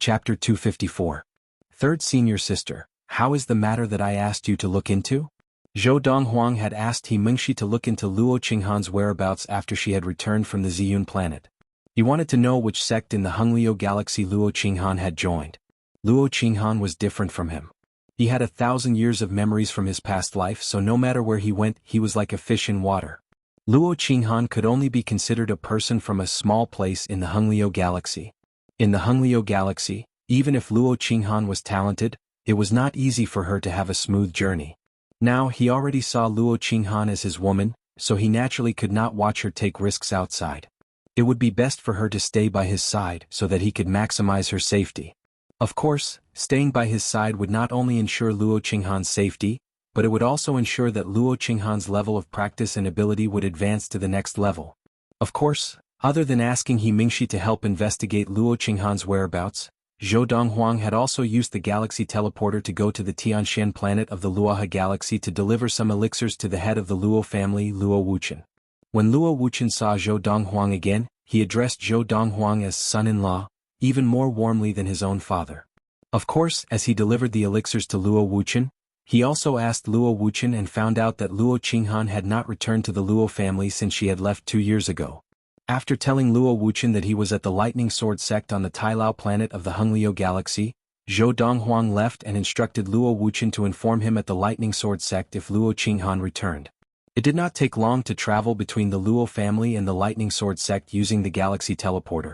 Chapter 254. Third Senior Sister, how is the matter that I asked you to look into? Zhou Donghuang had asked He Mingxi to look into Luo Qinghan's whereabouts after she had returned from the Ziyun planet. He wanted to know which sect in the Honglio galaxy Luo Qinghan had joined. Luo Qinghan was different from him. He had 1,000 years of memories from his past life, so no matter where he went, he was like a fish in water. Luo Qinghan could only be considered a person from a small place in the Honglio galaxy. In the Honglio galaxy, even if Luo Qinghan was talented, it was not easy for her to have a smooth journey. Now he already saw Luo Qinghan as his woman, so he naturally could not watch her take risks outside. It would be best for her to stay by his side so that he could maximize her safety. Of course, staying by his side would not only ensure Luo Qinghan's safety, but it would also ensure that Luo Qinghan's level of practice and ability would advance to the next level. Of course, other than asking He Mingxi to help investigate Luo Qinghan's whereabouts, Zhou Donghuang had also used the galaxy teleporter to go to the Tianxian planet of the Luoha galaxy to deliver some elixirs to the head of the Luo family, Luo Wuchen. When Luo Wuchen saw Zhou Donghuang again, he addressed Zhou Donghuang as son-in-law, even more warmly than his own father. Of course, as he delivered the elixirs to Luo Wuchen, he also asked Luo Wuchen and found out that Luo Qinghan had not returned to the Luo family since she had left 2 years ago. After telling Luo Wuchen that he was at the Lightning Sword sect on the Tailao planet of the Honglio galaxy, Zhou Donghuang left and instructed Luo Wuchen to inform him at the Lightning Sword sect if Luo Qinghan returned. It did not take long to travel between the Luo family and the Lightning Sword sect using the galaxy teleporter.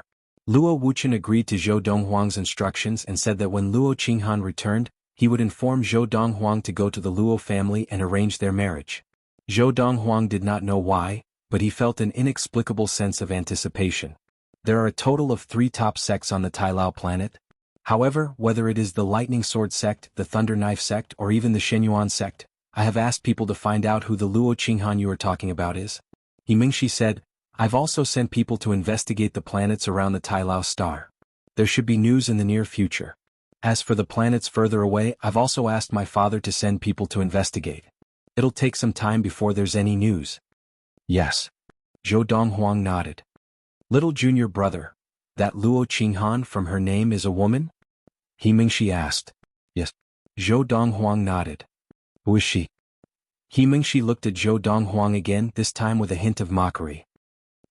Luo Wuchen agreed to Zhou Donghuang's instructions and said that when Luo Qinghan returned, he would inform Zhou Donghuang to go to the Luo family and arrange their marriage. Zhou Donghuang did not know why, but he felt an inexplicable sense of anticipation. There are a total of 3 top sects on the Tailao planet. However, whether it is the Lightning Sword sect, the Thunder Knife sect, or even the Shenyuan sect, I have asked people to find out who the Luo Qinghan you are talking about is. He Mingxi said, I've also sent people to investigate the planets around the Tailao star. There should be news in the near future. As for the planets further away, I've also asked my father to send people to investigate. It'll take some time before there's any news. Yes. Zhou Donghuang nodded. Little junior brother, that Luo Qinghan from her name is a woman? He Mingxi asked. Yes. Zhou Donghuang nodded. Who is she? He Mingxi looked at Zhou Donghuang again, this time with a hint of mockery.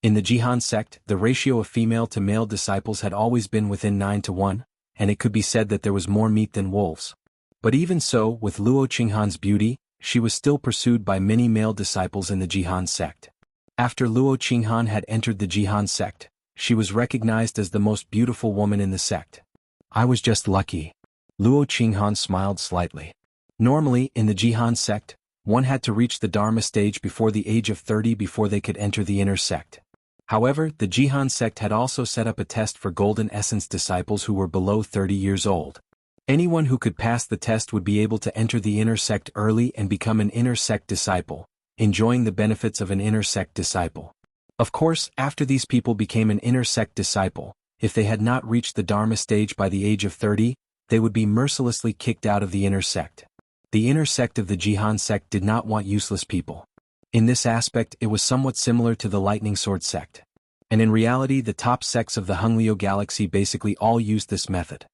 In the Jihan sect, the ratio of female to male disciples had always been within 9 to 1, and it could be said that there was more meat than wolves. But even so, with Luo Qinghan's beauty, she was still pursued by many male disciples in the Jihan sect. After Luo Qinghan had entered the Jihan sect, she was recognized as the most beautiful woman in the sect. I was just lucky. Luo Qinghan smiled slightly. Normally, in the Jihan sect, one had to reach the Dharma stage before the age of 30 before they could enter the inner sect. However, the Jihan sect had also set up a test for Golden Essence disciples who were below 30 years old. Anyone who could pass the test would be able to enter the inner sect early and become an inner sect disciple, enjoying the benefits of an inner sect disciple. Of course, after these people became an inner sect disciple, if they had not reached the Dharma stage by the age of 30, they would be mercilessly kicked out of the inner sect. The inner sect of the Jihan sect did not want useless people. In this aspect, it was somewhat similar to the Lightning Sword sect. And in reality, the top sects of the Honglio galaxy basically all used this method.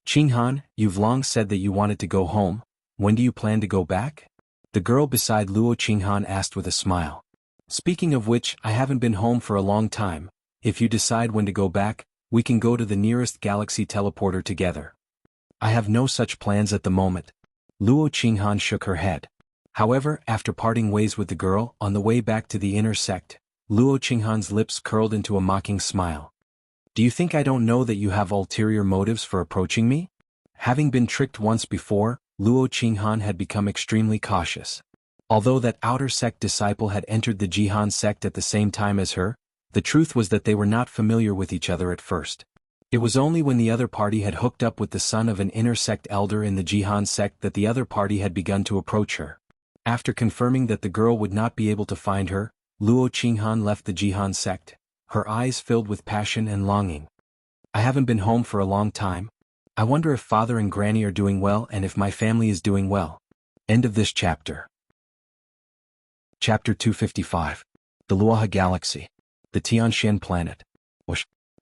Qinghan, you've long said that you wanted to go home. When do you plan to go back? The girl beside Luo Qinghan asked with a smile. Speaking of which, I haven't been home for a long time. If you decide when to go back, we can go to the nearest galaxy teleporter together. I have no such plans at the moment. Luo Qinghan shook her head. However, after parting ways with the girl, on the way back to the inner sect, Luo Qinghan's lips curled into a mocking smile. Do you think I don't know that you have ulterior motives for approaching me? Having been tricked once before, Luo Qinghan had become extremely cautious. Although that outer sect disciple had entered the Jihan sect at the same time as her, the truth was that they were not familiar with each other at first. It was only when the other party had hooked up with the son of an inner sect elder in the Jihan sect that the other party had begun to approach her. After confirming that the girl would not be able to find her, Luo Qinghan left the Jihan sect, her eyes filled with passion and longing. I haven't been home for a long time. I wonder if father and granny are doing well and if my family is doing well. End of this chapter. Chapter 255. The Luoha Galaxy. The Tianxian Planet.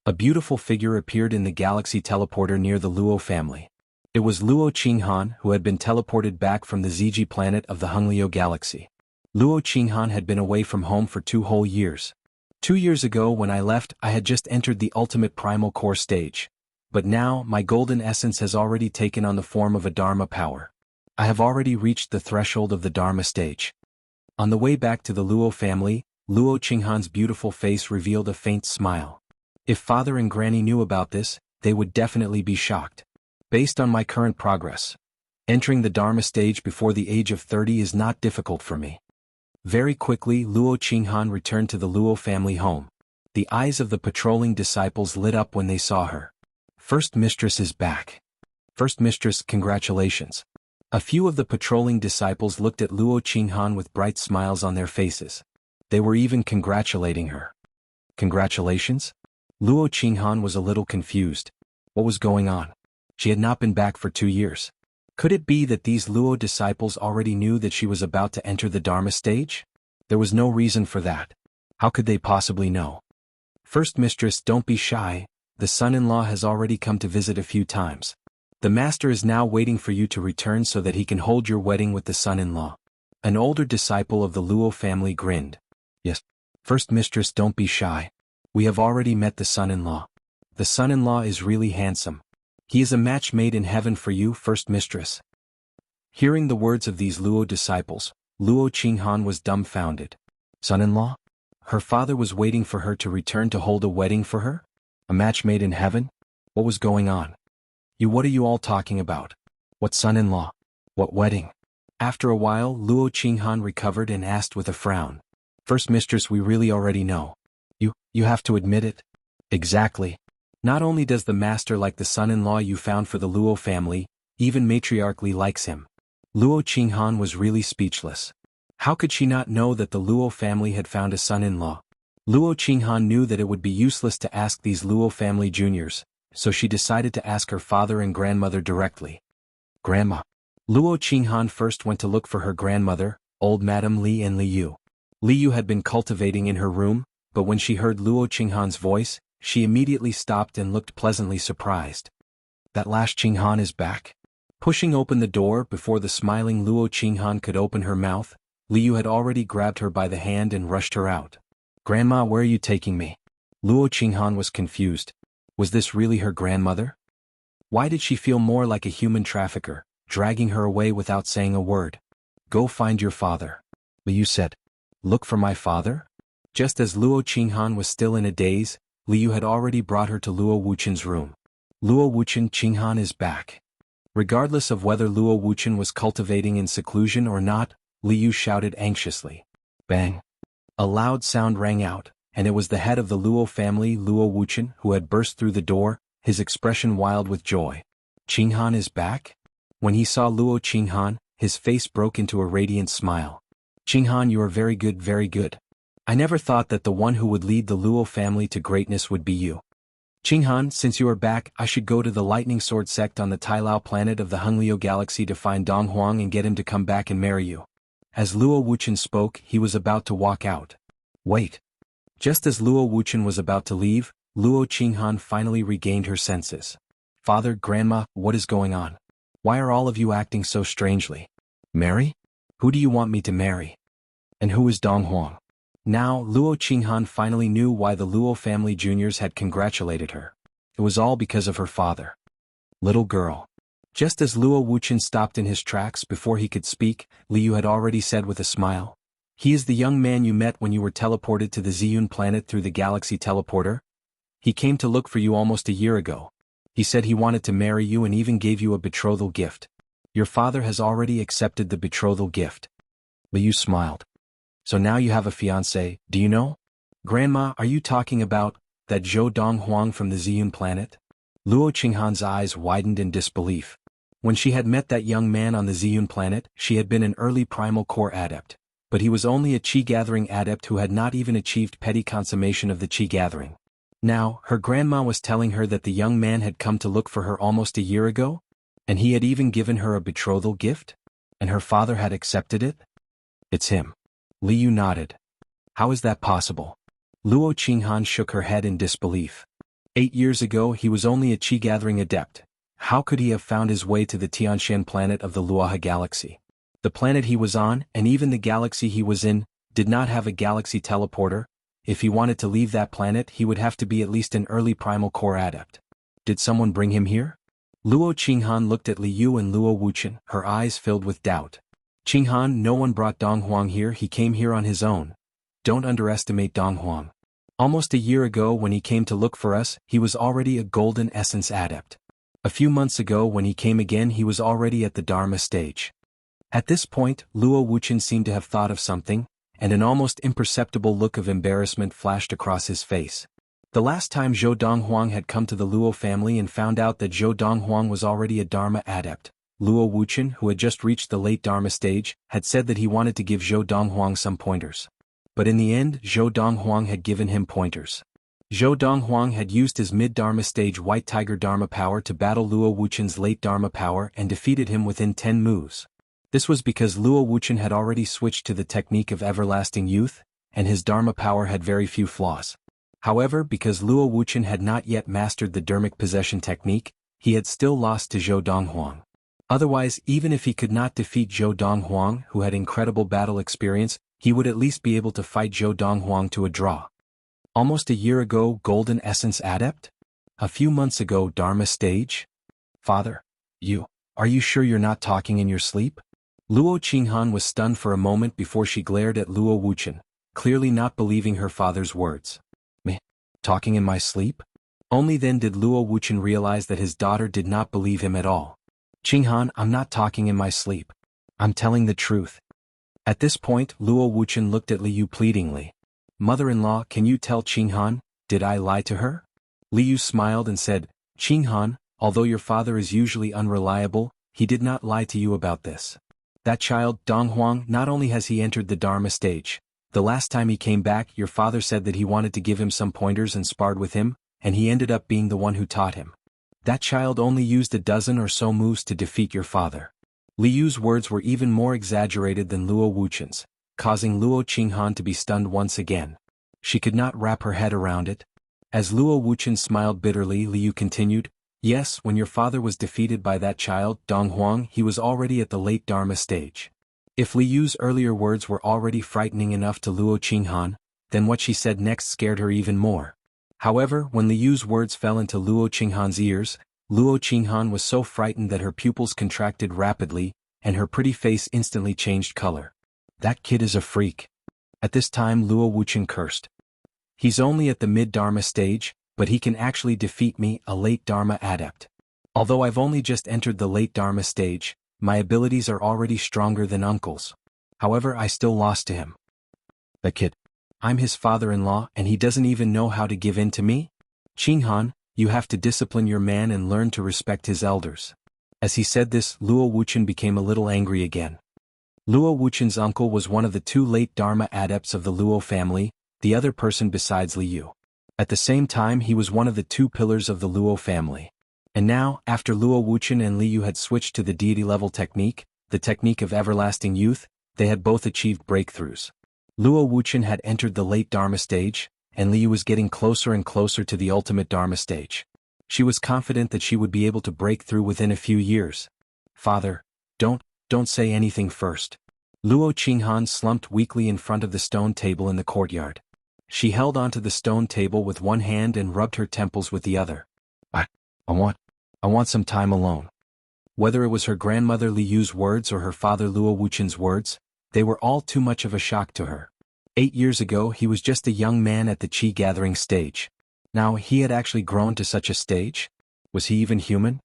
A beautiful figure appeared in the galaxy teleporter near the Luo family. It was Luo Qinghan, who had been teleported back from the Ziji planet of the Honglio galaxy. Luo Qinghan had been away from home for 2 whole years. 2 years ago when I left, I had just entered the ultimate primal core stage. But now, my golden essence has already taken on the form of a Dharma power. I have already reached the threshold of the Dharma stage. On the way back to the Luo family, Luo Qinghan's beautiful face revealed a faint smile. If father and granny knew about this, they would definitely be shocked. Based on my current progress, entering the Dharma stage before the age of 30 is not difficult for me. Very quickly, Luo Qinghan returned to the Luo family home. The eyes of the patrolling disciples lit up when they saw her. First Mistress is back. First Mistress, congratulations. A few of the patrolling disciples looked at Luo Qinghan with bright smiles on their faces. They were even congratulating her. Congratulations? Luo Qinghan was a little confused. What was going on? She had not been back for 2 years. Could it be that these Luo disciples already knew that she was about to enter the Dharma stage? There was no reason for that. How could they possibly know? First Mistress, don't be shy. The son-in-law has already come to visit a few times. The master is now waiting for you to return so that he can hold your wedding with the son-in-law. An older disciple of the Luo family grinned. Yes. First Mistress, don't be shy. We have already met the son-in-law. The son-in-law is really handsome. He is a match made in heaven for you, First Mistress. Hearing the words of these Luo disciples, Luo Qinghan was dumbfounded. Son-in-law? Her father was waiting for her to return to hold a wedding for her? A match made in heaven? What was going on? What are you all talking about? What son-in-law? What wedding? After a while, Luo Qinghan recovered and asked with a frown. First Mistress, we really already know. You have to admit it? Exactly. Not only does the master like the son-in-law you found for the Luo family, even matriarchally likes him. Luo Qinghan was really speechless. How could she not know that the Luo family had found a son-in-law? Luo Qinghan knew that it would be useless to ask these Luo family juniors, so she decided to ask her father and grandmother directly. Grandma. Luo Qinghan first went to look for her grandmother, old Madame Li and Li Yu. Li Yu had been cultivating in her room, but when she heard Luo Qinghan's voice, she immediately stopped and looked pleasantly surprised. That last Qinghan is back? Pushing open the door before the smiling Luo Qinghan could open her mouth, Li Yu had already grabbed her by the hand and rushed her out. Grandma, where are you taking me? Luo Qinghan was confused. Was this really her grandmother? Why did she feel more like a human trafficker, dragging her away without saying a word? Go find your father. Li Yu said. Look for my father? Just as Luo Qinghan was still in a daze, Li Yu had already brought her to Luo Wuchen's room. Luo Wuchen, Qinghan is back. Regardless of whether Luo Wuchen was cultivating in seclusion or not, Li Yu shouted anxiously. Bang! A loud sound rang out, and it was the head of the Luo family, Luo Wuchen, who had burst through the door, his expression wild with joy. Qinghan is back? When he saw Luo Qinghan, his face broke into a radiant smile. Qinghan, you are very good, very good. I never thought that the one who would lead the Luo family to greatness would be you. Qinghan, since you are back, I should go to the Lightning Sword sect on the Tailao planet of the Honglio galaxy to find Donghuang and get him to come back and marry you. As Luo Wuchen spoke, he was about to walk out. Wait. Just as Luo Wuchen was about to leave, Luo Qinghan finally regained her senses. Father, Grandma, what is going on? Why are all of you acting so strangely? Marry? Who do you want me to marry? And who is Donghuang? Now, Luo Qinghan finally knew why the Luo family juniors had congratulated her. It was all because of her father. Little girl. Just as Luo Wuchen stopped in his tracks before he could speak, Li Yu had already said with a smile. He is the young man you met when you were teleported to the Ziyun planet through the galaxy teleporter. He came to look for you almost a year ago. He said he wanted to marry you and even gave you a betrothal gift. Your father has already accepted the betrothal gift. Li Yu smiled. So now you have a fiancé, do you know? Grandma, are you talking about that Zhou Donghuang from the Ziyun planet? Luo Qinghan's eyes widened in disbelief. When she had met that young man on the Ziyun planet, she had been an early primal core adept, but he was only a chi-gathering adept who had not even achieved petty consummation of the chi-gathering. Now, her grandma was telling her that the young man had come to look for her almost a year ago? And he had even given her a betrothal gift? And her father had accepted it? It's him. Li Yu nodded. How is that possible? Luo Qinghan shook her head in disbelief. 8 years ago he was only a chi-gathering adept. How could he have found his way to the Tianshan planet of the Luoha galaxy? The planet he was on, and even the galaxy he was in, did not have a galaxy teleporter. If he wanted to leave that planet he would have to be at least an early primal core adept. Did someone bring him here? Luo Qinghan looked at Li Yu and Luo Wuchen, her eyes filled with doubt. Qinghan, no one brought Donghuang here, he came here on his own. Don't underestimate Donghuang. Almost a year ago when he came to look for us, he was already a golden essence adept. A few months ago when he came again he was already at the Dharma stage. At this point, Luo Wuchen seemed to have thought of something, and an almost imperceptible look of embarrassment flashed across his face. The last time Zhou Donghuang had come to the Luo family and found out that Zhou Donghuang was already a Dharma adept, Luo Wuchen, who had just reached the late Dharma stage, had said that he wanted to give Zhou Donghuang some pointers. But in the end, Zhou Donghuang had given him pointers. Zhou Donghuang had used his mid-Dharma stage White Tiger Dharma power to battle Luo Wuchen's late Dharma power and defeated him within 10 moves. This was because Luo Wuchen had already switched to the technique of everlasting youth, and his Dharma power had very few flaws. However, because Luo Wuchen had not yet mastered the Dharmic possession technique, he had still lost to Zhou Donghuang. Otherwise, even if he could not defeat Zhou Donghuang, who had incredible battle experience, he would at least be able to fight Zhou Donghuang to a draw. Almost a year ago, Golden Essence Adept? A few months ago, Dharma stage? Father? Are you sure you're not talking in your sleep? Luo Qinghan was stunned for a moment before she glared at Luo Wuchen, clearly not believing her father's words. Me? Talking in my sleep? Only then did Luo Wuchen realize that his daughter did not believe him at all. Qinghan, I'm not talking in my sleep. I'm telling the truth. At this point, Luo Wuchen looked at Li Yu pleadingly. Mother-in-law, can you tell Qinghan, did I lie to her? Li Yu smiled and said, Qinghan, although your father is usually unreliable, he did not lie to you about this. That child, Donghuang, not only has he entered the Dharma stage, the last time he came back your father said that he wanted to give him some pointers and sparred with him, and he ended up being the one who taught him. That child only used a dozen or so moves to defeat your father. Li Yu's words were even more exaggerated than Luo Wuchen's, causing Luo Qinghan to be stunned once again. She could not wrap her head around it. As Luo Wuchen smiled bitterly, Li Yu continued, Yes, when your father was defeated by that child, Donghuang, he was already at the late Dharma stage. If Li Yu's earlier words were already frightening enough to Luo Qinghan, then what she said next scared her even more. However, when Li Yu's words fell into Luo Qinghan's ears, Luo Qinghan was so frightened that her pupils contracted rapidly, and her pretty face instantly changed color. That kid is a freak. At this time Luo Wuchen cursed. He's only at the mid-Dharma stage, but he can actually defeat me, a late Dharma adept. Although I've only just entered the late Dharma stage, my abilities are already stronger than Uncle's. However, I still lost to him. The kid. I'm his father-in-law and he doesn't even know how to give in to me? Qinghan, you have to discipline your man and learn to respect his elders. As he said this, Luo Wuchen became a little angry again. Luo Wuchen's uncle was one of the 2 late Dharma adepts of the Luo family, the other person besides Li Yu. At the same time he was one of the 2 pillars of the Luo family. And now, after Luo Wuchen and Li Yu had switched to the deity-level technique, the technique of everlasting youth, they had both achieved breakthroughs. Luo Wuchen had entered the late Dharma stage, and Li Yu was getting closer and closer to the ultimate Dharma stage. She was confident that she would be able to break through within a few years. Father, don't say anything first. Luo Qinghan slumped weakly in front of the stone table in the courtyard. She held onto the stone table with one hand and rubbed her temples with the other. I want some time alone. Whether it was her grandmother Li Yu's words or her father Luo Wuchen's words, they were all too much of a shock to her. 8 years ago he was just a young man at the chi gathering stage. Now he had actually grown to such a stage? Was he even human?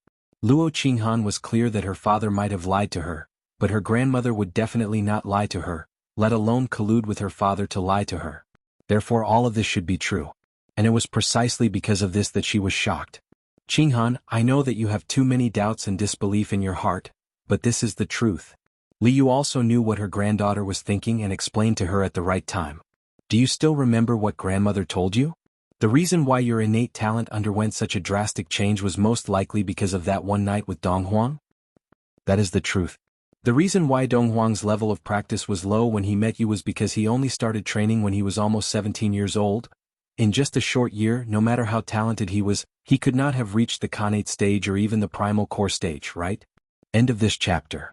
Luo Qinghan was clear that her father might have lied to her, but her grandmother would definitely not lie to her, let alone collude with her father to lie to her. Therefore all of this should be true. And it was precisely because of this that she was shocked. Qinghan, I know that you have too many doubts and disbelief in your heart, but this is the truth. Li Yu also knew what her granddaughter was thinking and explained to her at the right time. Do you still remember what grandmother told you? The reason why your innate talent underwent such a drastic change was most likely because of that one night with Donghuang? That is the truth. The reason why Donghuang's level of practice was low when he met you was because he only started training when he was almost 17 years old. In just a short year, no matter how talented he was, he could not have reached the Khanate stage or even the primal core stage, right? End of this chapter.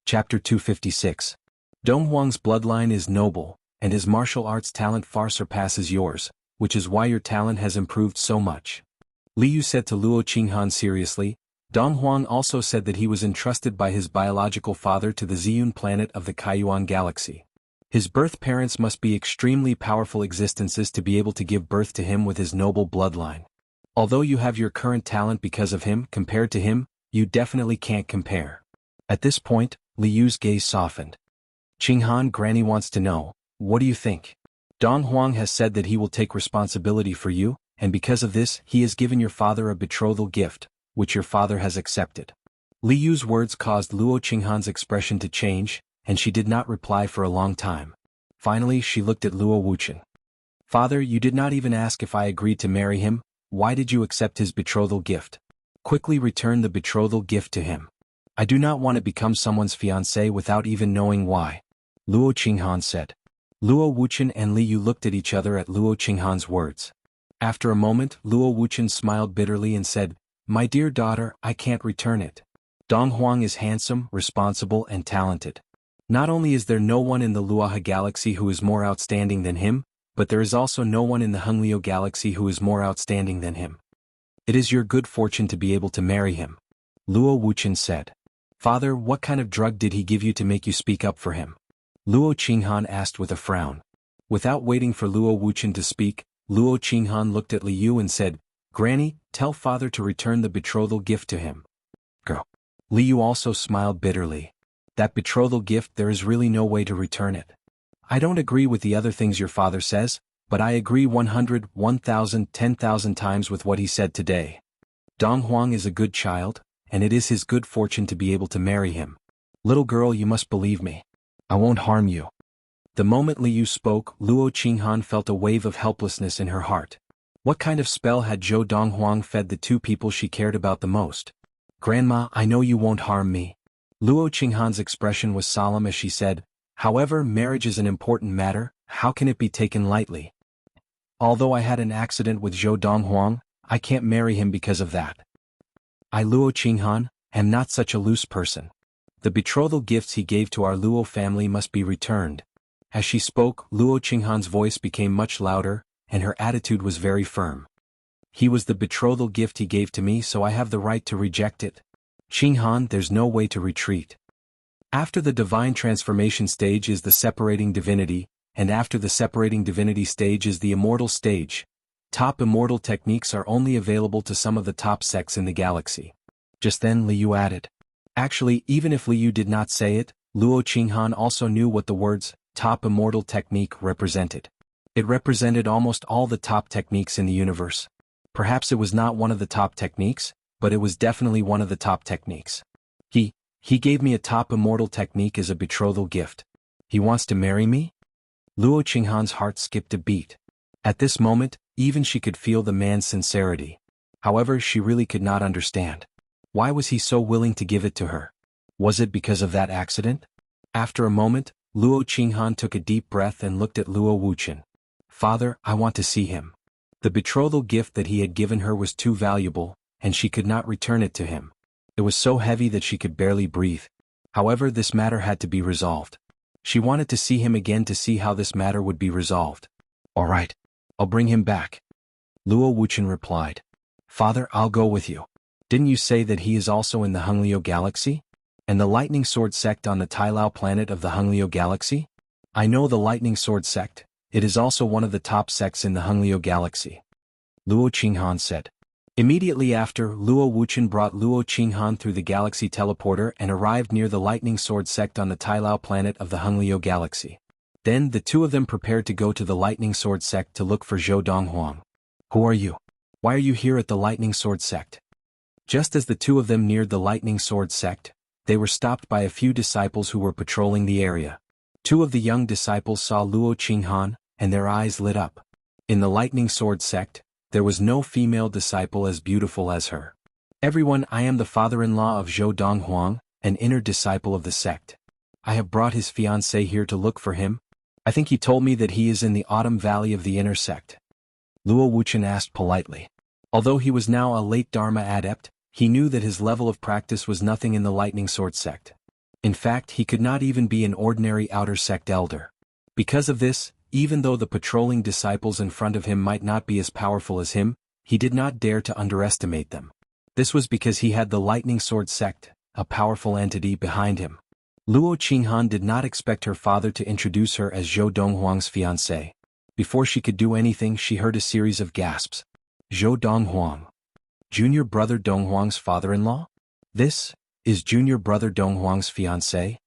Chapter 256. Donghuang's bloodline is noble, and his martial arts talent far surpasses yours, which is why your talent has improved so much. Li Yu said to Luo Qinghan seriously. Donghuang also said that he was entrusted by his biological father to the Ziyun planet of the Kaiyuan galaxy. His birth parents must be extremely powerful existences to be able to give birth to him with his noble bloodline. Although you have your current talent because of him, compared to him, you definitely can't compare. At this point, Li Yu's gaze softened. Qinghan, Granny wants to know, what do you think? Donghuang has said that he will take responsibility for you, and because of this, he has given your father a betrothal gift, which your father has accepted. Li Yu's words caused Luo Qinghan's expression to change, and she did not reply for a long time. Finally, she looked at Luo Wuchen. Father, you did not even ask if I agreed to marry him. Why did you accept his betrothal gift? Quickly return the betrothal gift to him. I do not want to become someone's fiancé without even knowing why. Luo Qinghan said. Luo Wuchen and Li Yu looked at each other at Luo Qinghan's words. After a moment, Luo Wuchen smiled bitterly and said, My dear daughter, I can't return it. Donghuang is handsome, responsible, and talented. Not only is there no one in the Luaha galaxy who is more outstanding than him, but there is also no one in the Honglio galaxy who is more outstanding than him. It is your good fortune to be able to marry him. Luo Wuchen said. Father, what kind of drug did he give you to make you speak up for him? Luo Qinghan asked with a frown. Without waiting for Luo Wuchen to speak, Luo Qinghan looked at Li Yu and said, Granny, tell father to return the betrothal gift to him. Go. Li Yu also smiled bitterly. That betrothal gift, there is really no way to return it. I don't agree with the other things your father says, but I agree 100, 1,000, 10,000 times with what he said today. Donghuang is a good child, and it is his good fortune to be able to marry him. Little girl, you must believe me. I won't harm you. The moment Li Yu spoke, Luo Qinghan felt a wave of helplessness in her heart. What kind of spell had Zhou Donghuang fed the two people she cared about the most? Grandma, I know you won't harm me. Luo Qinghan's expression was solemn as she said, However, marriage is an important matter, how can it be taken lightly? Although I had an accident with Zhou Donghuang, I can't marry him because of that. I, Luo Qinghan, am not such a loose person. The betrothal gifts he gave to our Luo family must be returned. As she spoke, Luo Qinghan's voice became much louder, and her attitude was very firm. He was the betrothal gift he gave to me, so I have the right to reject it. Qinghan, there's no way to retreat. After the divine transformation stage is the separating divinity, and after the separating divinity stage is the immortal stage. Top immortal techniques are only available to some of the top sects in the galaxy. Just then Li Yu added. Actually, even if Li Yu did not say it, Luo Qinghan also knew what the words, top immortal technique represented. It represented almost all the top techniques in the universe. Perhaps it was not one of the top techniques, but it was definitely one of the top techniques. He gave me a top immortal technique as a betrothal gift. He wants to marry me? Luo Qinghan's heart skipped a beat. At this moment, even she could feel the man's sincerity. However, she really could not understand. Why was he so willing to give it to her? Was it because of that accident? After a moment, Luo Qinghan took a deep breath and looked at Luo Wuchen. Father, I want to see him. The betrothal gift that he had given her was too valuable, and she could not return it to him. It was so heavy that she could barely breathe. However, this matter had to be resolved. She wanted to see him again to see how this matter would be resolved. All right. I'll bring him back. Luo Wuchen replied. Father, I'll go with you. Didn't you say that he is also in the Honglio galaxy? And the Lightning Sword sect on the Tailao planet of the Honglio galaxy? I know the Lightning Sword sect. It is also one of the top sects in the Honglio galaxy. Luo Qinghan said. Immediately after, Luo Wuchen brought Luo Qinghan through the galaxy teleporter and arrived near the Lightning Sword sect on the Tailao planet of the Honglio galaxy. Then the two of them prepared to go to the Lightning Sword sect to look for Zhou Donghuang. Who are you? Why are you here at the Lightning Sword sect? Just as the two of them neared the Lightning Sword sect, they were stopped by a few disciples who were patrolling the area. Two of the young disciples saw Luo Qinghan, and their eyes lit up. In the Lightning Sword sect, there was no female disciple as beautiful as her. Everyone, I am the father-in-law of Zhou Donghuang, an inner disciple of the sect. I have brought his fiancée here to look for him. I think he told me that he is in the autumn valley of the inner sect. Luo Wuchen asked politely. Although he was now a late Dharma adept, he knew that his level of practice was nothing in the lightning sword sect. In fact, he could not even be an ordinary outer sect elder. Because of this, even though the patrolling disciples in front of him might not be as powerful as him, he did not dare to underestimate them. This was because he had the lightning sword sect, a powerful entity, behind him. Luo Qinghan did not expect her father to introduce her as Zhou Donghuang's fiancée. Before she could do anything, she heard a series of gasps. Zhou Donghuang. Junior brother Donghuang's father-in-law? This is junior brother Donghuang's fiancée?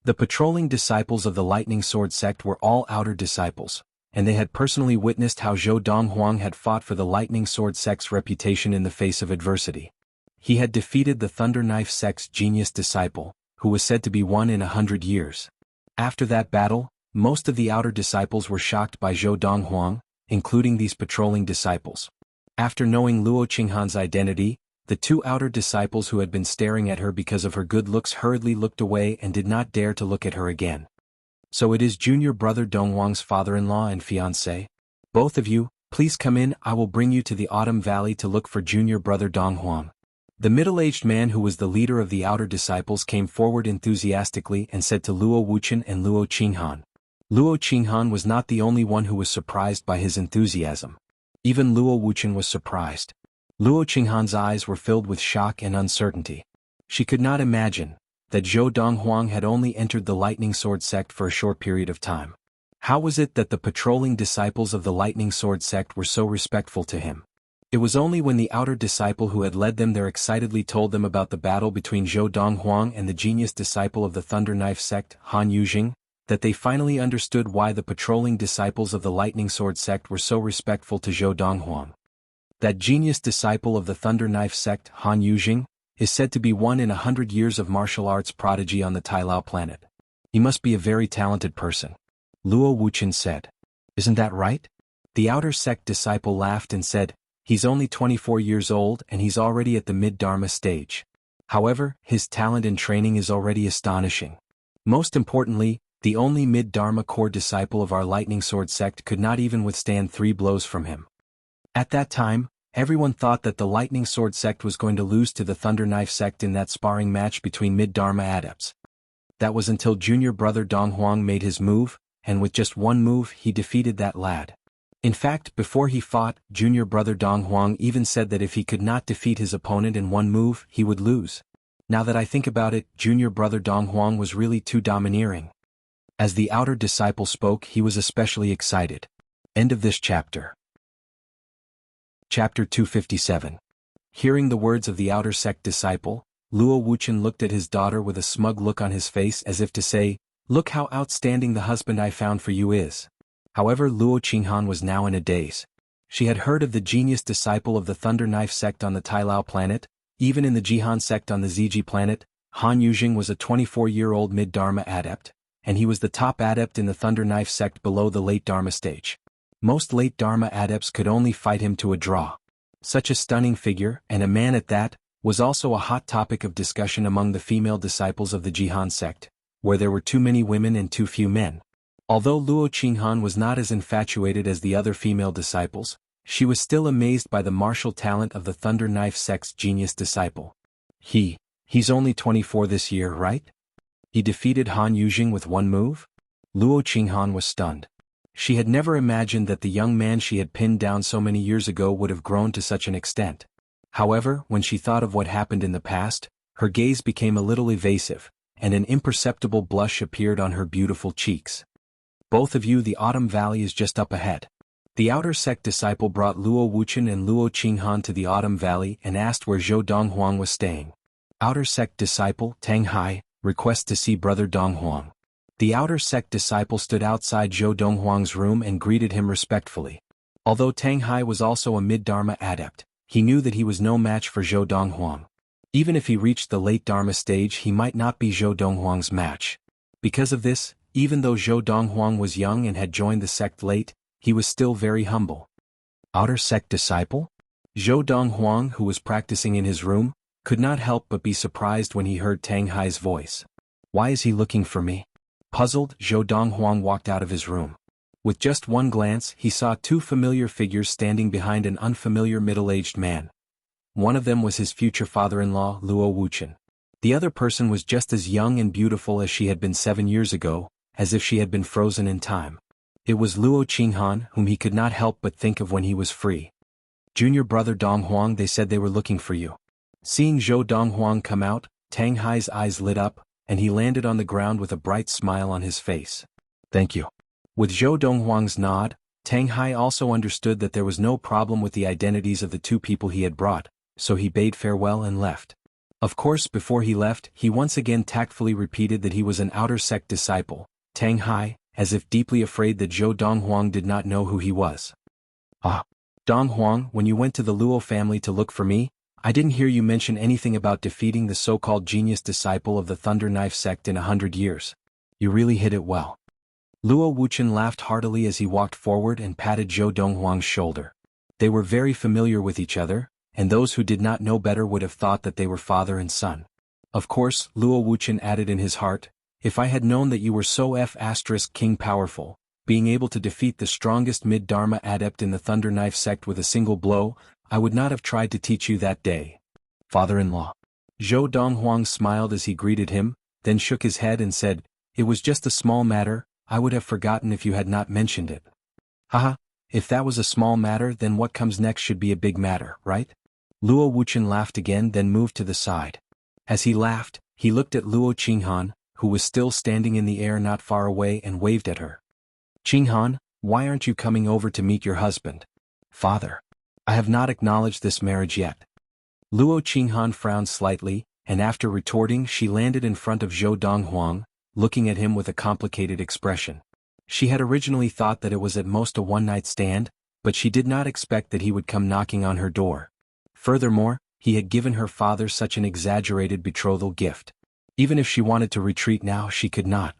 The patrolling disciples of the lightning sword sect were all outer disciples, and they had personally witnessed how Zhou Donghuang had fought for the lightning sword sect's reputation in the face of adversity. He had defeated the thunder knife sect's genius disciple, who was said to be 1 in 100 years. After that battle, most of the outer disciples were shocked by Zhou Donghuang, including these patrolling disciples. After knowing Luo Qinghan's identity, the 2 outer disciples who had been staring at her because of her good looks hurriedly looked away and did not dare to look at her again. So it is junior brother Donghuang's father-in-law and fiancé? Both of you, please come in. I will bring you to the Autumn Valley to look for junior brother Donghuang. The middle-aged man who was the leader of the outer disciples came forward enthusiastically and said to Luo Wuchen and Luo Qinghan. Luo Qinghan was not the only one who was surprised by his enthusiasm. Even Luo Wuchen was surprised. Luo Qinghan's eyes were filled with shock and uncertainty. She could not imagine that Zhou Donghuang had only entered the lightning sword sect for a short period of time. How was it that the patrolling disciples of the lightning sword sect were so respectful to him? It was only when the outer disciple who had led them there excitedly told them about the battle between Zhou Donghuang and the genius disciple of the thunder knife sect, Han Yujing, that they finally understood why the patrolling disciples of the lightning sword sect were so respectful to Zhou Donghuang. That genius disciple of the thunder knife sect, Han Yujing, is said to be 1 in 100 years of martial arts prodigy on the Tailao planet. He must be a very talented person. Luo Wuchen said. Isn't that right? The outer sect disciple laughed and said, he's only 24 years old and he's already at the mid-dharma stage. However, his talent and training is already astonishing. Most importantly, the only mid-dharma core disciple of our lightning sword sect could not even withstand 3 blows from him. At that time, everyone thought that the lightning sword sect was going to lose to the thunder knife sect in that sparring match between mid-dharma adepts. That was until junior brother Donghuang made his move, and with just one move he defeated that lad. In fact, before he fought, junior brother Donghuang even said that if he could not defeat his opponent in one move, he would lose. Now that I think about it, junior brother Donghuang was really too domineering. As the outer disciple spoke, he was especially excited. End of this chapter. Chapter 257. Hearing the words of the outer sect disciple, Luo Wuchen looked at his daughter with a smug look on his face as if to say, "Look how outstanding the husband I found for you is." However, Luo Qinghan was now in a daze. She had heard of the genius disciple of the thunder knife sect on the Tailao planet. Even in the Jihan sect on the Ziji planet, Han Yujing was a 24-year-old mid-dharma adept, and he was the top adept in the thunder knife sect below the late dharma stage. Most late dharma adepts could only fight him to a draw. Such a stunning figure, and a man at that, was also a hot topic of discussion among the female disciples of the Jihan sect, where there were too many women and too few men. Although Luo Qinghan was not as infatuated as the other female disciples, she was still amazed by the martial talent of the thunder knife sect's genius disciple. He's only 24 this year, right? He defeated Han Yujing with one move? Luo Qinghan was stunned. She had never imagined that the young man she had pinned down so many years ago would have grown to such an extent. However, when she thought of what happened in the past, her gaze became a little evasive, and an imperceptible blush appeared on her beautiful cheeks. Both of you, the Autumn Valley is just up ahead. The outer sect disciple brought Luo Wuchen and Luo Qinghan to the Autumn Valley and asked where Zhou Donghuang was staying. Outer sect disciple, Tang Hai, requests to see brother Donghuang. The outer sect disciple stood outside Zhou Donghuang's room and greeted him respectfully. Although Tang Hai was also a mid-dharma adept, he knew that he was no match for Zhou Donghuang. Even if he reached the late dharma stage, he might not be Zhou Donghuang's match. Because of this, even though Zhou Donghuang was young and had joined the sect late, he was still very humble. Outer sect disciple? Zhou Donghuang, who was practicing in his room, could not help but be surprised when he heard Tang Hai's voice. Why is he looking for me? Puzzled, Zhou Donghuang walked out of his room. With just one glance, he saw two familiar figures standing behind an unfamiliar middle-aged man. One of them was his future father-in-law, Luo Wuchen. The other person was just as young and beautiful as she had been 7 years ago, as if she had been frozen in time. It was Luo Qinghan, whom he could not help but think of when he was free. "Junior brother Donghuang, they said they were looking for you." Seeing Zhou Donghuang come out, Tang Hai's eyes lit up, and he landed on the ground with a bright smile on his face. "Thank you." With Zhou Donghuang's nod, Tang Hai also understood that there was no problem with the identities of the two people he had brought, so he bade farewell and left. Of course, before he left, he once again tactfully repeated that he was an outer sect disciple. Tang Hai, as if deeply afraid that Zhou Donghuang did not know who he was. "Ah. Donghuang, when you went to the Luo family to look for me, I didn't hear you mention anything about defeating the so-called genius disciple of the Thunder Knife sect in 100 years. You really hit it well." Luo Wuchen laughed heartily as he walked forward and patted Zhou Donghuang's shoulder. They were very familiar with each other, and those who did not know better would have thought that they were father and son. Of course, Luo Wuchen added in his heart, "If I had known that you were so king powerful, being able to defeat the strongest mid-dharma adept in the Thunder Knife sect with a single blow, I would not have tried to teach you that day." "Father-in-law." Zhou Donghuang smiled as he greeted him, then shook his head and said, "It was just a small matter. I would have forgotten if you had not mentioned it." "Haha, if that was a small matter, then what comes next should be a big matter, right?" Luo Wuchen laughed again, then moved to the side. As he laughed, he looked at Luo Qinghan, who was still standing in the air not far away, and waved at her. "Qinghan, why aren't you coming over to meet your husband?" "Father, I have not acknowledged this marriage yet." Luo Qinghan frowned slightly, and after retorting, she landed in front of Zhou Donghuang, looking at him with a complicated expression. She had originally thought that it was at most a one-night stand, but she did not expect that he would come knocking on her door. Furthermore, he had given her father such an exaggerated betrothal gift. Even if she wanted to retreat now, she could not.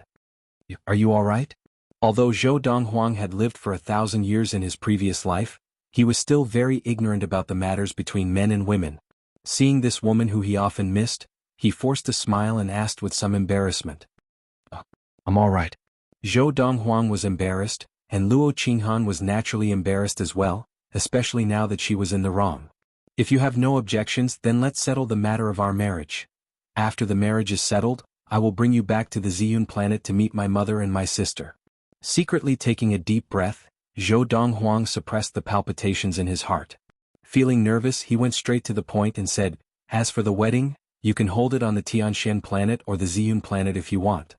"Are you all right?" Although Zhou Donghuang had lived for 1,000 years in his previous life, he was still very ignorant about the matters between men and women. Seeing this woman who he often missed, he forced a smile and asked with some embarrassment. "I'm all right." Zhou Donghuang was embarrassed, and Luo Qinghan was naturally embarrassed as well, especially now that she was in the wrong. "If you have no objections, then let's settle the matter of our marriage. After the marriage is settled, I will bring you back to the Ziyun planet to meet my mother and my sister." Secretly taking a deep breath, Zhou Donghuang suppressed the palpitations in his heart. Feeling nervous, he went straight to the point and said, "As for the wedding, you can hold it on the Tianshan planet or the Ziyun planet if you want."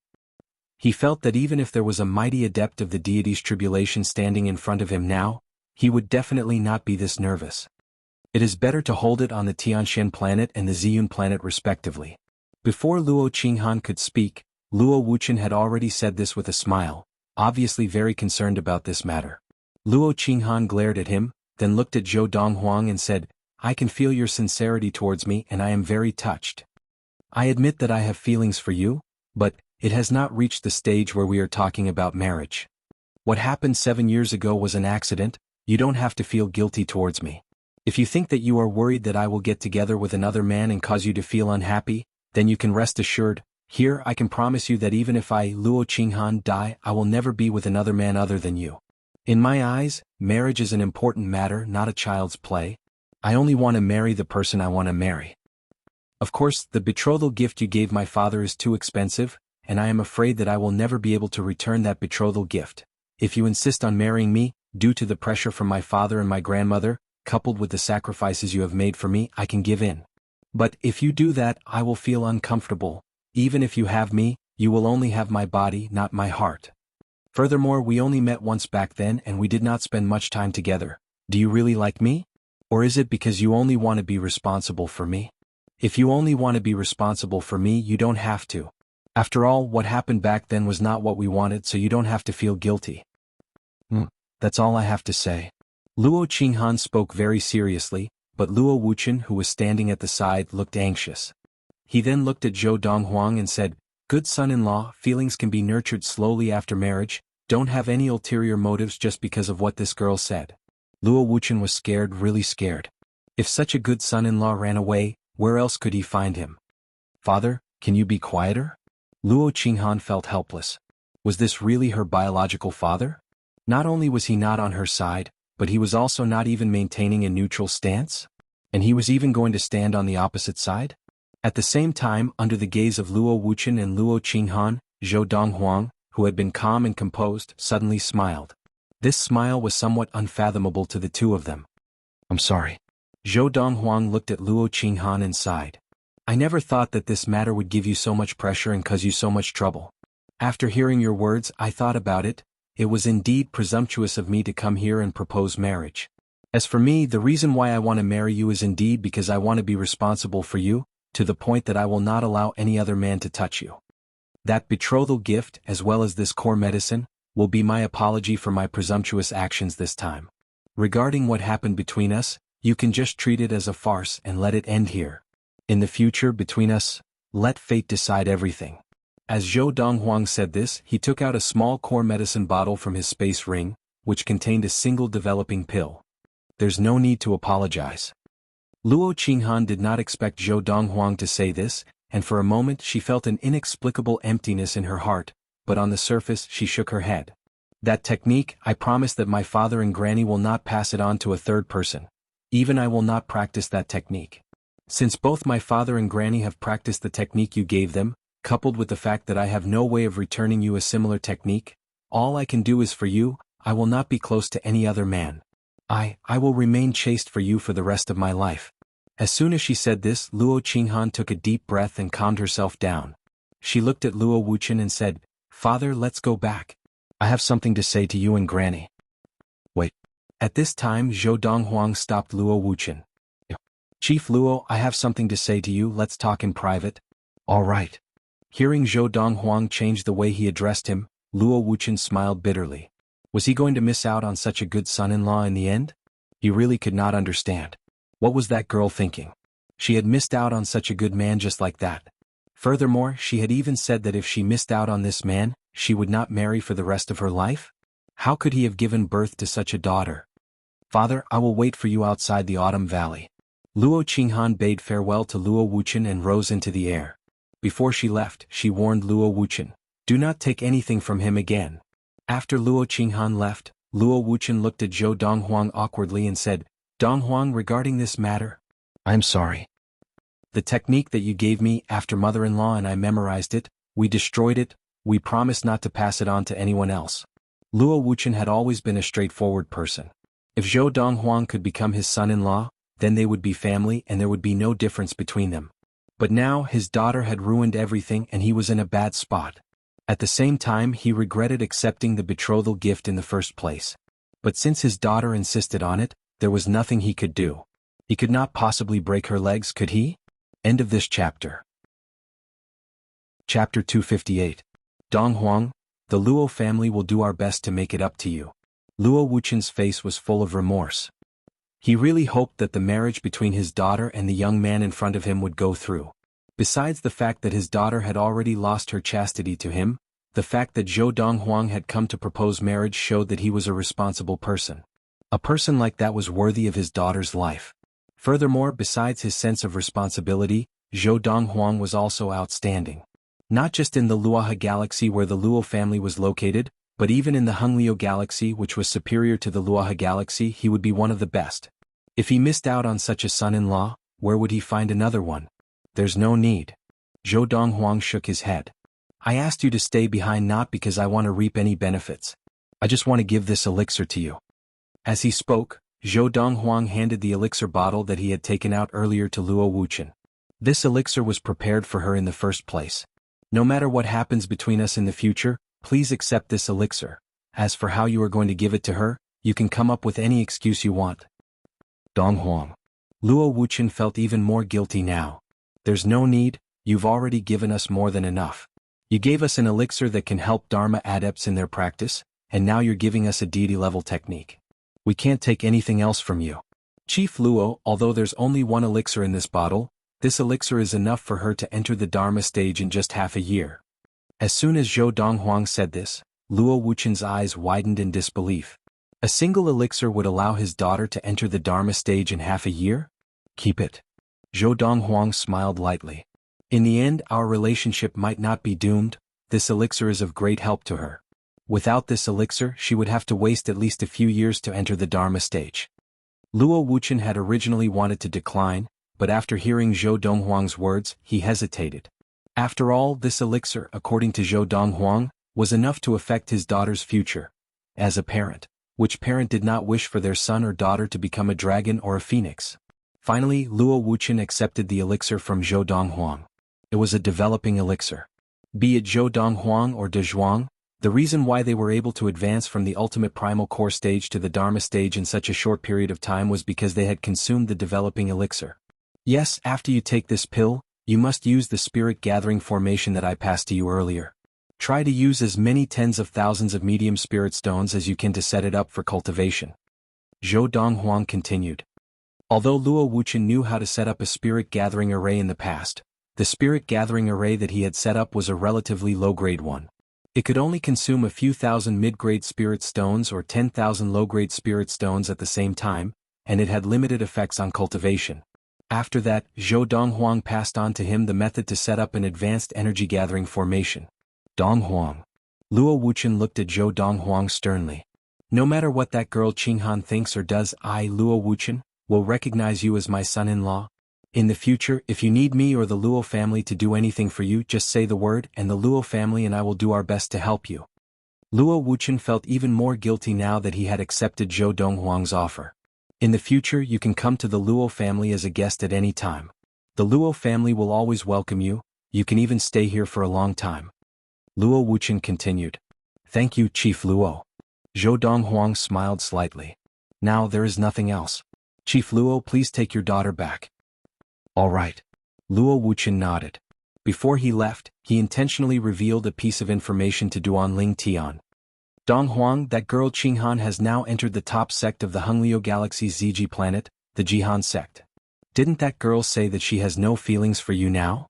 He felt that even if there was a mighty adept of the deity's tribulation standing in front of him now, he would definitely not be this nervous. It is better to hold it on the Tianshan planet and the Ziyun planet respectively. Before Luo Qinghan could speak, Luo Wuchen had already said this with a smile, obviously very concerned about this matter. Luo Qinghan glared at him, then looked at Zhou Donghuang and said, "I can feel your sincerity towards me and I am very touched. I admit that I have feelings for you, but it has not reached the stage where we are talking about marriage. What happened 7 years ago was an accident. You don't have to feel guilty towards me. If you think that you are worried that I will get together with another man and cause you to feel unhappy, then you can rest assured. Here I can promise you that even if I, Luo Qinghan, die, I will never be with another man other than you. In my eyes, marriage is an important matter, not a child's play. I only want to marry the person I want to marry. Of course, the betrothal gift you gave my father is too expensive, and I am afraid that I will never be able to return that betrothal gift. If you insist on marrying me, due to the pressure from my father and my grandmother, coupled with the sacrifices you have made for me, I can give in. But if you do that, I will feel uncomfortable. Even if you have me, you will only have my body, not my heart. Furthermore, we only met once back then and we did not spend much time together. Do you really like me? Or is it because you only want to be responsible for me? If you only want to be responsible for me, you don't have to. After all, what happened back then was not what we wanted, so you don't have to feel guilty." That's all I have to say." Luo Qinghan spoke very seriously, but Luo Wuchen, who was standing at the side, looked anxious. He then looked at Zhou Donghuang and said, "Good son-in-law, feelings can be nurtured slowly after marriage. Don't have any ulterior motives just because of what this girl said." Luo Wuchen was scared, really scared. If such a good son-in-law ran away, where else could he find him? "Father, can you be quieter?" Luo Qinghan felt helpless. Was this really her biological father? Not only was he not on her side, but he was also not even maintaining a neutral stance? And he was even going to stand on the opposite side? At the same time, under the gaze of Luo Wuqian and Luo Qinghan, Zhou Donghuang, who had been calm and composed, suddenly smiled. This smile was somewhat unfathomable to the two of them. I'm sorry. Zhou Donghuang looked at Luo Qinghan and sighed. I never thought that this matter would give you so much pressure and cause you so much trouble. After hearing your words, I thought about it. It was indeed presumptuous of me to come here and propose marriage. As for me, the reason why I want to marry you is indeed because I want to be responsible for you, to the point that I will not allow any other man to touch you. That betrothal gift, as well as this core medicine, will be my apology for my presumptuous actions this time. Regarding what happened between us, you can just treat it as a farce and let it end here. In the future, between us, let fate decide everything. As Zhou Donghuang said this, he took out a small core medicine bottle from his space ring, which contained a single developing pill. There's no need to apologize. Luo Qinghan did not expect Zhou Donghuang to say this, and for a moment she felt an inexplicable emptiness in her heart, but on the surface she shook her head. That technique, I promise that my father and granny will not pass it on to a third person. Even I will not practice that technique. Since both my father and granny have practiced the technique you gave them, coupled with the fact that I have no way of returning you a similar technique, all I can do is for you, I will not be close to any other man. I will remain chaste for you for the rest of my life. As soon as she said this, Luo Qinghan took a deep breath and calmed herself down. She looked at Luo Wuqian and said, Father, let's go back. I have something to say to you and granny. Wait. At this time, Zhou Donghuang stopped Luo Wuqian. Chief Luo, I have something to say to you, let's talk in private. All right. Hearing Zhou Donghuang change the way he addressed him, Luo Wuqian smiled bitterly. Was he going to miss out on such a good son-in-law in the end? He really could not understand. What was that girl thinking? She had missed out on such a good man just like that. Furthermore, she had even said that if she missed out on this man, she would not marry for the rest of her life? How could he have given birth to such a daughter? Father, I will wait for you outside the Autumn Valley. Luo Qinghan bade farewell to Luo Wuqian and rose into the air. Before she left, she warned Luo Wuqian, do not take anything from him again. After Luo Qinghan left, Luo Wuqian looked at Zhou Donghuang awkwardly and said, Donghuang, regarding this matter, I'm sorry. The technique that you gave me after mother-in-law and I memorized it, we destroyed it, we promised not to pass it on to anyone else. Luo Wuqian had always been a straightforward person. If Zhou Donghuang could become his son-in-law, then they would be family and there would be no difference between them. But now his daughter had ruined everything and he was in a bad spot. At the same time, he regretted accepting the betrothal gift in the first place. But since his daughter insisted on it, there was nothing he could do. He could not possibly break her legs, could he? End of this chapter. Chapter 258. Donghuang, the Luo family will do our best to make it up to you. Luo Wuqian's face was full of remorse. He really hoped that the marriage between his daughter and the young man in front of him would go through. Besides the fact that his daughter had already lost her chastity to him, the fact that Zhou Donghuang had come to propose marriage showed that he was a responsible person. A person like that was worthy of his daughter's life. Furthermore, besides his sense of responsibility, Zhou Donghuang was also outstanding. Not just in the Luoha galaxy where the Luo family was located, but even in the Honglio galaxy which was superior to the Luoha galaxy, he would be one of the best. If he missed out on such a son-in-law, where would he find another one? There's no need. Zhou Donghuang shook his head. I asked you to stay behind not because I want to reap any benefits. I just want to give this elixir to you. As he spoke, Zhou Donghuang handed the elixir bottle that he had taken out earlier to Luo Wuqian. This elixir was prepared for her in the first place. No matter what happens between us in the future, please accept this elixir. As for how you are going to give it to her, you can come up with any excuse you want. Donghuang. Luo Wuqian felt even more guilty now. There's no need, you've already given us more than enough. You gave us an elixir that can help Dharma adepts in their practice, and now you're giving us a deity-level technique. We can't take anything else from you. Chief Luo, although there's only one elixir in this bottle, this elixir is enough for her to enter the Dharma stage in just half a year. As soon as Zhou Donghuang said this, Luo Wuqian's eyes widened in disbelief. A single elixir would allow his daughter to enter the Dharma stage in half a year? Keep it. Zhou Donghuang smiled lightly. In the end, our relationship might not be doomed. This elixir is of great help to her. Without this elixir, she would have to waste at least a few years to enter the Dharma stage. Luo Wuchen had originally wanted to decline, but after hearing Zhou Donghuang's words, he hesitated. After all, this elixir, according to Zhou Donghuang, was enough to affect his daughter's future. As a parent, which parent did not wish for their son or daughter to become a dragon or a phoenix? Finally, Luo Wuchen accepted the elixir from Zhou Donghuang. It was a developing elixir. Be it Zhou Donghuang or Donghuang, the reason why they were able to advance from the ultimate primal core stage to the Dharma stage in such a short period of time was because they had consumed the developing elixir. Yes, after you take this pill, you must use the spirit gathering formation that I passed to you earlier. Try to use as many tens of thousands of medium spirit stones as you can to set it up for cultivation. Zhou Donghuang continued. Although Luo Wuchen knew how to set up a spirit gathering array in the past, the spirit gathering array that he had set up was a relatively low-grade one. It could only consume a few thousand mid-grade spirit stones or 10,000 low-grade spirit stones at the same time, and it had limited effects on cultivation. After that, Zhou Donghuang passed on to him the method to set up an advanced energy gathering formation. Donghuang. Luo Wuchen looked at Zhou Donghuang sternly. No matter what that girl Qinghan thinks or does, I, Luo Wuchen, will recognize you as my son-in-law. In the future, if you need me or the Luo family to do anything for you, just say the word, and the Luo family and I will do our best to help you. Luo Wuchen felt even more guilty now that he had accepted Zhou Donghuang's offer. In the future, you can come to the Luo family as a guest at any time. The Luo family will always welcome you. You can even stay here for a long time. Luo Wuchen continued. Thank you, Chief Luo. Zhou Donghuang smiled slightly. Now there is nothing else. Chief Luo, please take your daughter back. All right. Luo Wuchen nodded. Before he left, he intentionally revealed a piece of information to Duanling Tian. Donghuang, that girl Qinghan has now entered the top sect of the Honglio Galaxy's ZG planet, the Jihan sect. Didn't that girl say that she has no feelings for you now?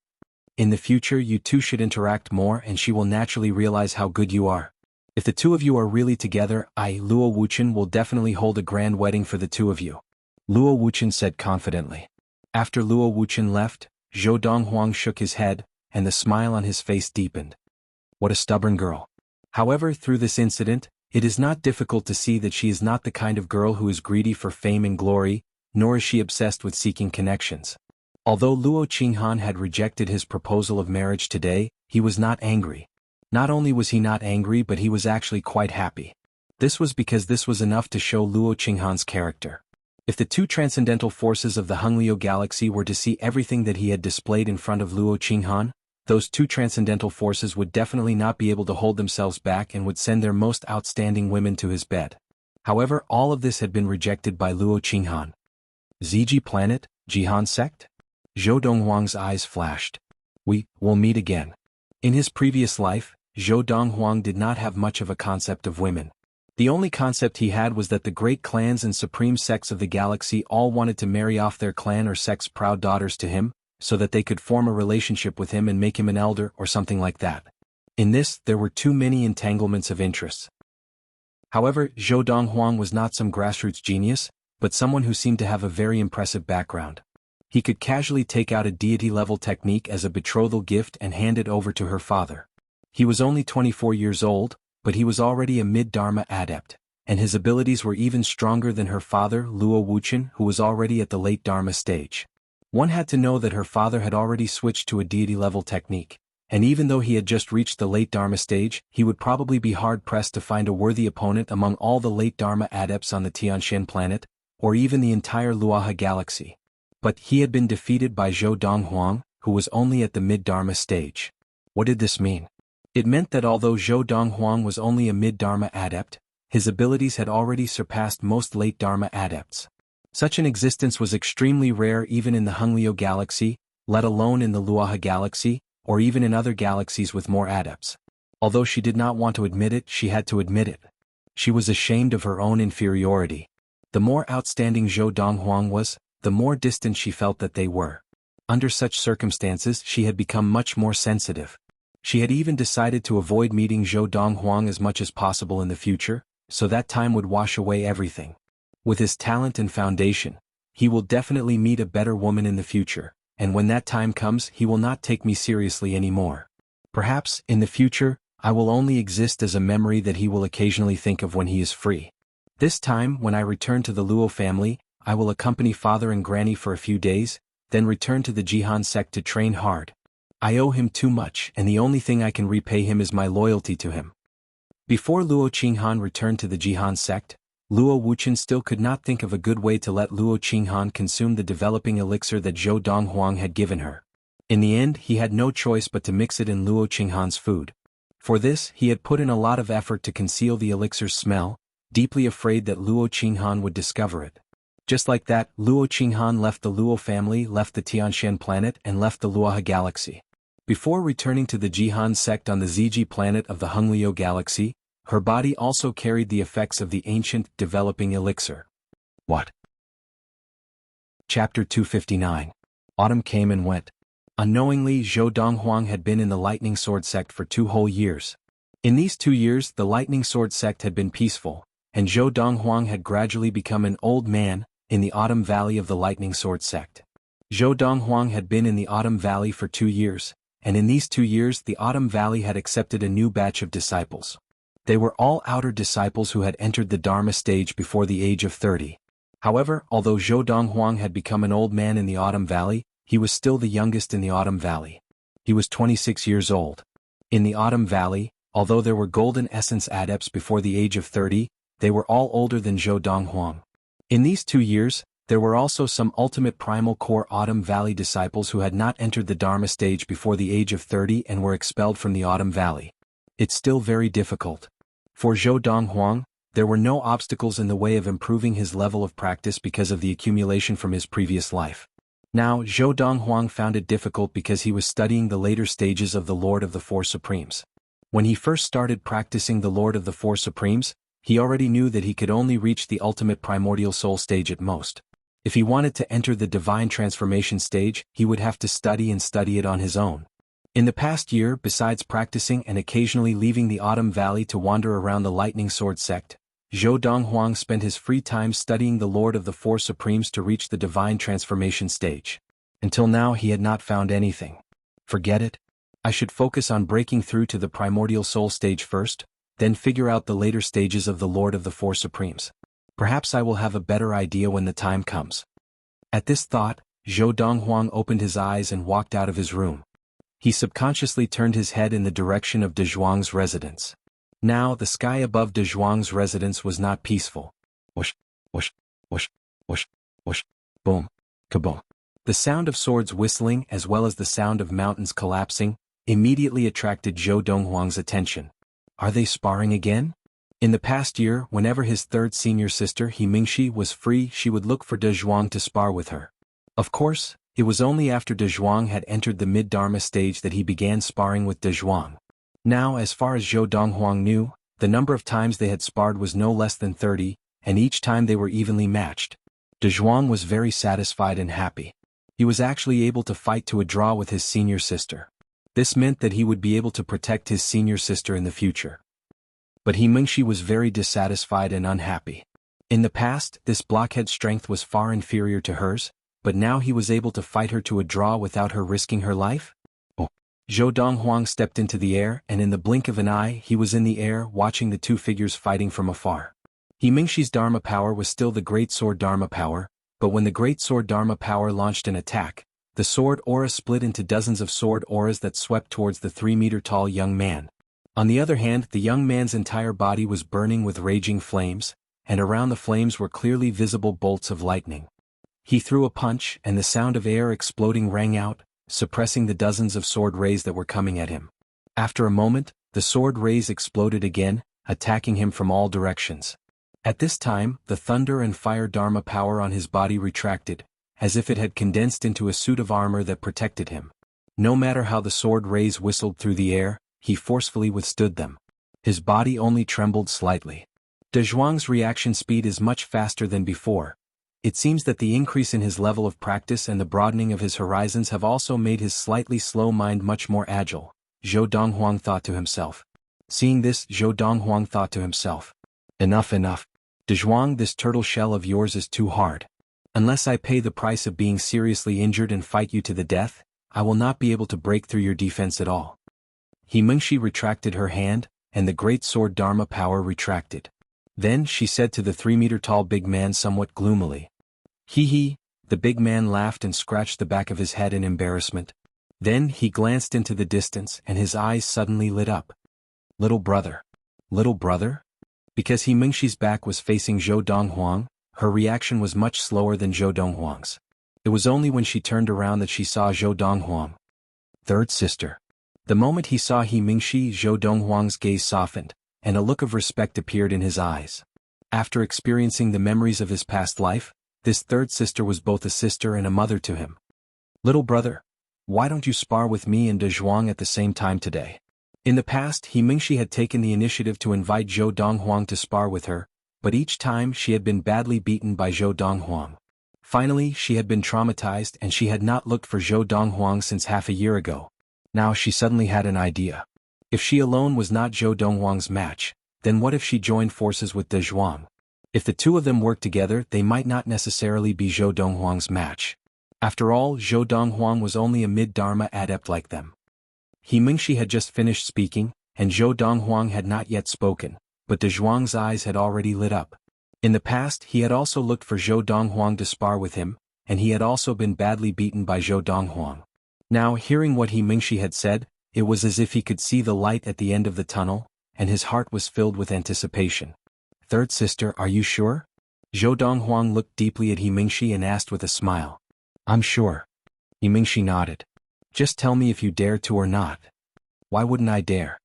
In the future, you two should interact more and she will naturally realize how good you are. If the two of you are really together, I, Luo Wuchen, will definitely hold a grand wedding for the two of you. Luo Wuchen said confidently. After Luo Wuchen left, Zhou Donghuang shook his head, and the smile on his face deepened. What a stubborn girl. However, through this incident, it is not difficult to see that she is not the kind of girl who is greedy for fame and glory, nor is she obsessed with seeking connections. Although Luo Qinghan had rejected his proposal of marriage today, he was not angry. Not only was he not angry, but he was actually quite happy. This was because this was enough to show Luo Qinghan's character. If the two transcendental forces of the Honglio Galaxy were to see everything that he had displayed in front of Luo Qinghan, those two transcendental forces would definitely not be able to hold themselves back and would send their most outstanding women to his bed. However, all of this had been rejected by Luo Qinghan. ZG planet, Jihan sect? Zhou Donghuang's eyes flashed. We will meet again. In his previous life, Zhou Donghuang did not have much of a concept of women. The only concept he had was that the great clans and supreme sects of the galaxy all wanted to marry off their clan or sect's proud daughters to him, so that they could form a relationship with him and make him an elder or something like that. In this, there were too many entanglements of interests. However, Zhou Donghuang was not some grassroots genius, but someone who seemed to have a very impressive background. He could casually take out a deity-level technique as a betrothal gift and hand it over to her father. He was only 24 years old, but he was already a mid-Dharma adept, and his abilities were even stronger than her father, Luo Wuchen, who was already at the late Dharma stage. One had to know that her father had already switched to a deity-level technique, and even though he had just reached the late Dharma stage, he would probably be hard-pressed to find a worthy opponent among all the late Dharma adepts on the Tianxian planet, or even the entire Luaha galaxy. But he had been defeated by Zhou Donghuang, who was only at the mid-Dharma stage. What did this mean? It meant that although Zhou Donghuang was only a mid-Dharma adept, his abilities had already surpassed most late Dharma adepts. Such an existence was extremely rare even in the Honglio galaxy, let alone in the Luaha galaxy, or even in other galaxies with more adepts. Although she did not want to admit it, she had to admit it. She was ashamed of her own inferiority. The more outstanding Zhou Donghuang was, the more distant she felt that they were. Under such circumstances, she had become much more sensitive. She had even decided to avoid meeting Zhou Donghuang as much as possible in the future, so that time would wash away everything. With his talent and foundation, he will definitely meet a better woman in the future, and when that time comes he will not take me seriously anymore. Perhaps, in the future, I will only exist as a memory that he will occasionally think of when he is free. This time, when I return to the Luo family, I will accompany father and granny for a few days, then return to the Jihan sect to train hard. I owe him too much, and the only thing I can repay him is my loyalty to him. Before Luo Qinghan returned to the Jihan sect, Luo Wuqian still could not think of a good way to let Luo Qinghan consume the developing elixir that Zhou Donghuang had given her. In the end, he had no choice but to mix it in Luo Qinghan's food. For this, he had put in a lot of effort to conceal the elixir's smell, deeply afraid that Luo Qinghan would discover it. Just like that, Luo Qinghan left the Luo family, left the Tianshan planet, and left the Luoha galaxy. Before returning to the Jihan sect on the Ziji planet of the Hongliu galaxy, her body also carried the effects of the ancient, developing elixir. What? Chapter 259. Autumn came and went. Unknowingly, Zhou Donghuang had been in the Lightning Sword sect for 2 whole years. In these 2 years, the Lightning Sword sect had been peaceful, and Zhou Donghuang had gradually become an old man in the Autumn Valley of the Lightning Sword sect. Zhou Donghuang had been in the Autumn Valley for 2 years, and in these 2 years the Autumn Valley had accepted a new batch of disciples. They were all outer disciples who had entered the Dharma stage before the age of 30. However, although Zhou Donghuang had become an old man in the Autumn Valley, he was still the youngest in the Autumn Valley. He was 26 years old. In the Autumn Valley, although there were golden essence adepts before the age of 30, they were all older than Zhou Donghuang. In these 2 years, there were also some ultimate primal core Autumn Valley disciples who had not entered the Dharma stage before the age of 30 and were expelled from the Autumn Valley. It's still very difficult. For Zhou Donghuang, there were no obstacles in the way of improving his level of practice because of the accumulation from his previous life. Now, Zhou Donghuang found it difficult because he was studying the later stages of the Lord of the Four Supremes. When he first started practicing the Lord of the Four Supremes, he already knew that he could only reach the ultimate primordial soul stage at most. If he wanted to enter the divine transformation stage, he would have to study it on his own. In the past year, besides practicing and occasionally leaving the Autumn Valley to wander around the Lightning Sword sect, Zhou Donghuang spent his free time studying the Lord of the Four Supremes to reach the divine transformation stage. Until now he had not found anything. Forget it. I should focus on breaking through to the primordial soul stage first, then figure out the later stages of the Lord of the Four Supremes. Perhaps I will have a better idea when the time comes. At this thought, Zhou Donghuang opened his eyes and walked out of his room. He subconsciously turned his head in the direction of Dezhuang's residence. Now the sky above Dezhuang's residence was not peaceful. Whoosh, whoosh, whoosh, whoosh, whoosh, boom, kaboom. The sound of swords whistling as well as the sound of mountains collapsing immediately attracted Zhou Donghuang's attention. Are they sparring again? In the past year, whenever his third senior sister He Mingxi was free, she would look for Dezhuang to spar with her. Of course, it was only after Dezhuang had entered the mid-Dharma stage that he began sparring with Dezhuang. Now, as far as Zhou Donghuang knew, the number of times they had sparred was no less than 30, and each time they were evenly matched. Dezhuang was very satisfied and happy. He was actually able to fight to a draw with his senior sister. This meant that he would be able to protect his senior sister in the future. But He Mingxi was very dissatisfied and unhappy. In the past, this blockhead's strength was far inferior to hers, but now he was able to fight her to a draw without her risking her life? Oh. Zhou Donghuang stepped into the air, and in the blink of an eye he was in the air watching the two figures fighting from afar. He Mingxi's Dharma power was still the Great Sword Dharma power, but when the Great Sword Dharma power launched an attack, the sword aura split into dozens of sword auras that swept towards the 3-meter-tall young man. On the other hand, the young man's entire body was burning with raging flames, and around the flames were clearly visible bolts of lightning. He threw a punch, and the sound of air exploding rang out, suppressing the dozens of sword rays that were coming at him. After a moment, the sword rays exploded again, attacking him from all directions. At this time, the thunder and fire Dharma power on his body retracted, as if it had condensed into a suit of armor that protected him. No matter how the sword rays whistled through the air, he forcefully withstood them. His body only trembled slightly. Dezhuang's reaction speed is much faster than before. It seems that the increase in his level of practice and the broadening of his horizons have also made his slightly slow mind much more agile, Zhou Donghuang thought to himself. Seeing this, Zhou Donghuang thought to himself. Enough, enough. Dezhuang, this turtle shell of yours is too hard. Unless I pay the price of being seriously injured and fight you to the death, I will not be able to break through your defense at all. He Mingxi retracted her hand, and the great sword Dharma power retracted. Then she said to the 3-meter-tall big man somewhat gloomily. Hee hee, the big man laughed and scratched the back of his head in embarrassment. Then he glanced into the distance and his eyes suddenly lit up. Little brother. Little brother? Because He Mingxi's back was facing Zhou Donghuang, her reaction was much slower than Zhou Donghuang's. It was only when she turned around that she saw Zhou Donghuang. Third sister. The moment he saw He Mingxi, Zhou Donghuang's gaze softened, and a look of respect appeared in his eyes. After experiencing the memories of his past life, this third sister was both a sister and a mother to him. Little brother, why don't you spar with me and Donghuang at the same time today? In the past, He Mingxi had taken the initiative to invite Zhou Donghuang to spar with her, but each time she had been badly beaten by Zhou Donghuang. Finally, she had been traumatized and she had not looked for Zhou Donghuang since half a year ago. Now she suddenly had an idea. If she alone was not Zhou Donghuang's match, then what if she joined forces with Donghuang? If the two of them worked together, they might not necessarily be Zhou Donghuang's match. After all, Zhou Donghuang was only a mid-Dharma adept like them. He Mingxi had just finished speaking, and Zhou Donghuang had not yet spoken, but Donghuang's eyes had already lit up. In the past, he had also looked for Zhou Donghuang to spar with him, and he had also been badly beaten by Zhou Donghuang. Now, hearing what He Mingxi had said, it was as if he could see the light at the end of the tunnel, and his heart was filled with anticipation. Third sister, are you sure? Zhou Donghuang looked deeply at He Mingxi and asked with a smile. I'm sure. He Mingxi nodded. Just tell me if you dare to or not. Why wouldn't I dare?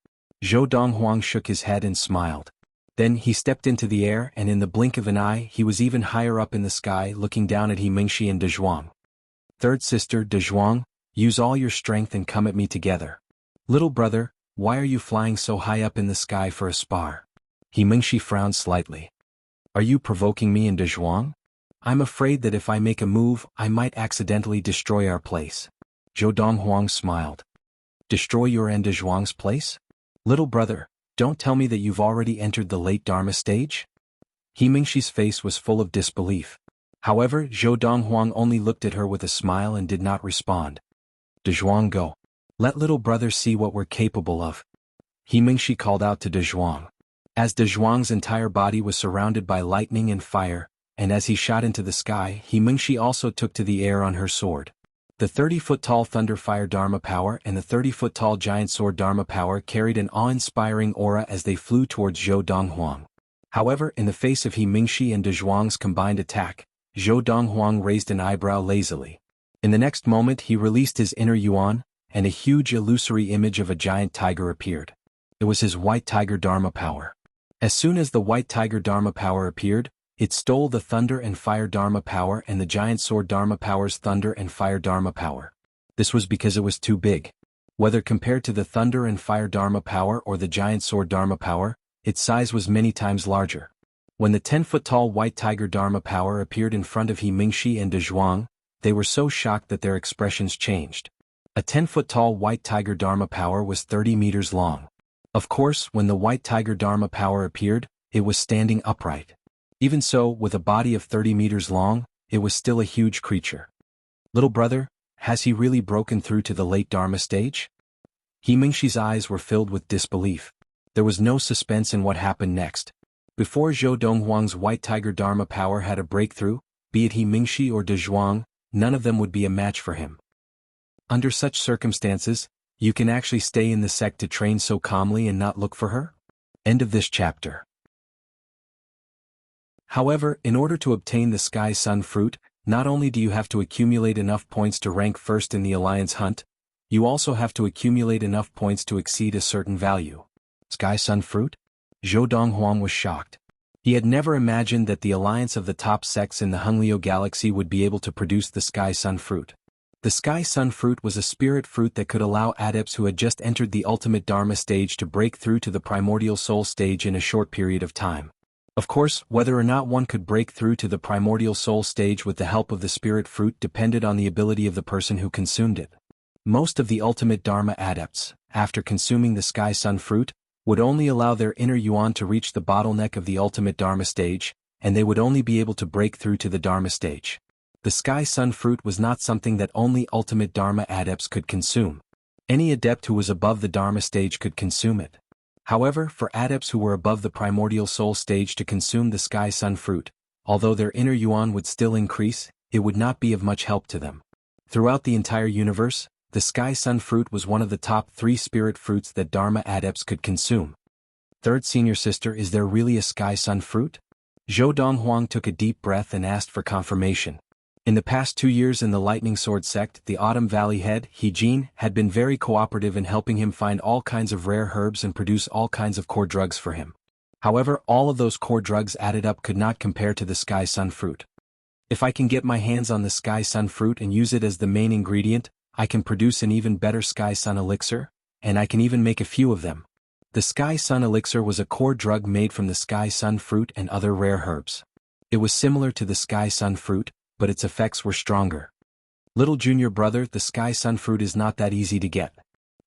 Zhou Donghuang shook his head and smiled. Then he stepped into the air and in the blink of an eye he was even higher up in the sky looking down at He Mingxi and Donghuang. Third sister, Donghuang, use all your strength and come at me together. Little brother, why are you flying so high up in the sky for a spar? He Mingxi frowned slightly. Are you provoking me and Donghuang? I'm afraid that if I make a move, I might accidentally destroy our place. Zhou Donghuang smiled. Destroy your and Donghuang's place? Little brother, don't tell me that you've already entered the late Dharma stage? He Mingxi's face was full of disbelief. However, Zhou Donghuang only looked at her with a smile and did not respond. Donghuang, go. Let little brother see what we're capable of. He Mingxi called out to Donghuang. As Donghuang's entire body was surrounded by lightning and fire, and as he shot into the sky, He Mingxi also took to the air on her sword. The 30-foot-tall Thunder Fire Dharma power and the 30-foot-tall Giant Sword Dharma power carried an awe-inspiring aura as they flew towards Zhou Donghuang. However, in the face of He Mingxi and Donghuang's combined attack, Zhou Donghuang raised an eyebrow lazily. In the next moment he released his inner yuan, and a huge illusory image of a giant tiger appeared. It was his White Tiger Dharma power. As soon as the White Tiger Dharma power appeared, it stole the Thunder and Fire Dharma power and the Giant Sword Dharma power's Thunder and Fire Dharma power. This was because it was too big. Whether compared to the Thunder and Fire Dharma power or the Giant Sword Dharma power, its size was many times larger. When the 10-foot-tall White Tiger Dharma power appeared in front of He Mingxi and Donghuang, they were so shocked that their expressions changed. A 10-foot-tall White Tiger Dharma power was 30 meters long. Of course, when the White Tiger Dharma power appeared, it was standing upright. Even so, with a body of 30 meters long, it was still a huge creature. Little brother, has he really broken through to the late Dharma stage? He Mingxi's eyes were filled with disbelief. There was no suspense in what happened next. Before Zhou Donghuang's White Tiger Dharma power had a breakthrough, be it He Mingxi or Donghuang, none of them would be a match for him. Under such circumstances, you can actually stay in the sect to train so calmly and not look for her? End of this chapter. However, in order to obtain the Sky Sun fruit, not only do you have to accumulate enough points to rank first in the Alliance hunt, you also have to accumulate enough points to exceed a certain value. Sky Sun fruit? Zhou Donghuang was shocked. He had never imagined that the alliance of the top sects in the Hungliu galaxy would be able to produce the Sky Sun fruit. The Sky Sun fruit was a spirit fruit that could allow adepts who had just entered the ultimate Dharma stage to break through to the primordial soul stage in a short period of time. Of course, whether or not one could break through to the primordial soul stage with the help of the spirit fruit depended on the ability of the person who consumed it. Most of the ultimate Dharma adepts, after consuming the Sky Sun fruit, would only allow their inner yuan to reach the bottleneck of the ultimate Dharma stage, and they would only be able to break through to the Dharma stage. The Sky Sun fruit was not something that only ultimate Dharma adepts could consume. Any adept who was above the Dharma stage could consume it. However, for adepts who were above the primordial soul stage to consume the sky sun fruit, although their inner yuan would still increase, it would not be of much help to them. Throughout the entire universe, the sky sun fruit was one of the top 3 spirit fruits that Dharma adepts could consume. Third senior sister, is there really a sky sun fruit? Zhou Donghuang took a deep breath and asked for confirmation. In the past 2 years in the Lightning Sword sect, the Autumn Valley head, He Jin, had been very cooperative in helping him find all kinds of rare herbs and produce all kinds of core drugs for him. However, all of those core drugs added up could not compare to the sky sun fruit. If I can get my hands on the sky sun fruit and use it as the main ingredient, I can produce an even better sky sun elixir, and I can even make a few of them. The sky sun elixir was a core drug made from the sky sun fruit and other rare herbs. It was similar to the sky sun fruit, but its effects were stronger. Little junior brother, the sky sun fruit is not that easy to get.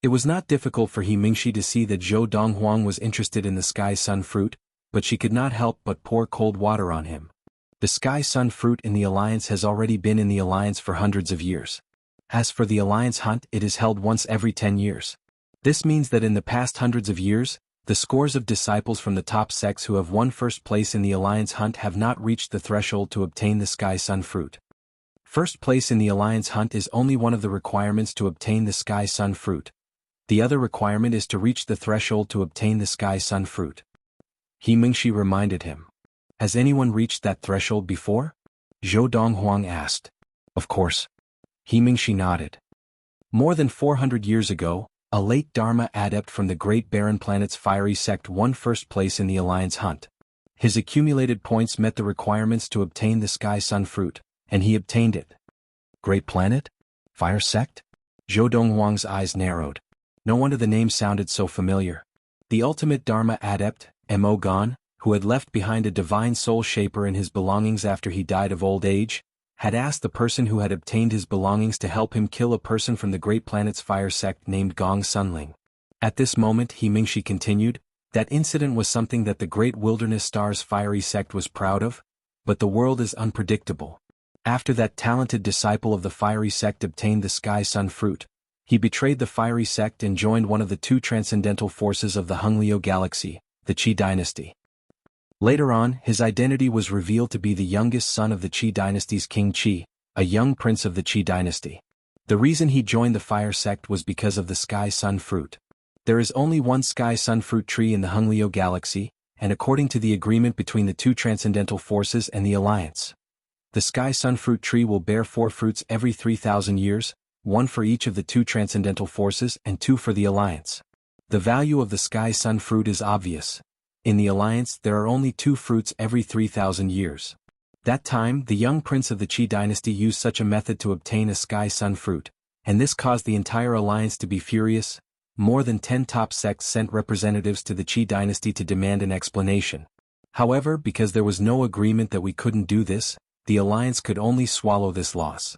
It was not difficult for He Mingxi to see that Zhou Donghuang was interested in the sky sun fruit, but she could not help but pour cold water on him. The sky sun fruit in the alliance has already been in the alliance for hundreds of years. As for the alliance hunt, it is held once every 10 years. This means that in the past hundreds of years, the scores of disciples from the top sects who have won first place in the alliance hunt have not reached the threshold to obtain the sky sun fruit. First place in the alliance hunt is only one of the requirements to obtain the sky sun fruit. The other requirement is to reach the threshold to obtain the sky sun fruit. He Mingxi reminded him. Has anyone reached that threshold before? Zhou Donghuang asked. Of course. He Mingxi nodded. More than 400 years ago, a late Dharma adept from the Great Barren Planet's fiery sect won first place in the alliance hunt. His accumulated points met the requirements to obtain the sky sun fruit, and he obtained it. Great Planet? Fire sect? Zhou Donghuang's eyes narrowed. No wonder the name sounded so familiar. The ultimate Dharma adept, Mo Gan, who had left behind a divine soul shaper in his belongings after he died of old age, had asked the person who had obtained his belongings to help him kill a person from the Great Planet's fire sect named Gong Sunling. At this moment, He Mingxi continued, that incident was something that the Great Wilderness Star's fiery sect was proud of, but the world is unpredictable. After that talented disciple of the fiery sect obtained the sky sun fruit, he betrayed the fiery sect and joined one of the 2 transcendental forces of the Honglio galaxy, the Qi dynasty. Later on, his identity was revealed to be the youngest son of the Qi dynasty's King Qi, a young prince of the Qi dynasty. The reason he joined the fire sect was because of the sky sun fruit. There is only one sky sun fruit tree in the Honglio galaxy, and according to the agreement between the 2 transcendental forces and the alliance, the sky sun fruit tree will bear 4 fruits every 3,000 years, 1 for each of the 2 transcendental forces and 2 for the alliance. The value of the sky sun fruit is obvious. In the alliance there are only 2 fruits every 3,000 years. That time, the young prince of the Qi dynasty used such a method to obtain a sky sun fruit, and this caused the entire alliance to be furious. More than 10 top sects sent representatives to the Qi dynasty to demand an explanation. However, because there was no agreement that we couldn't do this, the alliance could only swallow this loss.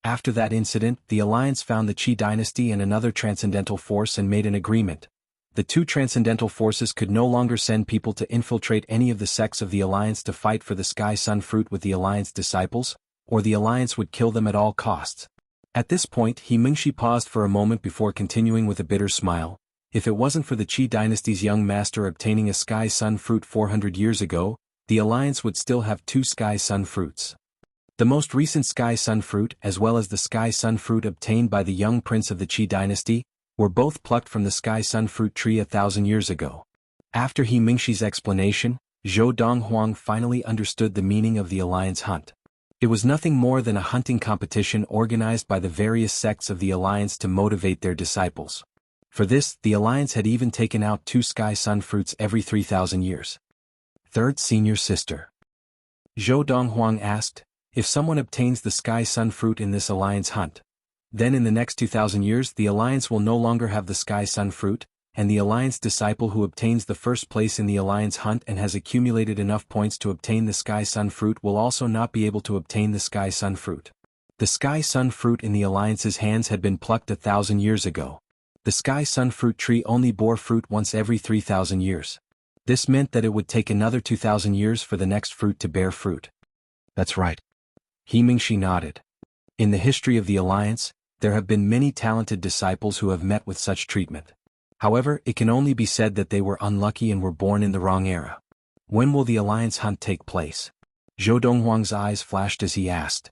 After that incident, the alliance found the Qi dynasty and another transcendental force and made an agreement. The 2 transcendental forces could no longer send people to infiltrate any of the sects of the alliance to fight for the sky sun fruit with the alliance disciples, or the alliance would kill them at all costs. At this point, He Mingxi paused for a moment before continuing with a bitter smile. If it wasn't for the Qi dynasty's young master obtaining a sky sun fruit 400 years ago, the alliance would still have 2 sky sun fruits. The most recent sky sun fruit, as well as the sky sun fruit obtained by the young prince of the Qi dynasty, were both plucked from the sky sun fruit tree 1,000 years ago. After He Mingxi's explanation, Zhou Donghuang finally understood the meaning of the alliance hunt. It was nothing more than a hunting competition organized by the various sects of the alliance to motivate their disciples. For this, the alliance had even taken out 2 sky sun fruits every 3,000 years. Third senior sister. Zhou Donghuang asked, if someone obtains the sky sun fruit in this alliance hunt, then in the next 2,000 years the alliance will no longer have the sky sun fruit, and the alliance disciple who obtains the first place in the alliance hunt and has accumulated enough points to obtain the sky sun fruit will also not be able to obtain the sky sun fruit. The sky sun fruit in the alliance's hands had been plucked 1,000 years ago. The sky sun fruit tree only bore fruit once every 3,000 years. This meant that it would take another 2,000 years for the next fruit to bear fruit. That's right. He Mingxi nodded. In the history of the alliance, there have been many talented disciples who have met with such treatment. However, it can only be said that they were unlucky and were born in the wrong era. When will the alliance hunt take place? Zhou Donghuang's eyes flashed as he asked.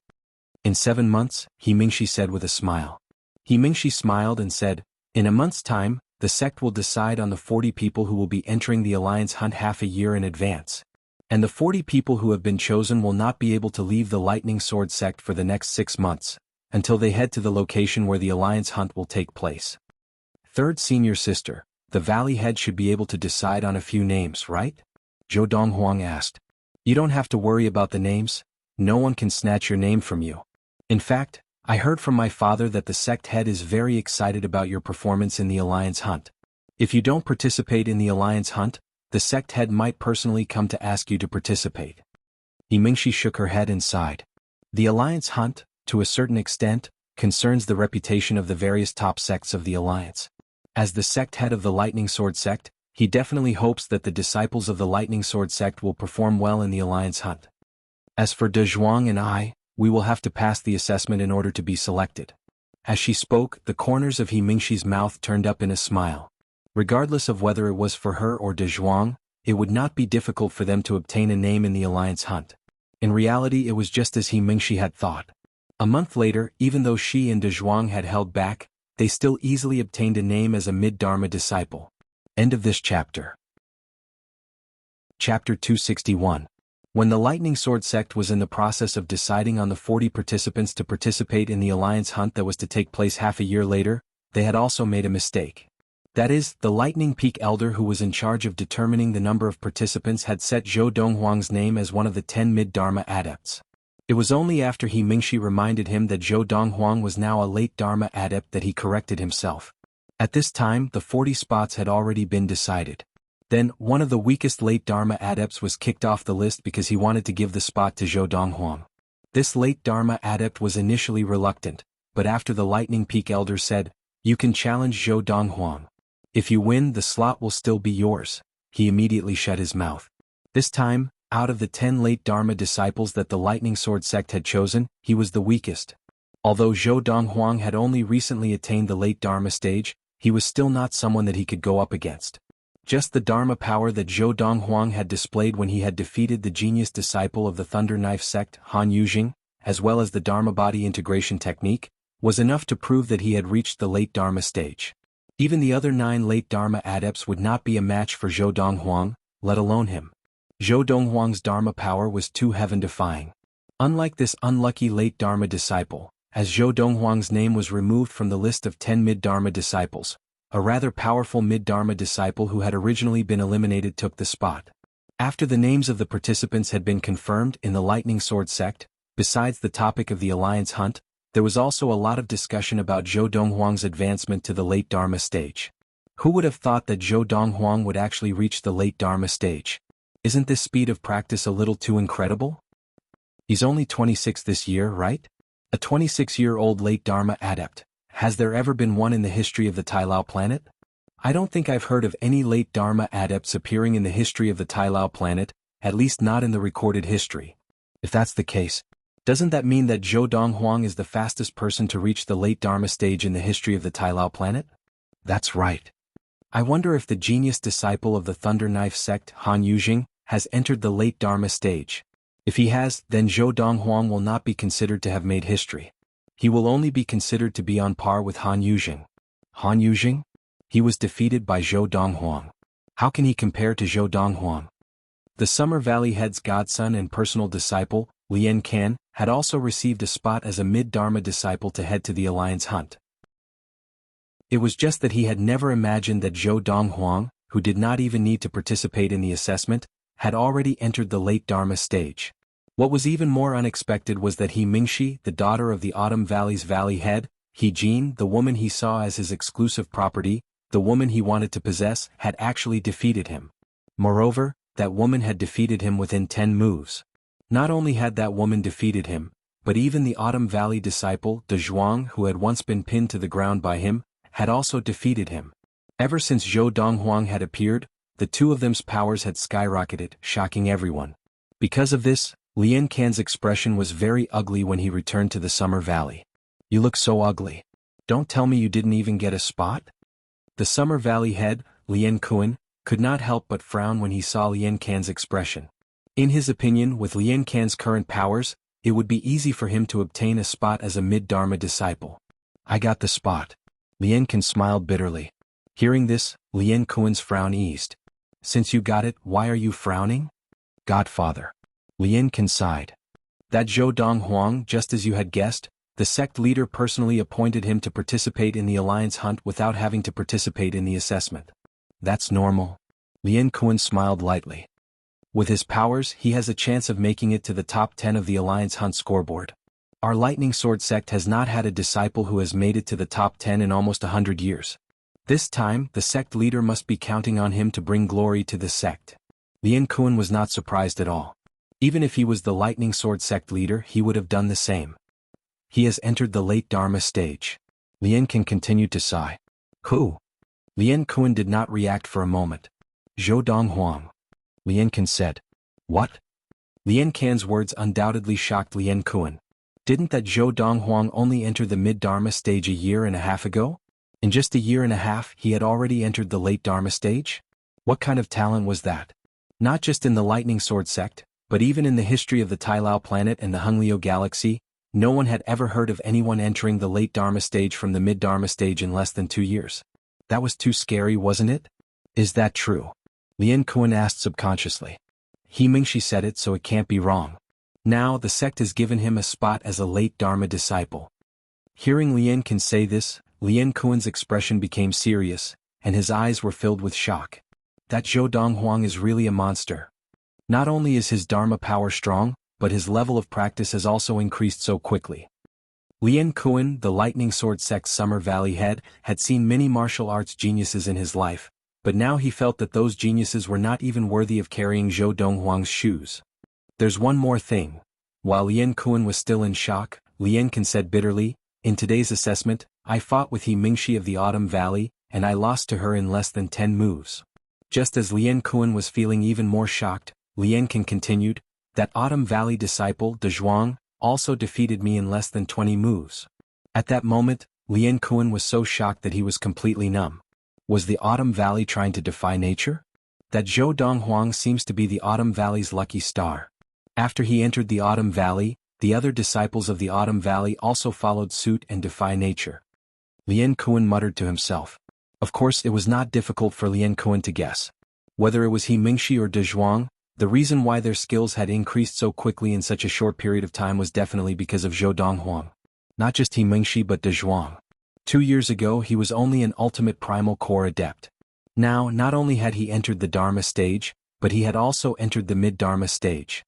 In 7 months, He Mingxi said with a smile. He Mingxi smiled and said, in a month's time, the sect will decide on the 40 people who will be entering the alliance hunt half a year in advance. And the 40 people who have been chosen will not be able to leave the Lightning Sword sect for the next 6 months, until they head to the location where the alliance hunt will take place. Third senior sister, the valley head should be able to decide on a few names, right? Zhou Donghuang asked. You don't have to worry about the names. No one can snatch your name from you. In fact, I heard from my father that the sect head is very excited about your performance in the alliance hunt. If you don't participate in the alliance hunt, the sect head might personally come to ask you to participate. Yimingshi shook her head and sighed. The alliance hunt, to a certain extent, concerns the reputation of the various top sects of the alliance. As the sect head of the Lightning Sword sect, he definitely hopes that the disciples of the Lightning Sword sect will perform well in the alliance hunt. As for Donghuang and I, we will have to pass the assessment in order to be selected. As she spoke, the corners of Yimingshi's mouth turned up in a smile. Regardless of whether it was for her or Donghuang, it would not be difficult for them to obtain a name in the alliance hunt. In reality, it was just as Yimingshi had thought. A month later, even though she and Donghuang had held back, they still easily obtained a name as a mid-Dharma disciple. End of this chapter. Chapter 261. When the Lightning Sword sect was in the process of deciding on the 40 participants to participate in the alliance hunt that was to take place half a year later, they had also made a mistake. That is, the Lightning Peak Elder who was in charge of determining the number of participants had set Zhou Donghuang's name as one of the 10 mid-Dharma adepts. It was only after Yimingshi reminded him that Zhou Donghuang was now a late Dharma adept that he corrected himself. At this time, the 40 spots had already been decided. Then, one of the weakest late Dharma adepts was kicked off the list because he wanted to give the spot to Zhou Donghuang. This late Dharma adept was initially reluctant, but after the Lightning Peak Elder said, "You can challenge Zhou Donghuang. If you win, the slot will still be yours," he immediately shut his mouth. This time, out of the 10 late Dharma disciples that the Lightning Sword sect had chosen, he was the weakest. Although Zhou Donghuang had only recently attained the late Dharma stage, he was still not someone that he could go up against. Just the Dharma power that Zhou Donghuang had displayed when he had defeated the genius disciple of the Thunder Knife sect, Han Yuzhing, as well as the Dharma body integration technique, was enough to prove that he had reached the late Dharma stage. Even the other 9 late Dharma adepts would not be a match for Zhou Donghuang, let alone him. Zhou Donghuang's Dharma power was too heaven-defying. Unlike this unlucky late Dharma disciple, as Zhou Donghuang's name was removed from the list of 10 mid-Dharma disciples, a rather powerful mid-Dharma disciple who had originally been eliminated took the spot. After the names of the participants had been confirmed in the Lightning Sword sect, besides the topic of the alliance hunt, there was also a lot of discussion about Zhou Donghuang's advancement to the late Dharma stage. Who would have thought that Zhou Donghuang would actually reach the late Dharma stage? Isn't this speed of practice a little too incredible? He's only 26 this year, right? A 26-year-old late Dharma adept. Has there ever been one in the history of the Tailao planet? I don't think I've heard of any late Dharma adepts appearing in the history of the Tailao planet, at least not in the recorded history. If that's the case, doesn't that mean that Zhou Donghuang is the fastest person to reach the late Dharma stage in the history of the Tailao planet? That's right. I wonder if the genius disciple of the Thunder Knife sect, Han Yuzhing, has entered the late Dharma stage. If he has, then Zhou Donghuang will not be considered to have made history. He will only be considered to be on par with Han Yuzhing. Han Yuzhing? He was defeated by Zhou Donghuang. How can he compare to Zhou Donghuang? The Summer Valley Head's godson and personal disciple, Lian Kan, had also received a spot as a mid-Dharma disciple to head to the alliance hunt. It was just that he had never imagined that Zhou Donghuang, who did not even need to participate in the assessment, had already entered the late Dharma stage. What was even more unexpected was that He Mingxi, the daughter of the Autumn Valley's valley head, He Jin, the woman he saw as his exclusive property, the woman he wanted to possess, had actually defeated him. Moreover, that woman had defeated him within 10 moves. Not only had that woman defeated him, but even the Autumn Valley disciple, Donghuang, who had once been pinned to the ground by him, had also defeated him. Ever since Zhou Donghuang had appeared, the two of them's powers had skyrocketed, shocking everyone. Because of this, Lian Kan's expression was very ugly when he returned to the Summer Valley. "You look so ugly. Don't tell me you didn't even get a spot? The Summer Valley head, Lien Kun, could not help but frown when he saw Lien Kan's expression. In his opinion, with Lien Kan's current powers, it would be easy for him to obtain a spot as a mid-Dharma disciple. I got the spot. Lien Kan smiled bitterly. Hearing this, Lien Kun's frown eased. Since you got it, why are you frowning? Godfather. Lien Kan sighed. That Zhou Donghuang, just as you had guessed, the sect leader personally appointed him to participate in the alliance hunt without having to participate in the assessment. That's normal. Lien Kun smiled lightly. With his powers, he has a chance of making it to the top 10 of the alliance hunt scoreboard. Our Lightning Sword sect has not had a disciple who has made it to the top 10 in almost 100 years. This time, the sect leader must be counting on him to bring glory to the sect. Lien Kun was not surprised at all. Even if he was the Lightning Sword sect leader, he would have done the same. He has entered the late Dharma stage. Lien Kan continued to sigh. Who? Lien Kun did not react for a moment. Zhou Donghuang. Lien Kan said. What? Lien Kan's words undoubtedly shocked Lien Kun. Didn't that Zhou Donghuang only enter the mid-Dharma stage a year and a half ago? In just a year and a half, he had already entered the late Dharma stage? What kind of talent was that? Not just in the Lightning Sword sect, but even in the history of the Tailao planet and the Hunglio galaxy, no one had ever heard of anyone entering the late Dharma stage from the mid-Dharma stage in less than 2 years. That was too scary, wasn't it? Is that true? Lien Kun asked subconsciously. He Mingshi said it, so it can't be wrong. Now the sect has given him a spot as a late Dharma disciple. Hearing Lien Kan say this, Lien Kun's expression became serious, and his eyes were filled with shock. That Zhou Donghuang is really a monster. Not only is his Dharma power strong, but his level of practice has also increased so quickly. Lien Kun, the Lightning Sword sect's Summer Valley head, had seen many martial arts geniuses in his life, but now he felt that those geniuses were not even worthy of carrying Zhou Donghuang's shoes. There's one more thing. While Lien Kun was still in shock, Lien Kan said bitterly, in today's assessment, I fought with He Mingshi of the Autumn Valley, and I lost to her in less than 10 moves. Just as Lien Kun was feeling even more shocked, Lien Kan continued, that Autumn Valley disciple, Donghuang, also defeated me in less than 20 moves. At that moment, Lien Kun was so shocked that he was completely numb. Was the Autumn Valley trying to defy nature? That Zhou Donghuang seems to be the Autumn Valley's lucky star. After he entered the Autumn Valley, the other disciples of the Autumn Valley also followed suit and defy nature. Lien Kun muttered to himself. Of course, it was not difficult for Lien Kun to guess. Whether it was He Mingshi or Donghuang, the reason why their skills had increased so quickly in such a short period of time was definitely because of Zhou Donghuang. Not just He Mingshi but Donghuang. 2 years ago he was only an ultimate primal core adept. Now, not only had he entered the Dharma stage, but he had also entered the mid-Dharma stage.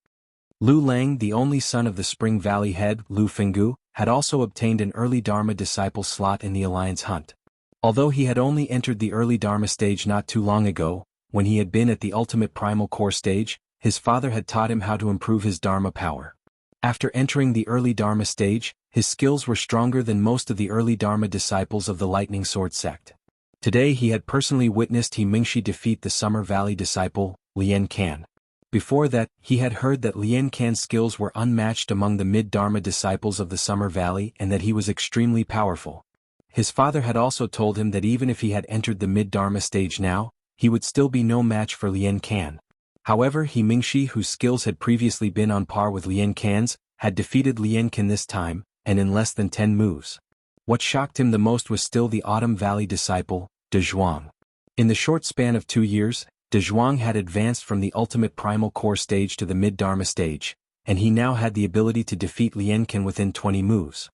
Lu Lang, the only son of the Spring Valley head, Lu Fenggu, had also obtained an early Dharma disciple slot in the alliance hunt. Although he had only entered the early Dharma stage not too long ago, when he had been at the ultimate primal core stage, his father had taught him how to improve his Dharma power. After entering the early Dharma stage, his skills were stronger than most of the early Dharma disciples of the Lightning Sword sect. Today he had personally witnessed He Mingshi defeat the Summer Valley disciple, Lien Kan. Before that, he had heard that Lien Kan's skills were unmatched among the mid-Dharma disciples of the Summer Valley and that he was extremely powerful. His father had also told him that even if he had entered the mid-Dharma stage now, he would still be no match for Lien Kan. However, He Mingshi, whose skills had previously been on par with Lien Kan's, had defeated Lien Kan this time, and in less than 10 moves. What shocked him the most was still the Autumn Valley disciple, Donghuang. In the short span of 2 years, Donghuang had advanced from the ultimate primal core stage to the mid-Dharma stage, and he now had the ability to defeat Lien Kan within 20 moves.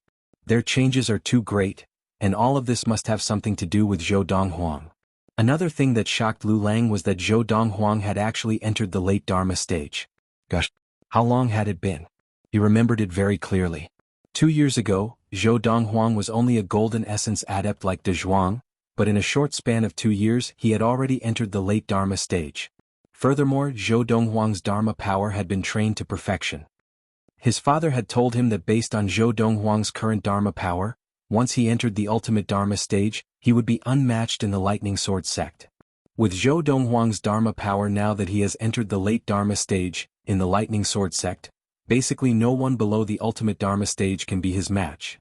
Their changes are too great, and all of this must have something to do with Zhou Donghuang. Another thing that shocked Lu Lang was that Zhou Donghuang had actually entered the late Dharma stage. Gosh, how long had it been? He remembered it very clearly. 2 years ago, Zhou Donghuang was only a golden essence adept like Donghuang, but in a short span of 2 years he had already entered the late Dharma stage. Furthermore, Zhou Donghuang's Dharma power had been trained to perfection. His father had told him that based on Zhou Donghuang's current Dharma power, once he entered the ultimate Dharma stage, he would be unmatched in the Lightning Sword sect. With Zhou Donghuang's Dharma power now that he has entered the late Dharma stage, in the Lightning Sword sect, basically no one below the ultimate Dharma stage can be his match.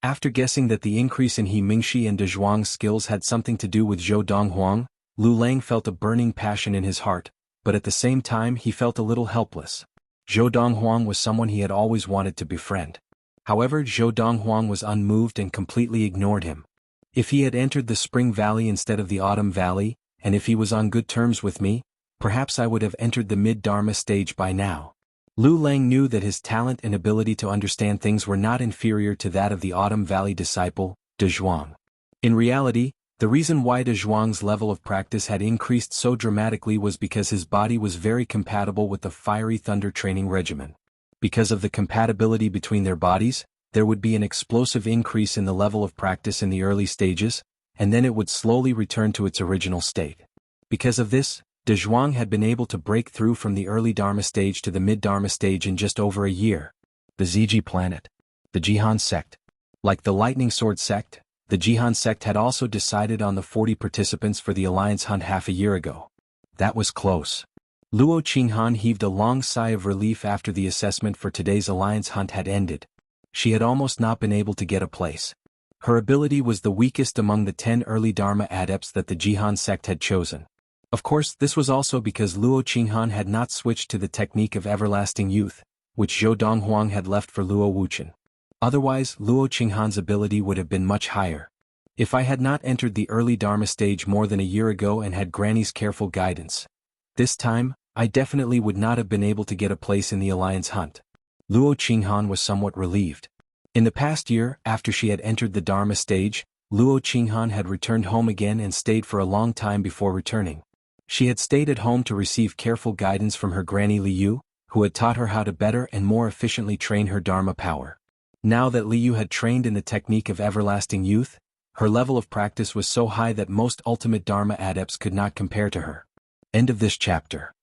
After guessing that the increase in He Mingxi and Donghuang's skills had something to do with Zhou Donghuang, Lu Lang felt a burning passion in his heart, but at the same time he felt a little helpless. Zhou Donghuang was someone he had always wanted to befriend. However, Zhou Donghuang was unmoved and completely ignored him. If he had entered the Spring Valley instead of the Autumn Valley, and if he was on good terms with me, perhaps I would have entered the mid-Dharma stage by now. Lu Lang knew that his talent and ability to understand things were not inferior to that of the Autumn Valley disciple, Donghuang. In reality, the reason why Donghuang's level of practice had increased so dramatically was because his body was very compatible with the Fiery Thunder training regimen. Because of the compatibility between their bodies, there would be an explosive increase in the level of practice in the early stages, and then it would slowly return to its original state. Because of this, Donghuang had been able to break through from the early Dharma stage to the mid-Dharma stage in just over a year. The Ziji planet. The Jihan sect. Like the Lightning Sword sect, the Jihan sect had also decided on the 40 participants for the Alliance Hunt half a year ago. That was close. Luo Qinghan heaved a long sigh of relief after the assessment for today's Alliance Hunt had ended. She had almost not been able to get a place. Her ability was the weakest among the 10 early Dharma adepts that the Jihan sect had chosen. Of course, this was also because Luo Qinghan had not switched to the technique of everlasting youth, which Zhou Donghuang had left for Luo Wuchen. Otherwise, Luo Qinghan's ability would have been much higher. If I had not entered the early Dharma stage more than a year ago and had Granny's careful guidance, this time, I definitely would not have been able to get a place in the Alliance Hunt. Luo Qinghan was somewhat relieved. In the past year, after she had entered the Dharma stage, Luo Qinghan had returned home again and stayed for a long time before returning. She had stayed at home to receive careful guidance from her granny Liu, who had taught her how to better and more efficiently train her Dharma power. Now that Liu had trained in the technique of everlasting youth, her level of practice was so high that most ultimate Dharma adepts could not compare to her. End of this chapter.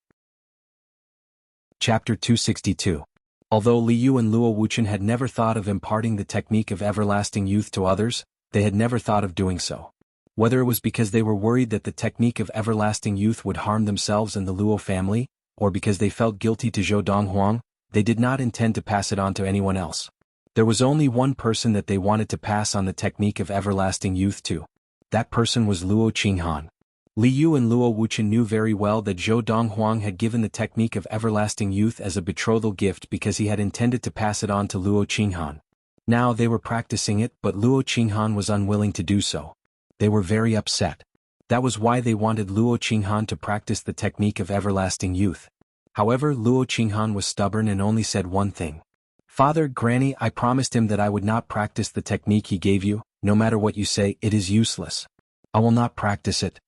Chapter 262. Although Liu and Luo Wuchen had never thought of imparting the technique of everlasting youth to others, they had never thought of doing so. Whether it was because they were worried that the technique of everlasting youth would harm themselves and the Luo family, or because they felt guilty to Zhou Donghuang, they did not intend to pass it on to anyone else. There was only one person that they wanted to pass on the technique of everlasting youth to. That person was Luo Qinghan. Liu and Luo Wuchen knew very well that Zhou Donghuang had given the technique of everlasting youth as a betrothal gift because he had intended to pass it on to Luo Qinghan. Now they were practicing it, but Luo Qinghan was unwilling to do so. They were very upset. That was why they wanted Luo Qinghan to practice the technique of everlasting youth. However, Luo Qinghan was stubborn and only said one thing. Father, Granny, I promised him that I would not practice the technique he gave you. No matter what you say, it is useless. I will not practice it.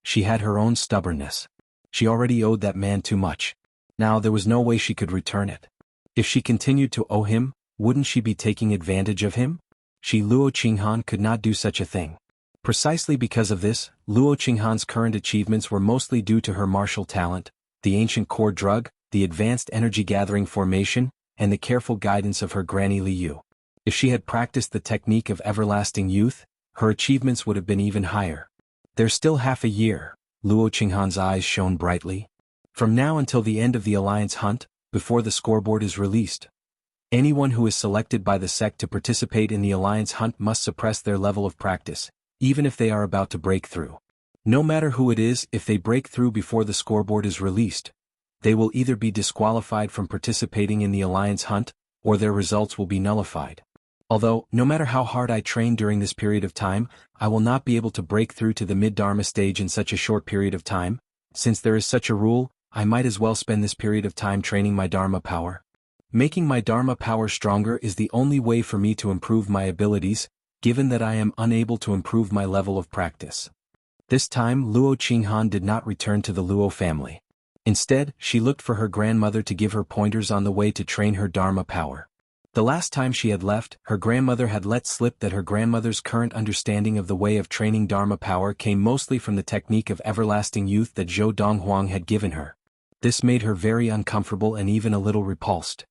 She had her own stubbornness. She already owed that man too much. Now there was no way she could return it. If she continued to owe him, wouldn't she be taking advantage of him? She, Luo Qinghan, could not do such a thing. Precisely because of this, Luo Qinghan's current achievements were mostly due to her martial talent, the ancient core drug, the advanced energy-gathering formation, and the careful guidance of her granny Liu. If she had practiced the technique of everlasting youth, her achievements would have been even higher. There's still half a year. Luo Qinghan's eyes shone brightly. From now until the end of the Alliance Hunt, before the scoreboard is released, anyone who is selected by the sect to participate in the Alliance Hunt must suppress their level of practice, even if they are about to break through. No matter who it is, if they break through before the scoreboard is released, they will either be disqualified from participating in the Alliance Hunt, or their results will be nullified. Although, no matter how hard I train during this period of time, I will not be able to break through to the mid-Dharma stage in such a short period of time. Since there is such a rule, I might as well spend this period of time training my Dharma power. Making my Dharma power stronger is the only way for me to improve my abilities, given that I am unable to improve my level of practice. This time Luo Qinghan did not return to the Luo family. Instead, she looked for her grandmother to give her pointers on the way to train her Dharma power. The last time she had left, her grandmother had let slip that her grandmother's current understanding of the way of training Dharma power came mostly from the technique of everlasting youth that Zhou Donghuang had given her. This made her very uncomfortable and even a little repulsed.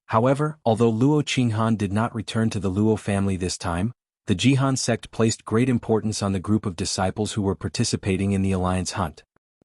However, although Luo Qinghan did not return to the Luo family this time, the Jihan sect placed great importance on the group of disciples who were participating in the Alliance Hunt.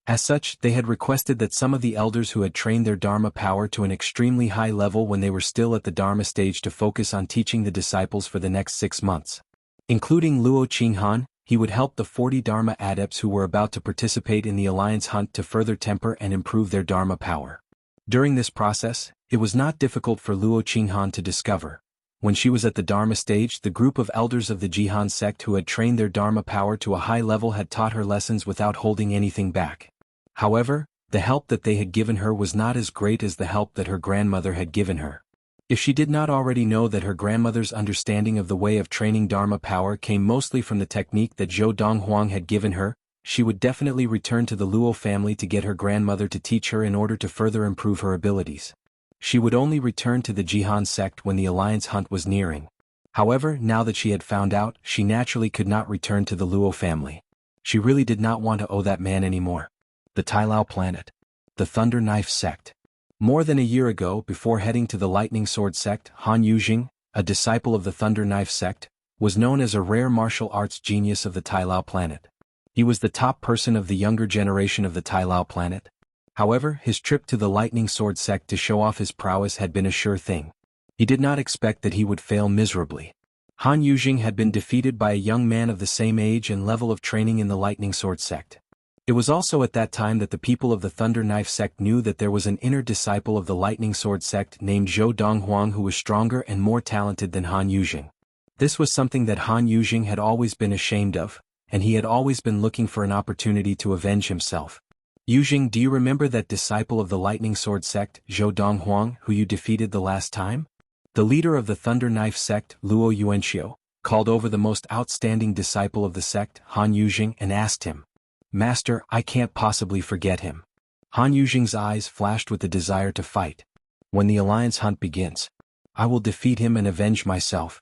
As such, they had requested that some of the elders who had trained their Dharma power to an extremely high level when they were still at the Dharma stage to focus on teaching the disciples for the next 6 months. Including Luo Qinghan, he would help the 40 Dharma adepts who were about to participate in the alliance hunt to further temper and improve their Dharma power. During this process, it was not difficult for Luo Qinghan to discover. When she was at the Dharma stage, the group of elders of the Jihan sect who had trained their Dharma power to a high level had taught her lessons without holding anything back. However, the help that they had given her was not as great as the help that her grandmother had given her. If she did not already know that her grandmother's understanding of the way of training Dharma power came mostly from the technique that Zhou Donghuang had given her, she would definitely return to the Luo family to get her grandmother to teach her in order to further improve her abilities. She would only return to the Jihan sect when the alliance hunt was nearing. However, now that she had found out, she naturally could not return to the Luo family. She really did not want to owe that man anymore. The Tailao planet. The Thunder Knife sect. More than a year ago, before heading to the Lightning Sword sect, Han Yujing, a disciple of the Thunder Knife sect, was known as a rare martial arts genius of the Tailao planet. He was the top person of the younger generation of the Tailao planet. However, his trip to the Lightning Sword sect to show off his prowess had been a sure thing. He did not expect that he would fail miserably. Han Yujing had been defeated by a young man of the same age and level of training in the Lightning Sword sect. It was also at that time that the people of the Thunder Knife sect knew that there was an inner disciple of the Lightning Sword sect named Zhou Donghuang who was stronger and more talented than Han Yujing. This was something that Han Yujing had always been ashamed of, and he had always been looking for an opportunity to avenge himself. Yujing, do you remember that disciple of the Lightning Sword sect, Zhou Donghuang, who you defeated the last time? The leader of the Thunder Knife sect, Luo Yuanxiu, called over the most outstanding disciple of the sect, Han Yujing, and asked him, "Master, I can't possibly forget him." Han Yujing's eyes flashed with the desire to fight. When the alliance hunt begins, I will defeat him and avenge myself.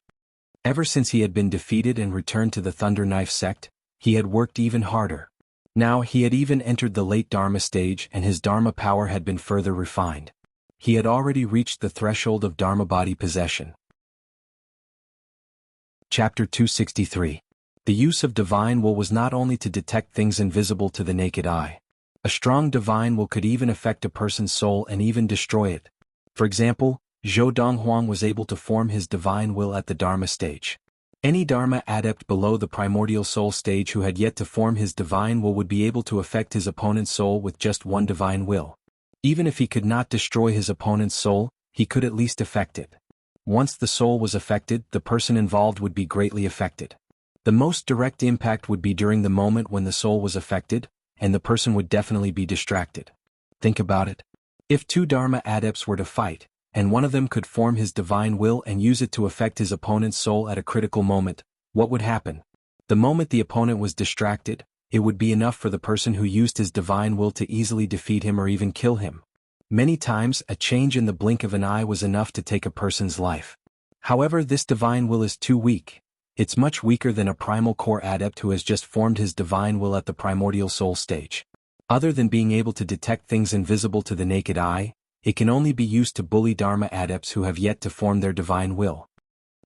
Ever since he had been defeated and returned to the Thunder Knife sect, he had worked even harder. Now he had even entered the late Dharma stage and his Dharma power had been further refined. He had already reached the threshold of Dharma body possession. Chapter 263. The use of divine will was not only to detect things invisible to the naked eye. A strong divine will could even affect a person's soul and even destroy it. For example, Zhou Donghuang was able to form his divine will at the Dharma stage. Any Dharma adept below the primordial soul stage who had yet to form his divine will would be able to affect his opponent's soul with just one divine will. Even if he could not destroy his opponent's soul, he could at least affect it. Once the soul was affected, the person involved would be greatly affected. The most direct impact would be during the moment when the soul was affected, and the person would definitely be distracted. Think about it. If two Dharma adepts were to fight, and one of them could form his divine will and use it to affect his opponent's soul at a critical moment, what would happen? The moment the opponent was distracted, it would be enough for the person who used his divine will to easily defeat him or even kill him. Many times, a change in the blink of an eye was enough to take a person's life. However, this divine will is too weak. It's much weaker than a primal core adept who has just formed his divine will at the primordial soul stage. Other than being able to detect things invisible to the naked eye, it can only be used to bully Dharma adepts who have yet to form their divine will.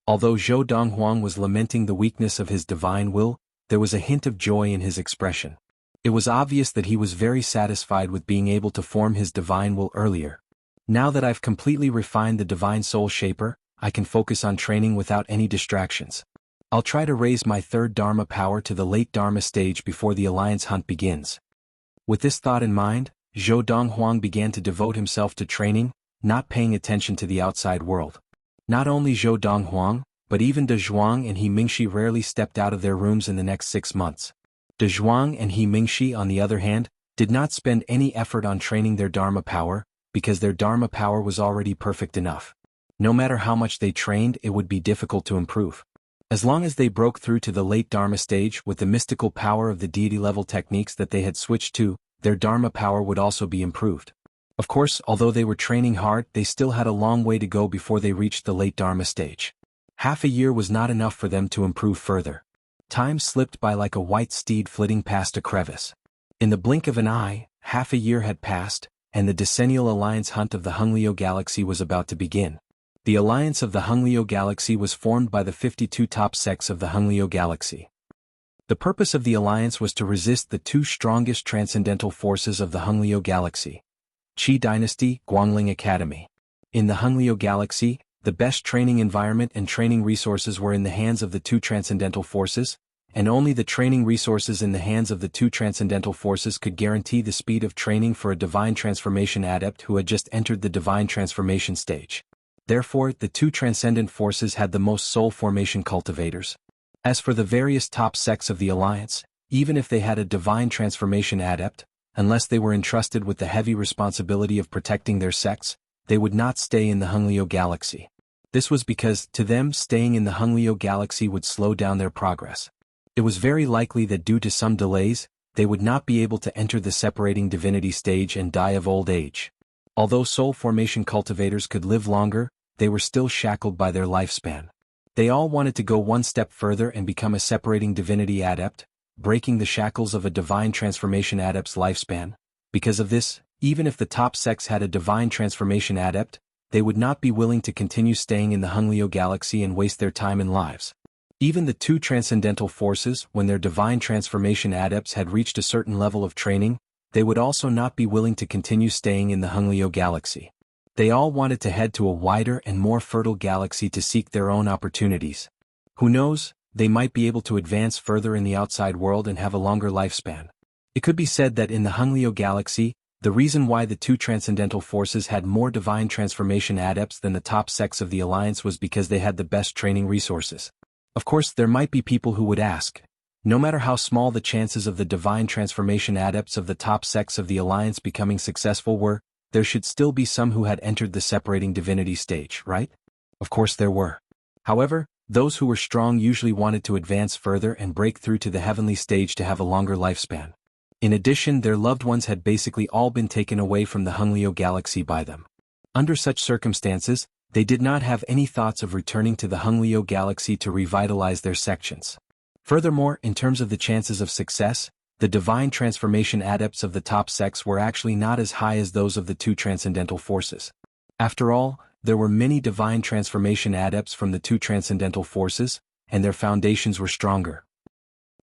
Although Zhou Donghuang was lamenting the weakness of his divine will, there was a hint of joy in his expression. It was obvious that he was very satisfied with being able to form his divine will earlier. Now that I've completely refined the divine soul shaper, I can focus on training without any distractions. I'll try to raise my third Dharma power to the late Dharma stage before the alliance hunt begins. With this thought in mind, Zhou Donghuang began to devote himself to training, not paying attention to the outside world. Not only Zhou Donghuang, but even De Zhuang and He Mingxi rarely stepped out of their rooms in the next 6 months. De Zhuang and He Mingxi, on the other hand, did not spend any effort on training their Dharma power, because their Dharma power was already perfect enough. No matter how much they trained, it would be difficult to improve. As long as they broke through to the late Dharma stage with the mystical power of the deity-level techniques that they had switched to, their Dharma power would also be improved. Of course, although they were training hard, they still had a long way to go before they reached the late Dharma stage. Half a year was not enough for them to improve further. Time slipped by like a white steed flitting past a crevice. In the blink of an eye, half a year had passed, and the decennial alliance hunt of the Honglio Galaxy was about to begin. The alliance of the Honglio Galaxy was formed by the 52 top sects of the Honglio Galaxy. The purpose of the alliance was to resist the two strongest transcendental forces of the Honglio Galaxy. Qi Dynasty, Guangling Academy. In the Honglio Galaxy, the best training environment and training resources were in the hands of the two transcendental forces, and only the training resources in the hands of the two transcendental forces could guarantee the speed of training for a divine transformation adept who had just entered the divine transformation stage. Therefore, the two transcendent forces had the most soul formation cultivators. As for the various top sects of the alliance, even if they had a divine transformation adept, unless they were entrusted with the heavy responsibility of protecting their sects, they would not stay in the Honglio Galaxy. This was because, to them, staying in the Honglio Galaxy would slow down their progress. It was very likely that due to some delays, they would not be able to enter the separating divinity stage and die of old age. Although soul formation cultivators could live longer, they were still shackled by their lifespan. They all wanted to go one step further and become a separating divinity adept, breaking the shackles of a divine transformation adept's lifespan. Because of this, even if the top sects had a divine transformation adept, they would not be willing to continue staying in the Honglio Galaxy and waste their time and lives. Even the two transcendental forces, when their divine transformation adepts had reached a certain level of training, they would also not be willing to continue staying in the Honglio Galaxy. They all wanted to head to a wider and more fertile galaxy to seek their own opportunities. Who knows, they might be able to advance further in the outside world and have a longer lifespan. It could be said that in the Honglio Galaxy, the reason why the two transcendental forces had more divine transformation adepts than the top sects of the Alliance was because they had the best training resources. Of course, there might be people who would ask, no matter how small the chances of the divine transformation adepts of the top sects of the Alliance becoming successful were, there should still be some who had entered the separating divinity stage, right? Of course there were. However, those who were strong usually wanted to advance further and break through to the heavenly stage to have a longer lifespan. In addition, their loved ones had basically all been taken away from the Honglio Galaxy by them. Under such circumstances, they did not have any thoughts of returning to the Honglio Galaxy to revitalize their sections. Furthermore, in terms of the chances of success, the divine transformation adepts of the top sects were actually not as high as those of the two transcendental forces. After all, there were many divine transformation adepts from the two transcendental forces, and their foundations were stronger.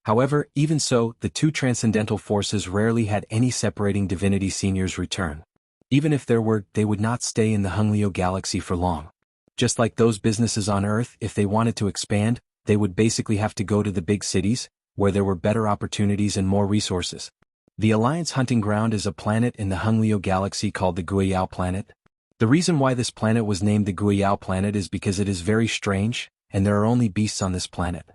However, even so, the two transcendental forces rarely had any separating divinity seniors return. Even if there were, they would not stay in the Honglio Galaxy for long. Just like those businesses on Earth, if they wanted to expand, they would basically have to go to the big cities, where there were better opportunities and more resources. The Alliance hunting ground is a planet in the Honglio Galaxy called the Guiyao planet. The reason why this planet was named the Guiyao planet is because it is very strange, and there are only beasts on this planet.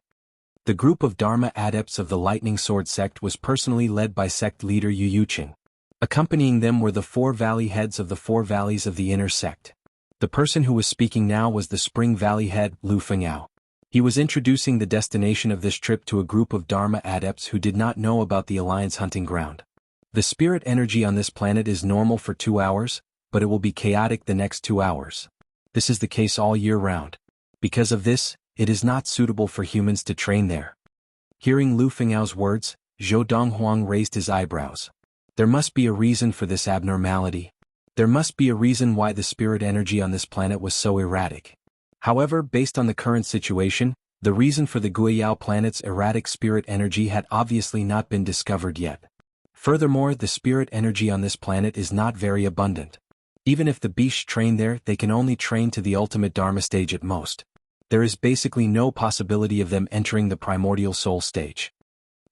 The group of Dharma adepts of the Lightning Sword sect was personally led by sect leader Yu Yuqing. Accompanying them were the 4 valley heads of the 4 valleys of the inner sect. The person who was speaking now was the Spring Valley head, Lu Fengao. He was introducing the destination of this trip to a group of Dharma adepts who did not know about the Alliance hunting ground. The spirit energy on this planet is normal for 2 hours, but it will be chaotic the next 2 hours. This is the case all year round. Because of this, it is not suitable for humans to train there. Hearing Lu Fenghao's words, Zhou Donghuang raised his eyebrows. There must be a reason for this abnormality. There must be a reason why the spirit energy on this planet was so erratic. However, based on the current situation, the reason for the Guiyao planet's erratic spirit energy had obviously not been discovered yet. Furthermore, the spirit energy on this planet is not very abundant. Even if the beasts train there, they can only train to the ultimate Dharma stage at most. There is basically no possibility of them entering the primordial soul stage.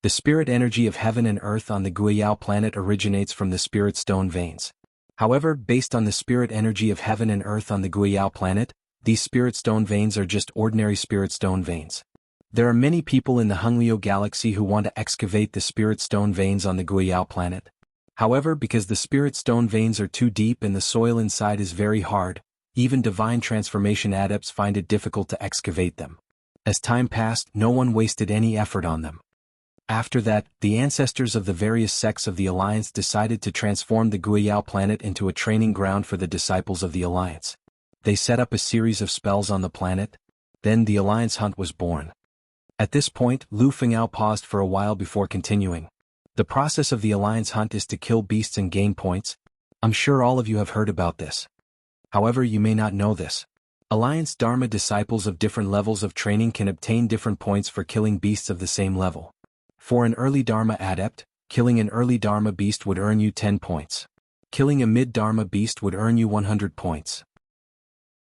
The spirit energy of heaven and earth on the Guiyao planet originates from the spirit stone veins. However, based on the spirit energy of heaven and earth on the Guiyao planet, these spirit stone veins are just ordinary spirit stone veins. There are many people in the Honglio Galaxy who want to excavate the spirit stone veins on the Guiyao planet. However, because the spirit stone veins are too deep and the soil inside is very hard, even divine transformation adepts find it difficult to excavate them. As time passed, no one wasted any effort on them. After that, the ancestors of the various sects of the Alliance decided to transform the Guiyao planet into a training ground for the disciples of the Alliance. They set up a series of spells on the planet. Then the Alliance hunt was born. At this point, Lu Fengao paused for a while before continuing. The process of the Alliance hunt is to kill beasts and gain points. I'm sure all of you have heard about this. However, you may not know this. Alliance Dharma disciples of different levels of training can obtain different points for killing beasts of the same level. For an early Dharma adept, killing an early Dharma beast would earn you 10 points. Killing a mid-Dharma beast would earn you 100 points.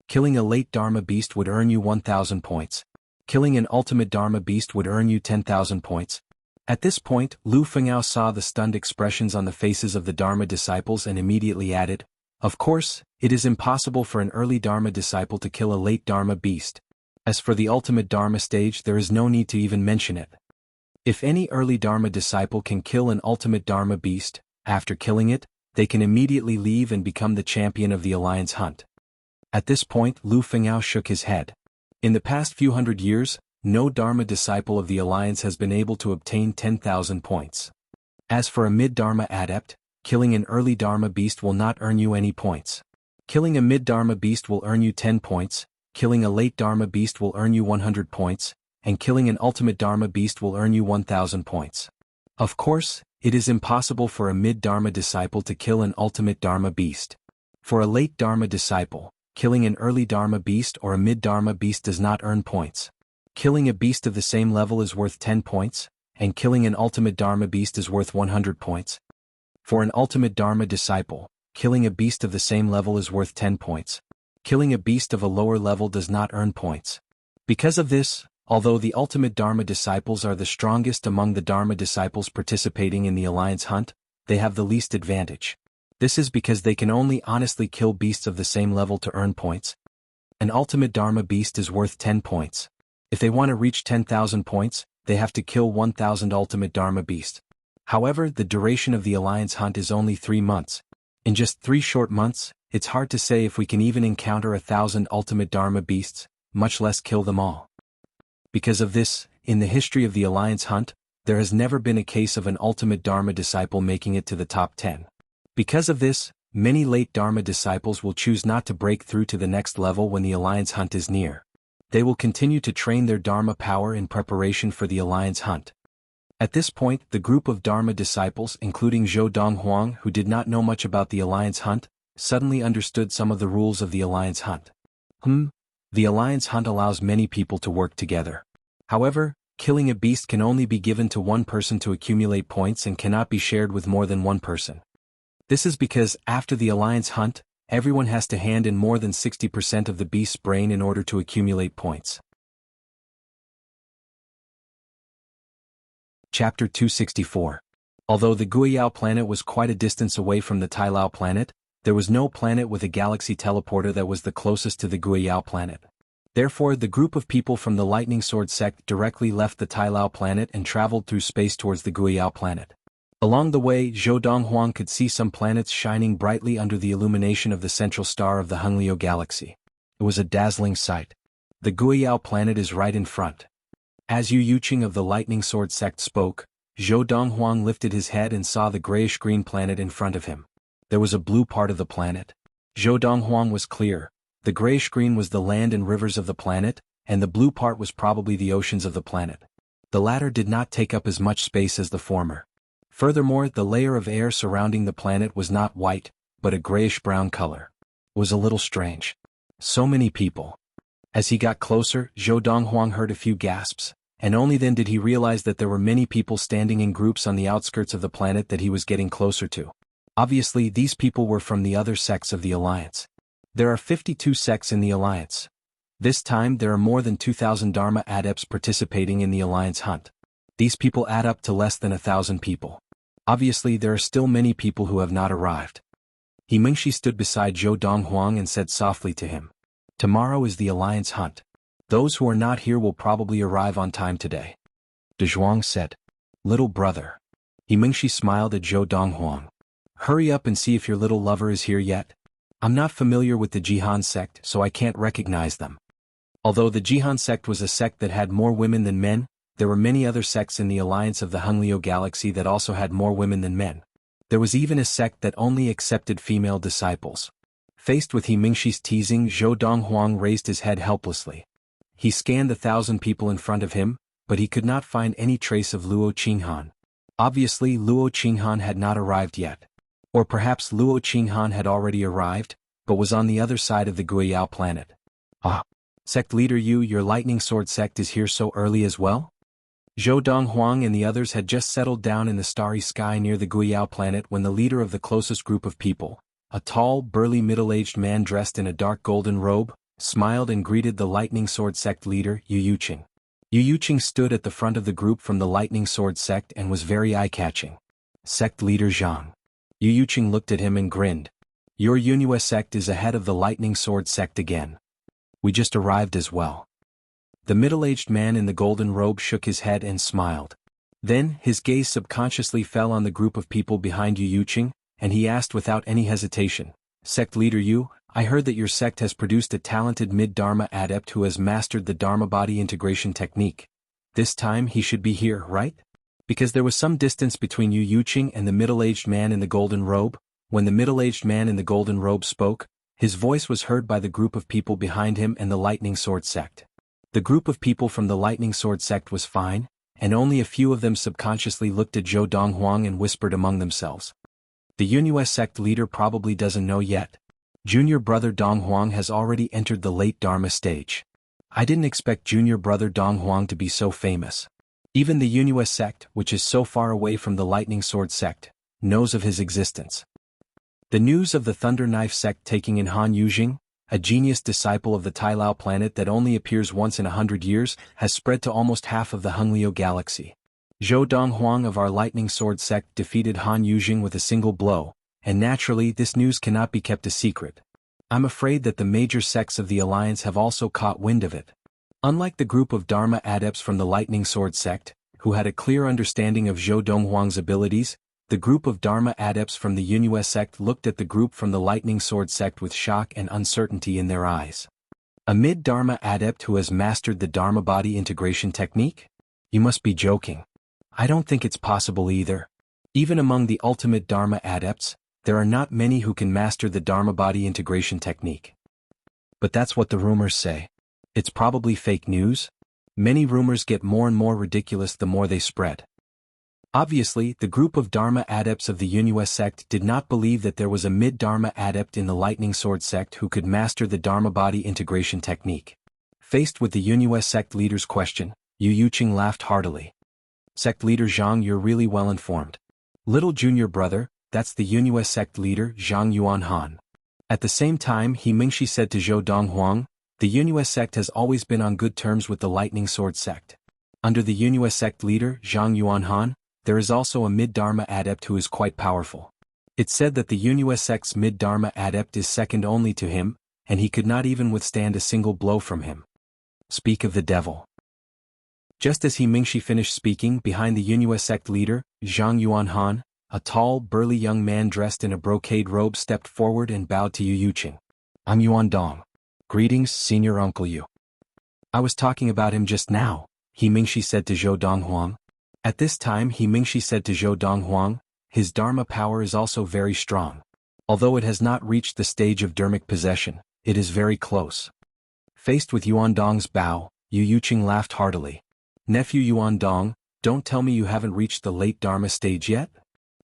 Killing a late Dharma beast would earn you 1,000 points. Killing an ultimate Dharma beast would earn you 10,000 points. At this point, Lu Fengao saw the stunned expressions on the faces of the Dharma disciples and immediately added, "Of course, it is impossible for an early Dharma disciple to kill a late Dharma beast. As for the ultimate Dharma stage, there is no need to even mention it. If any early Dharma disciple can kill an ultimate Dharma beast, after killing it, they can immediately leave and become the champion of the Alliance hunt." At this point, Lu Fengao shook his head. In the past few hundred years, no Dharma disciple of the Alliance has been able to obtain 10,000 points. As for a mid-Dharma adept, killing an early Dharma beast will not earn you any points. Killing a mid-Dharma beast will earn you 10 points, killing a late Dharma beast will earn you 100 points, and killing an ultimate Dharma beast will earn you 1,000 points. Of course, it is impossible for a mid-Dharma disciple to kill an ultimate Dharma beast. For a late Dharma disciple, killing an early Dharma beast or a mid-Dharma beast does not earn points. Killing a beast of the same level is worth 10 points, and killing an ultimate Dharma beast is worth 100 points. For an ultimate Dharma disciple, killing a beast of the same level is worth 10 points. Killing a beast of a lower level does not earn points. Because of this, although the ultimate Dharma disciples are the strongest among the Dharma disciples participating in the Alliance hunt, they have the least advantage. This is because they can only honestly kill beasts of the same level to earn points. An ultimate Dharma beast is worth 10 points. If they want to reach 10,000 points, they have to kill 1,000 ultimate Dharma beasts. However, the duration of the Alliance hunt is only 3 months. In just 3 short months, it's hard to say if we can even encounter 1,000 ultimate Dharma beasts, much less kill them all. Because of this, in the history of the Alliance hunt, there has never been a case of an ultimate Dharma disciple making it to the top 10. Because of this, many late Dharma disciples will choose not to break through to the next level when the Alliance hunt is near. They will continue to train their Dharma power in preparation for the Alliance hunt. At this point, the group of Dharma disciples, including Zhou Donghuang, who did not know much about the Alliance hunt, suddenly understood some of the rules of the Alliance hunt. The Alliance hunt allows many people to work together. However, killing a beast can only be given to one person to accumulate points and cannot be shared with more than one person. This is because, after the Alliance hunt, everyone has to hand in more than 60% of the beast's brain in order to accumulate points. Chapter 264. Although the Guiyao planet was quite a distance away from the Tailao planet, there was no planet with a galaxy teleporter that was the closest to the Guiyao planet. Therefore, the group of people from the Lightning Sword sect directly left the Tailao planet and traveled through space towards the Guiyao planet. Along the way, Zhou Donghuang could see some planets shining brightly under the illumination of the central star of the Honglio galaxy. It was a dazzling sight. The Guiyao planet is right in front. As Yu Yuqing of the Lightning Sword sect spoke, Zhou Donghuang lifted his head and saw the grayish-green planet in front of him. There was a blue part of the planet. Zhou Donghuang was clear. The grayish-green was the land and rivers of the planet, and the blue part was probably the oceans of the planet. The latter did not take up as much space as the former. Furthermore, the layer of air surrounding the planet was not white, but a grayish-brown color. It was a little strange. So many people. As he got closer, Zhou Donghuang heard a few gasps, and only then did he realize that there were many people standing in groups on the outskirts of the planet that he was getting closer to. Obviously, these people were from the other sects of the Alliance. There are 52 sects in the Alliance. This time there are more than 2,000 Dharma adepts participating in the Alliance hunt. These people add up to less than 1,000 people. Obviously, there are still many people who have not arrived. He Mingshi stood beside Zhou Donghuang and said softly to him, "Tomorrow is the Alliance hunt. Those who are not here will probably arrive on time today." Donghuang said, "Little brother." He Mingshi smiled at Zhou Donghuang. "Hurry up and see if your little lover is here yet. I'm not familiar with the Jihan sect, so I can't recognize them." Although the Jihan sect was a sect that had more women than men, there were many other sects in the Alliance of the Honglio galaxy that also had more women than men. There was even a sect that only accepted female disciples. Faced with He Mingshi's teasing, Zhou Donghuang raised his head helplessly. He scanned the 1,000 people in front of him, but he could not find any trace of Luo Qinghan. Obviously, Luo Qinghan had not arrived yet. Or perhaps Luo Qinghan had already arrived, but was on the other side of the Guiyao planet. "Ah, sect leader Yu, your Lightning Sword sect is here so early as well?" Zhou Donghuang and the others had just settled down in the starry sky near the Guiyao planet when the leader of the closest group of people, a tall, burly middle-aged man dressed in a dark golden robe, smiled and greeted the Lightning Sword Sect leader, Yu Yuqing. Yu Yuqing stood at the front of the group from the Lightning Sword Sect and was very eye-catching. Sect leader Zhang. Yu Yuqing looked at him and grinned. Your Yunhua sect is ahead of the Lightning Sword Sect again. We just arrived as well. The middle-aged man in the golden robe shook his head and smiled. Then, his gaze subconsciously fell on the group of people behind Yu Yuqing, and he asked without any hesitation, Sect leader Yu, I heard that your sect has produced a talented mid-Dharma adept who has mastered the Dharma body integration technique. This time he should be here, right? Because there was some distance between Yu Yuqing and the middle-aged man in the golden robe. When the middle-aged man in the golden robe spoke, his voice was heard by the group of people behind him and the Lightning Sword Sect. The group of people from the Lightning Sword Sect was fine, and only a few of them subconsciously looked at Zhou Donghuang and whispered among themselves. The Yunhua sect leader probably doesn't know yet. Junior brother Donghuang has already entered the late Dharma stage. I didn't expect junior brother Donghuang to be so famous. Even the Yunhua sect, which is so far away from the Lightning Sword Sect, knows of his existence. The news of the Thunder Knife sect taking in Han Yujing, a genius disciple of the Tailao planet that only appears once in 100 years, has spread to almost half of the Honglio galaxy. Zhou Donghuang of our Lightning Sword sect defeated Han Yujing with a single blow, and naturally this news cannot be kept a secret. I'm afraid that the major sects of the Alliance have also caught wind of it. Unlike the group of Dharma adepts from the Lightning Sword sect, who had a clear understanding of Zhou Donghuang's abilities, the group of Dharma adepts from the Yunhua sect looked at the group from the Lightning Sword sect with shock and uncertainty in their eyes. A mid-Dharma adept who has mastered the Dharma body integration technique? You must be joking. I don't think it's possible either. Even among the ultimate Dharma adepts, there are not many who can master the Dharma body integration technique. But that's what the rumors say. It's probably fake news. Many rumors get more and more ridiculous the more they spread. Obviously, the group of Dharma adepts of the Yunhua sect did not believe that there was a mid-Dharma adept in the Lightning Sword sect who could master the Dharma body integration technique. Faced with the Yunhua sect leader's question, Yu Yuqing laughed heartily. Sect leader Zhang, you're really well informed. Little junior brother, that's the Yunhua sect leader Zhang Yuanhan. At the same time, He Mingshi said to Zhou Donghuang, the Yunhua sect has always been on good terms with the Lightning Sword sect. Under the Yunhua sect leader Zhang Yuanhan, there is also a mid-Dharma adept who is quite powerful. It's said that the Yunhua sect's mid-Dharma adept is second only to him, and he could not even withstand a single blow from him. Speak of the devil. Just as He Mingshi finished speaking, behind the Yunhua sect leader, Zhang Yuanhan, a tall, burly young man dressed in a brocade robe stepped forward and bowed to Yu Yuqing. I'm Yuan Dong. Greetings, Senior Uncle Yu. I was talking about him just now, He Mingshi said to Zhou Donghuang. At this time He Mingshi said to Zhou Donghuang, his Dharma power is also very strong. Although it has not reached the stage of Dharmic possession, it is very close. Faced with Yuan Dong's bow, Yu Yuqing laughed heartily. Nephew Yuan Dong, don't tell me you haven't reached the late Dharma stage yet?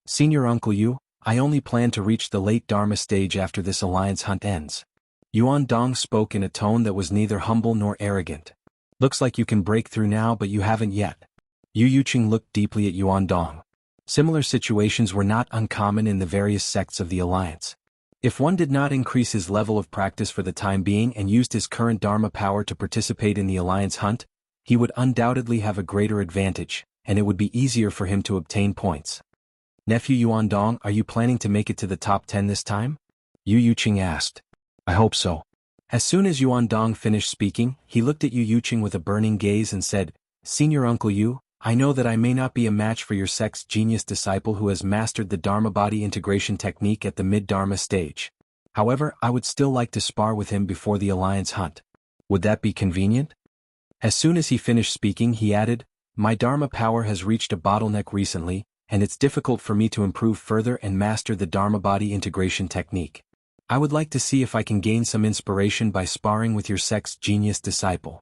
Senior Uncle Yu, I only plan to reach the late Dharma stage after this alliance hunt ends. Yuan Dong spoke in a tone that was neither humble nor arrogant. Looks like you can break through now, but you haven't yet. Yu Yuqing looked deeply at Yuan Dong. Similar situations were not uncommon in the various sects of the alliance. If one did not increase his level of practice for the time being and used his current Dharma power to participate in the alliance hunt, he would undoubtedly have a greater advantage, and it would be easier for him to obtain points. Nephew Yuan Dong, are you planning to make it to the top 10 this time? Yu Yuqing asked. I hope so. As soon as Yuan Dong finished speaking, he looked at Yu Yuqing with a burning gaze and said, Senior Uncle Yu, I know that I may not be a match for your sect's genius disciple who has mastered the Dharma body integration technique at the mid-Dharma stage. However, I would still like to spar with him before the alliance hunt. Would that be convenient? As soon as he finished speaking, he added, My Dharma power has reached a bottleneck recently, and it's difficult for me to improve further and master the Dharma body integration technique. I would like to see if I can gain some inspiration by sparring with your sect's genius disciple.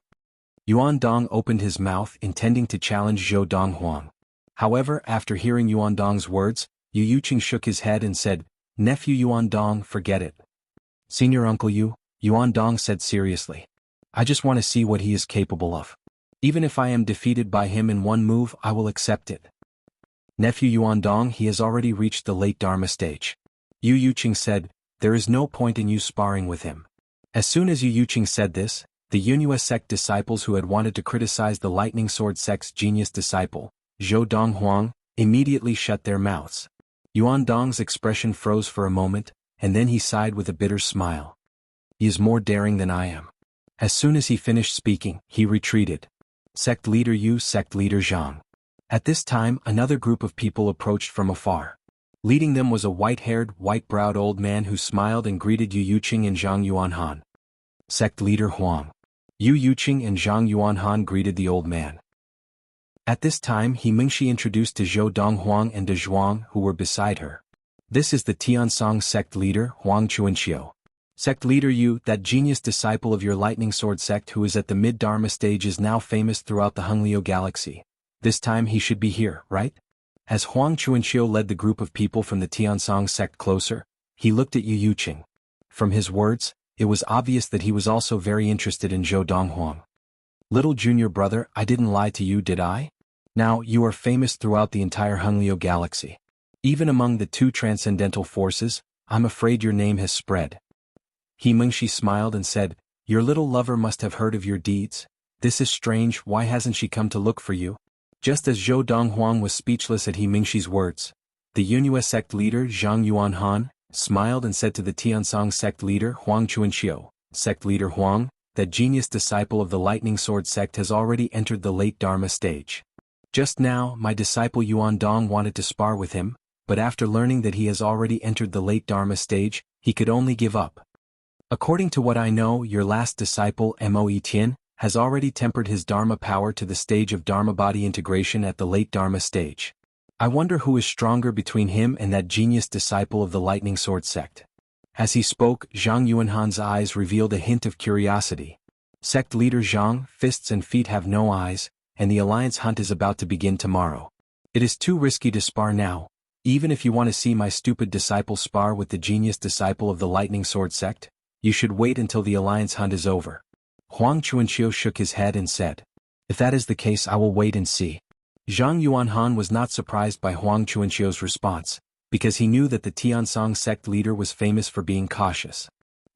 Yuan Dong opened his mouth intending to challenge Zhou Donghuang. However, after hearing Yuan Dong's words, Yu Yuqing shook his head and said, Nephew Yuan Dong, forget it. Senior Uncle Yu, Yuan Dong said seriously. I just want to see what he is capable of. Even if I am defeated by him in one move, I will accept it. Nephew Yuan Dong, he has already reached the late Dharma stage. Yu Yuqing said, there is no point in you sparring with him. As soon as Yu Yuqing said this, the Yunhua sect disciples who had wanted to criticize the lightning sword sect's genius disciple, Zhou Donghuang, immediately shut their mouths. Yuan Dong's expression froze for a moment, and then he sighed with a bitter smile. He is more daring than I am. As soon as he finished speaking, he retreated. Sect leader Yu, sect leader Zhang. At this time, another group of people approached from afar. Leading them was a white-haired, white-browed old man who smiled and greeted Yu Yuqing and Zhang Yuanhan. Sect leader Huang. Yu Yuqing and Zhang Yuanhan greeted the old man. At this time, He Mingxi introduced to Zhou Donghuang and Donghuang who were beside her. This is the Tiansong sect leader, Huang Chuanxiu. Sect leader Yu, that genius disciple of your lightning sword sect who is at the mid-Dharma stage is now famous throughout the Honglio galaxy. This time he should be here, right? As Huang Chuanxiu led the group of people from the Tiansong sect closer, he looked at Yu Yuqing. From his words, it was obvious that he was also very interested in Zhou Donghuang. Little junior brother, I didn't lie to you, did I? Now, you are famous throughout the entire Honglio galaxy. Even among the two transcendental forces, I'm afraid your name has spread. He Mingxi smiled and said, your little lover must have heard of your deeds. This is strange, why hasn't she come to look for you? Just as Zhou Donghuang was speechless at He Mingxi's words, the Yunhua sect leader Zhang Yuanhan smiled and said to the Tiansong sect leader Huang Chuanxiu, Sect leader Huang, that genius disciple of the lightning sword sect has already entered the late Dharma stage. Just now, my disciple Yuan Dong wanted to spar with him, but after learning that he has already entered the late Dharma stage, he could only give up. According to what I know, your last disciple Mo Tian has already tempered his Dharma power to the stage of Dharma body integration at the late Dharma stage. I wonder who is stronger between him and that genius disciple of the lightning sword sect. As he spoke, Zhang Yuanhan's eyes revealed a hint of curiosity. Sect leader Zhang, fists and feet have no eyes, and the alliance hunt is about to begin tomorrow. It is too risky to spar now. Even if you want to see my stupid disciple spar with the genius disciple of the lightning sword sect, you should wait until the alliance hunt is over. Huang Chuanxiu shook his head and said, if that is the case, I will wait and see. Zhang Yuanhan was not surprised by Huang Chuanxiu's response, because he knew that the Tiansong sect leader was famous for being cautious.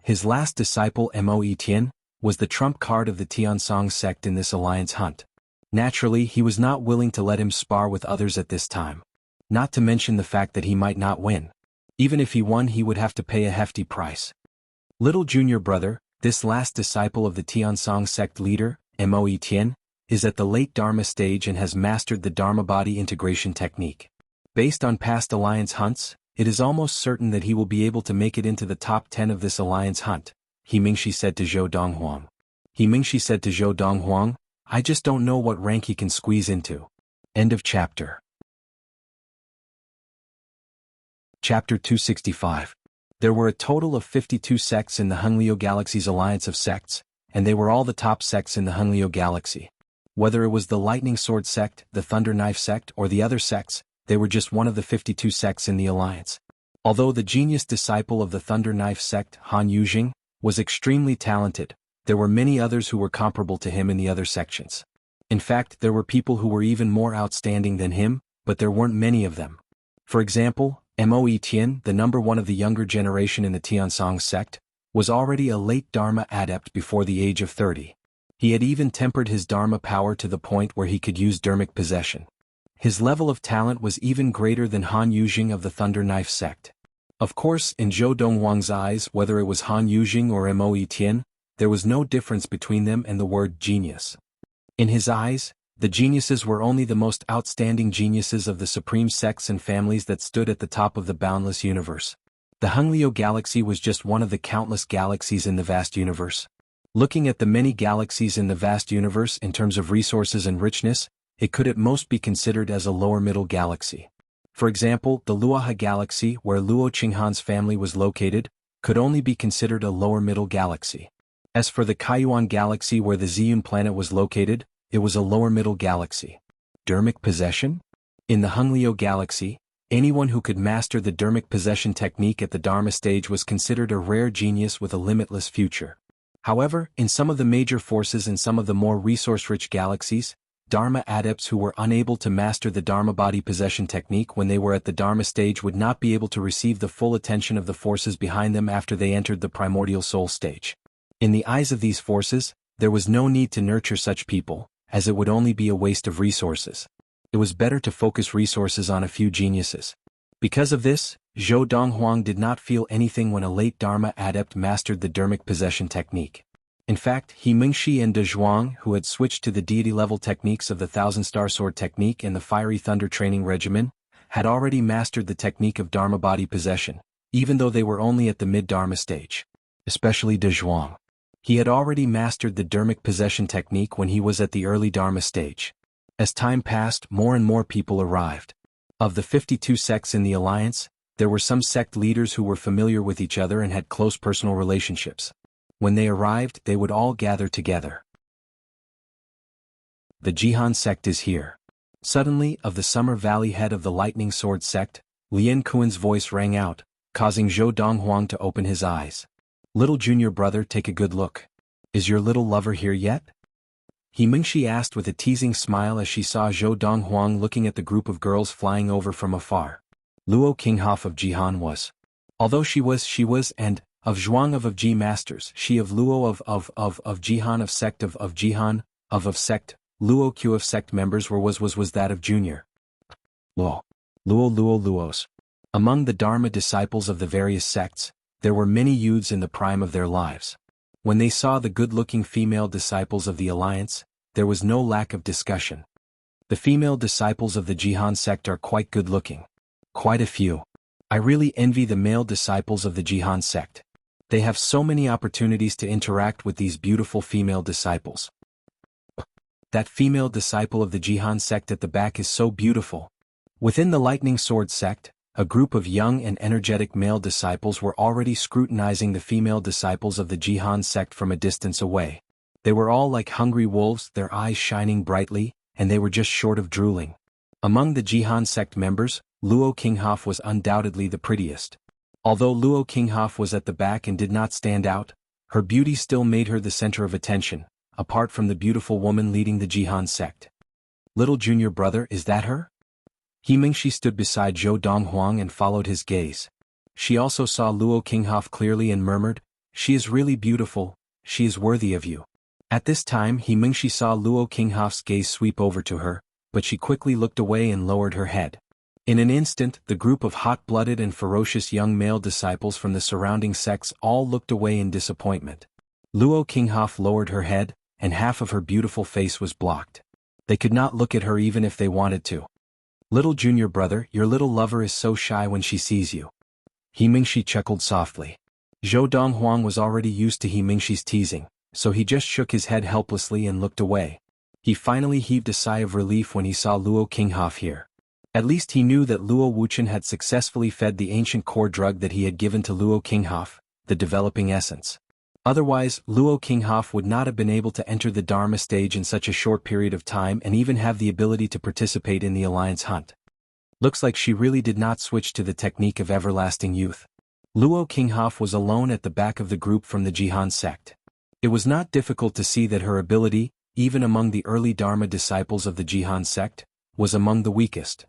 His last disciple Mo Tian was the trump card of the Tiansong sect in this alliance hunt. Naturally, he was not willing to let him spar with others at this time. Not to mention the fact that he might not win. Even if he won, he would have to pay a hefty price. Little junior brother, this last disciple of the Tiansong sect leader, Mo Tian, is at the late Dharma stage and has mastered the Dharma body integration technique. Based on past alliance hunts, it is almost certain that he will be able to make it into the top 10 of this alliance hunt, He Mingxi said to Zhou Donghuang. He Mingxi said to Zhou Donghuang, I just don't know what rank he can squeeze into. End of chapter. Chapter 265. There were a total of 52 sects in the Honglio Galaxy's alliance of sects, and they were all the top sects in the Honglio Galaxy. Whether it was the Lightning Sword sect, the Thunder Knife sect, or the other sects, they were just one of the 52 sects in the alliance. Although the genius disciple of the Thunder Knife sect, Han Yujing, was extremely talented, there were many others who were comparable to him in the other sections. In fact, there were people who were even more outstanding than him, but there weren't many of them. For example, Mo Tian, the number one of the younger generation in the Tiansong sect, was already a late Dharma adept before the age of 30. He had even tempered his Dharma power to the point where he could use Dharmic possession. His level of talent was even greater than Han Yujing of the Thunder Knife sect. Of course, in Zhou Donghuang's eyes, whether it was Han Yujing or Mo Tian, there was no difference between them and the word genius. In his eyes, the geniuses were only the most outstanding geniuses of the supreme sects and families that stood at the top of the boundless universe. The Honglio Galaxy was just one of the countless galaxies in the vast universe. Looking at the many galaxies in the vast universe in terms of resources and richness, it could at most be considered as a lower middle galaxy. For example, the Luoha Galaxy, where Luo Qinghan's family was located, could only be considered a lower middle galaxy. As for the Kaiyuan Galaxy where the Ziyun planet was located, it was a lower middle galaxy. Dharmic possession? In the Honglio Galaxy, anyone who could master the Dharmic possession technique at the Dharma stage was considered a rare genius with a limitless future. However, in some of the major forces in some of the more resource-rich galaxies, Dharma adepts who were unable to master the Dharma body possession technique when they were at the Dharma stage would not be able to receive the full attention of the forces behind them after they entered the primordial soul stage. In the eyes of these forces, there was no need to nurture such people, as it would only be a waste of resources. It was better to focus resources on a few geniuses. Because of this, Zhou Donghuang did not feel anything when a late Dharma adept mastered the Dharmic possession technique. In fact, He Mingxi and Donghuang, who had switched to the deity-level techniques of the Thousand-Star Sword technique and the Fiery Thunder training regimen, had already mastered the technique of Dharma body possession, even though they were only at the mid-Dharma stage. Especially Donghuang. He had already mastered the Dharmic possession technique when he was at the early Dharma stage. As time passed, more and more people arrived. Of the 52 sects in the alliance, there were some sect leaders who were familiar with each other and had close personal relationships. When they arrived, they would all gather together. The Jihan sect is here. Suddenly, of the Summer Valley head of the Lightning Sword sect, Lien Kuan's voice rang out, causing Zhou Donghuang to open his eyes. Little junior brother, take a good look. Is your little lover here yet? He Mingxi asked with a teasing smile as she saw Zhou Donghuang looking at the group of girls flying over from afar. Luo Qinghoff of Jihan was. Although she was, and, of Zhuang of Ji Masters, she of Luo of Jihan of sect of Jihan, of sect, Luo Q of sect members was that of junior. Luos. Among the Dharma disciples of the various sects, there were many youths in the prime of their lives. When they saw the good-looking female disciples of the alliance, there was no lack of discussion. The female disciples of the Jihan sect are quite good-looking. Quite a few. I really envy the male disciples of the Jihan sect. They have so many opportunities to interact with these beautiful female disciples. That female disciple of the Jihan sect at the back is so beautiful. Within the Lightning Sword sect, a group of young and energetic male disciples were already scrutinizing the female disciples of the Jihan sect from a distance away. They were all like hungry wolves, their eyes shining brightly, and they were just short of drooling. Among the Jihan sect members, Luo Qinghoff was undoubtedly the prettiest. Although Luo Qinghoff was at the back and did not stand out, her beauty still made her the center of attention, apart from the beautiful woman leading the Jihan sect. Little junior brother, is that her? He Mingxi stood beside Zhou Donghuang and followed his gaze. She also saw Luo Qinghoff clearly and murmured, "She is really beautiful, she is worthy of you." At this time He Mingxi saw Luo Qinghoff's gaze sweep over to her, but she quickly looked away and lowered her head. In an instant, the group of hot-blooded and ferocious young male disciples from the surrounding sects all looked away in disappointment. Luo Qinghoff lowered her head, and half of her beautiful face was blocked. They could not look at her even if they wanted to. Little junior brother, your little lover is so shy when she sees you. He Mingxi chuckled softly. Zhou Donghuang was already used to He Mingxi's teasing, so he just shook his head helplessly and looked away. He finally heaved a sigh of relief when he saw Luo Qinghoff here. At least he knew that Luo Wuchen had successfully fed the ancient core drug that he had given to Luo Qinghoff, the developing essence. Otherwise, Luo Qinghoff would not have been able to enter the Dharma stage in such a short period of time and even have the ability to participate in the alliance hunt. Looks like she really did not switch to the technique of everlasting youth. Luo Qinghoff was alone at the back of the group from the Jihan sect. It was not difficult to see that her ability, even among the early Dharma disciples of the Jihan sect, was among the weakest.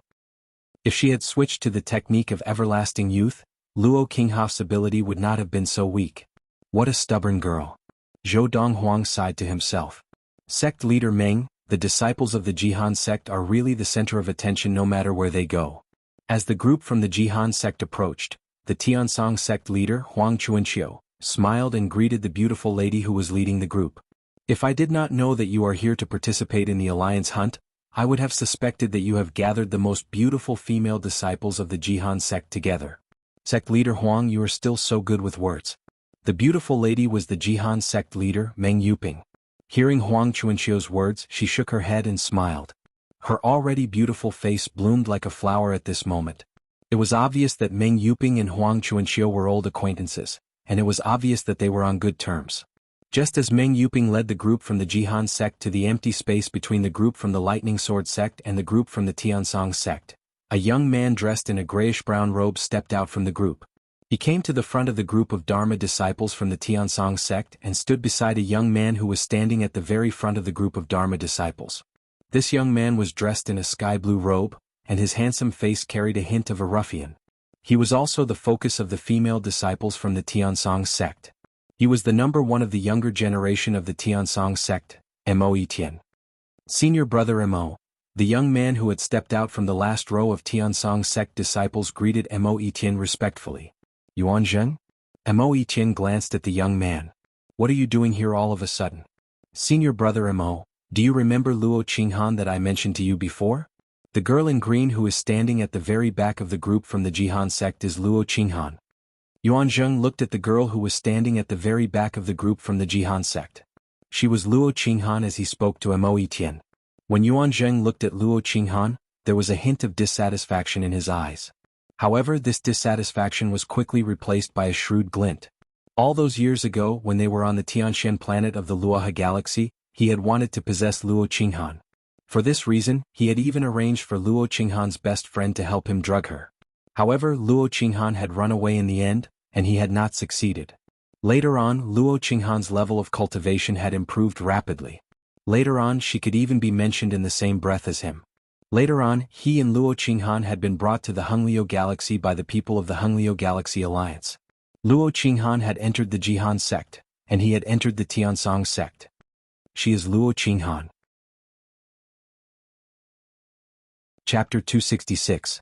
If she had switched to the technique of everlasting youth, Luo Qinghoff's ability would not have been so weak. What a stubborn girl. Zhou Donghuang sighed to himself. Sect leader Meng, the disciples of the Jihan sect are really the center of attention no matter where they go. As the group from the Jihan sect approached, the Tiansong sect leader Huang Chuanqiu smiled and greeted the beautiful lady who was leading the group. If I did not know that you are here to participate in the alliance hunt, I would have suspected that you have gathered the most beautiful female disciples of the Jihan sect together. Sect leader Huang, you are still so good with words. The beautiful lady was the Jihan sect leader, Meng Yuping. Hearing Huang Chuanqiu's words, she shook her head and smiled. Her already beautiful face bloomed like a flower at this moment. It was obvious that Meng Yuping and Huang Chuanqiu were old acquaintances, and it was obvious that they were on good terms. Just as Meng Yuping led the group from the Jihan sect to the empty space between the group from the Lightning Sword sect and the group from the Tiansong sect, a young man dressed in a grayish-brown robe stepped out from the group. He came to the front of the group of Dharma disciples from the Tiansong sect and stood beside a young man who was standing at the very front of the group of Dharma disciples. This young man was dressed in a sky-blue robe, and his handsome face carried a hint of a ruffian. He was also the focus of the female disciples from the Tiansong sect. He was the number one of the younger generation of the Tiansong sect, Mo Tian. Senior brother Mo. The young man who had stepped out from the last row of Tiansong sect disciples greeted Mo Tian respectfully. Yuan Zheng? Mo Tian glanced at the young man. What are you doing here all of a sudden? Senior brother Mo, do you remember Luo Qinghan that I mentioned to you before? The girl in green who is standing at the very back of the group from the Jihan sect is Luo Qinghan. Yuan Zheng looked at the girl who was standing at the very back of the group from the Jihan sect. She was Luo Qinghan as he spoke to Mo Tian. When Yuan Zheng looked at Luo Qinghan, there was a hint of dissatisfaction in his eyes. However, this dissatisfaction was quickly replaced by a shrewd glint. All those years ago when they were on the Tianshan planet of the Luohe galaxy, he had wanted to possess Luo Qinghan. For this reason, he had even arranged for Luo Qinghan's best friend to help him drug her. However, Luo Qinghan had run away in the end, and he had not succeeded. Later on, Luo Qinghan's level of cultivation had improved rapidly. Later on, she could even be mentioned in the same breath as him. Later on, he and Luo Qinghan had been brought to the Honglio Galaxy by the people of the Honglio Galaxy Alliance. Luo Qinghan had entered the Jihan sect, and he had entered the Tiansong sect. She is Luo Qinghan. Chapter 266.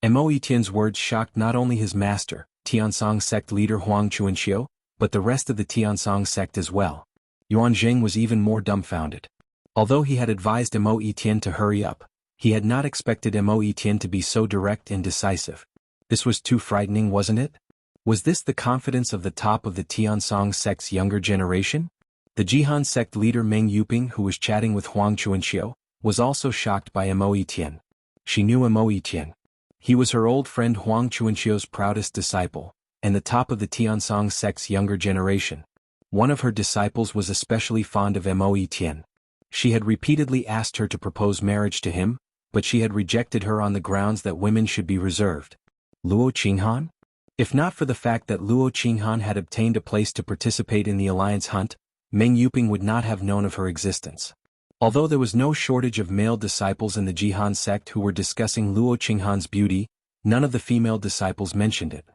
Mo Tian's words shocked not only his master, Tiansong sect leader Huang Chuanxiu, but the rest of the Tiansong sect as well. Yuan Zheng was even more dumbfounded. Although he had advised Mo Tian to hurry up, he had not expected Mo Tian to be so direct and decisive. This was too frightening, wasn't it? Was this the confidence of the top of the Tiansong sect's younger generation? The Jihan sect leader Meng Yuping, who was chatting with Huang Chuanxiu, was also shocked by Mo Tian. She knew Mo Tian. He was her old friend Huang Chuanxiu's proudest disciple, and the top of the Tiansong sect's younger generation. One of her disciples was especially fond of Mo Tian. She had repeatedly asked her to propose marriage to him, but she had rejected her on the grounds that women should be reserved. Luo Qinghan? If not for the fact that Luo Qinghan had obtained a place to participate in the alliance hunt, Meng Yuping would not have known of her existence. Although there was no shortage of male disciples in the Jihan sect who were discussing Luo Qinghan's beauty, none of the female disciples mentioned it.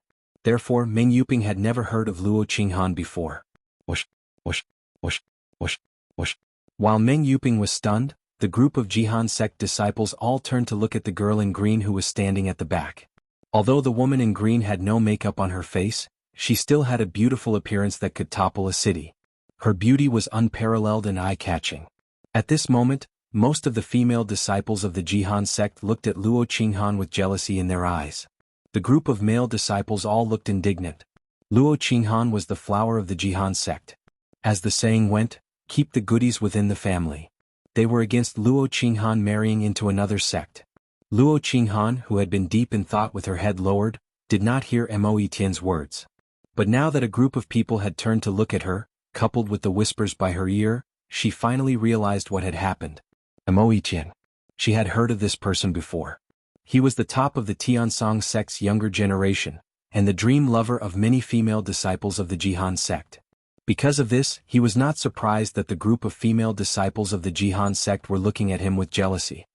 Therefore, Meng Yuping had never heard of Luo Qinghan before. Whoosh, whoosh, whoosh, whoosh, whoosh. While Meng Yuping was stunned, the group of Jihan sect disciples all turned to look at the girl in green who was standing at the back. Although the woman in green had no makeup on her face, she still had a beautiful appearance that could topple a city. Her beauty was unparalleled and eye-catching. At this moment, most of the female disciples of the Jihan sect looked at Luo Qinghan with jealousy in their eyes. The group of male disciples all looked indignant. Luo Qinghan was the flower of the Jihan sect. As the saying went, keep the goodies within the family. They were against Luo Qinghan marrying into another sect. Luo Qinghan, who had been deep in thought with her head lowered, did not hear Mo Tian's words. But now that a group of people had turned to look at her, coupled with the whispers by her ear, she finally realized what had happened. Mo Tian. She had heard of this person before. He was the top of the Tiansong sect's younger generation, and the dream lover of many female disciples of the Jihan sect. Because of this, he was not surprised that the group of female disciples of the Jihan sect were looking at him with jealousy.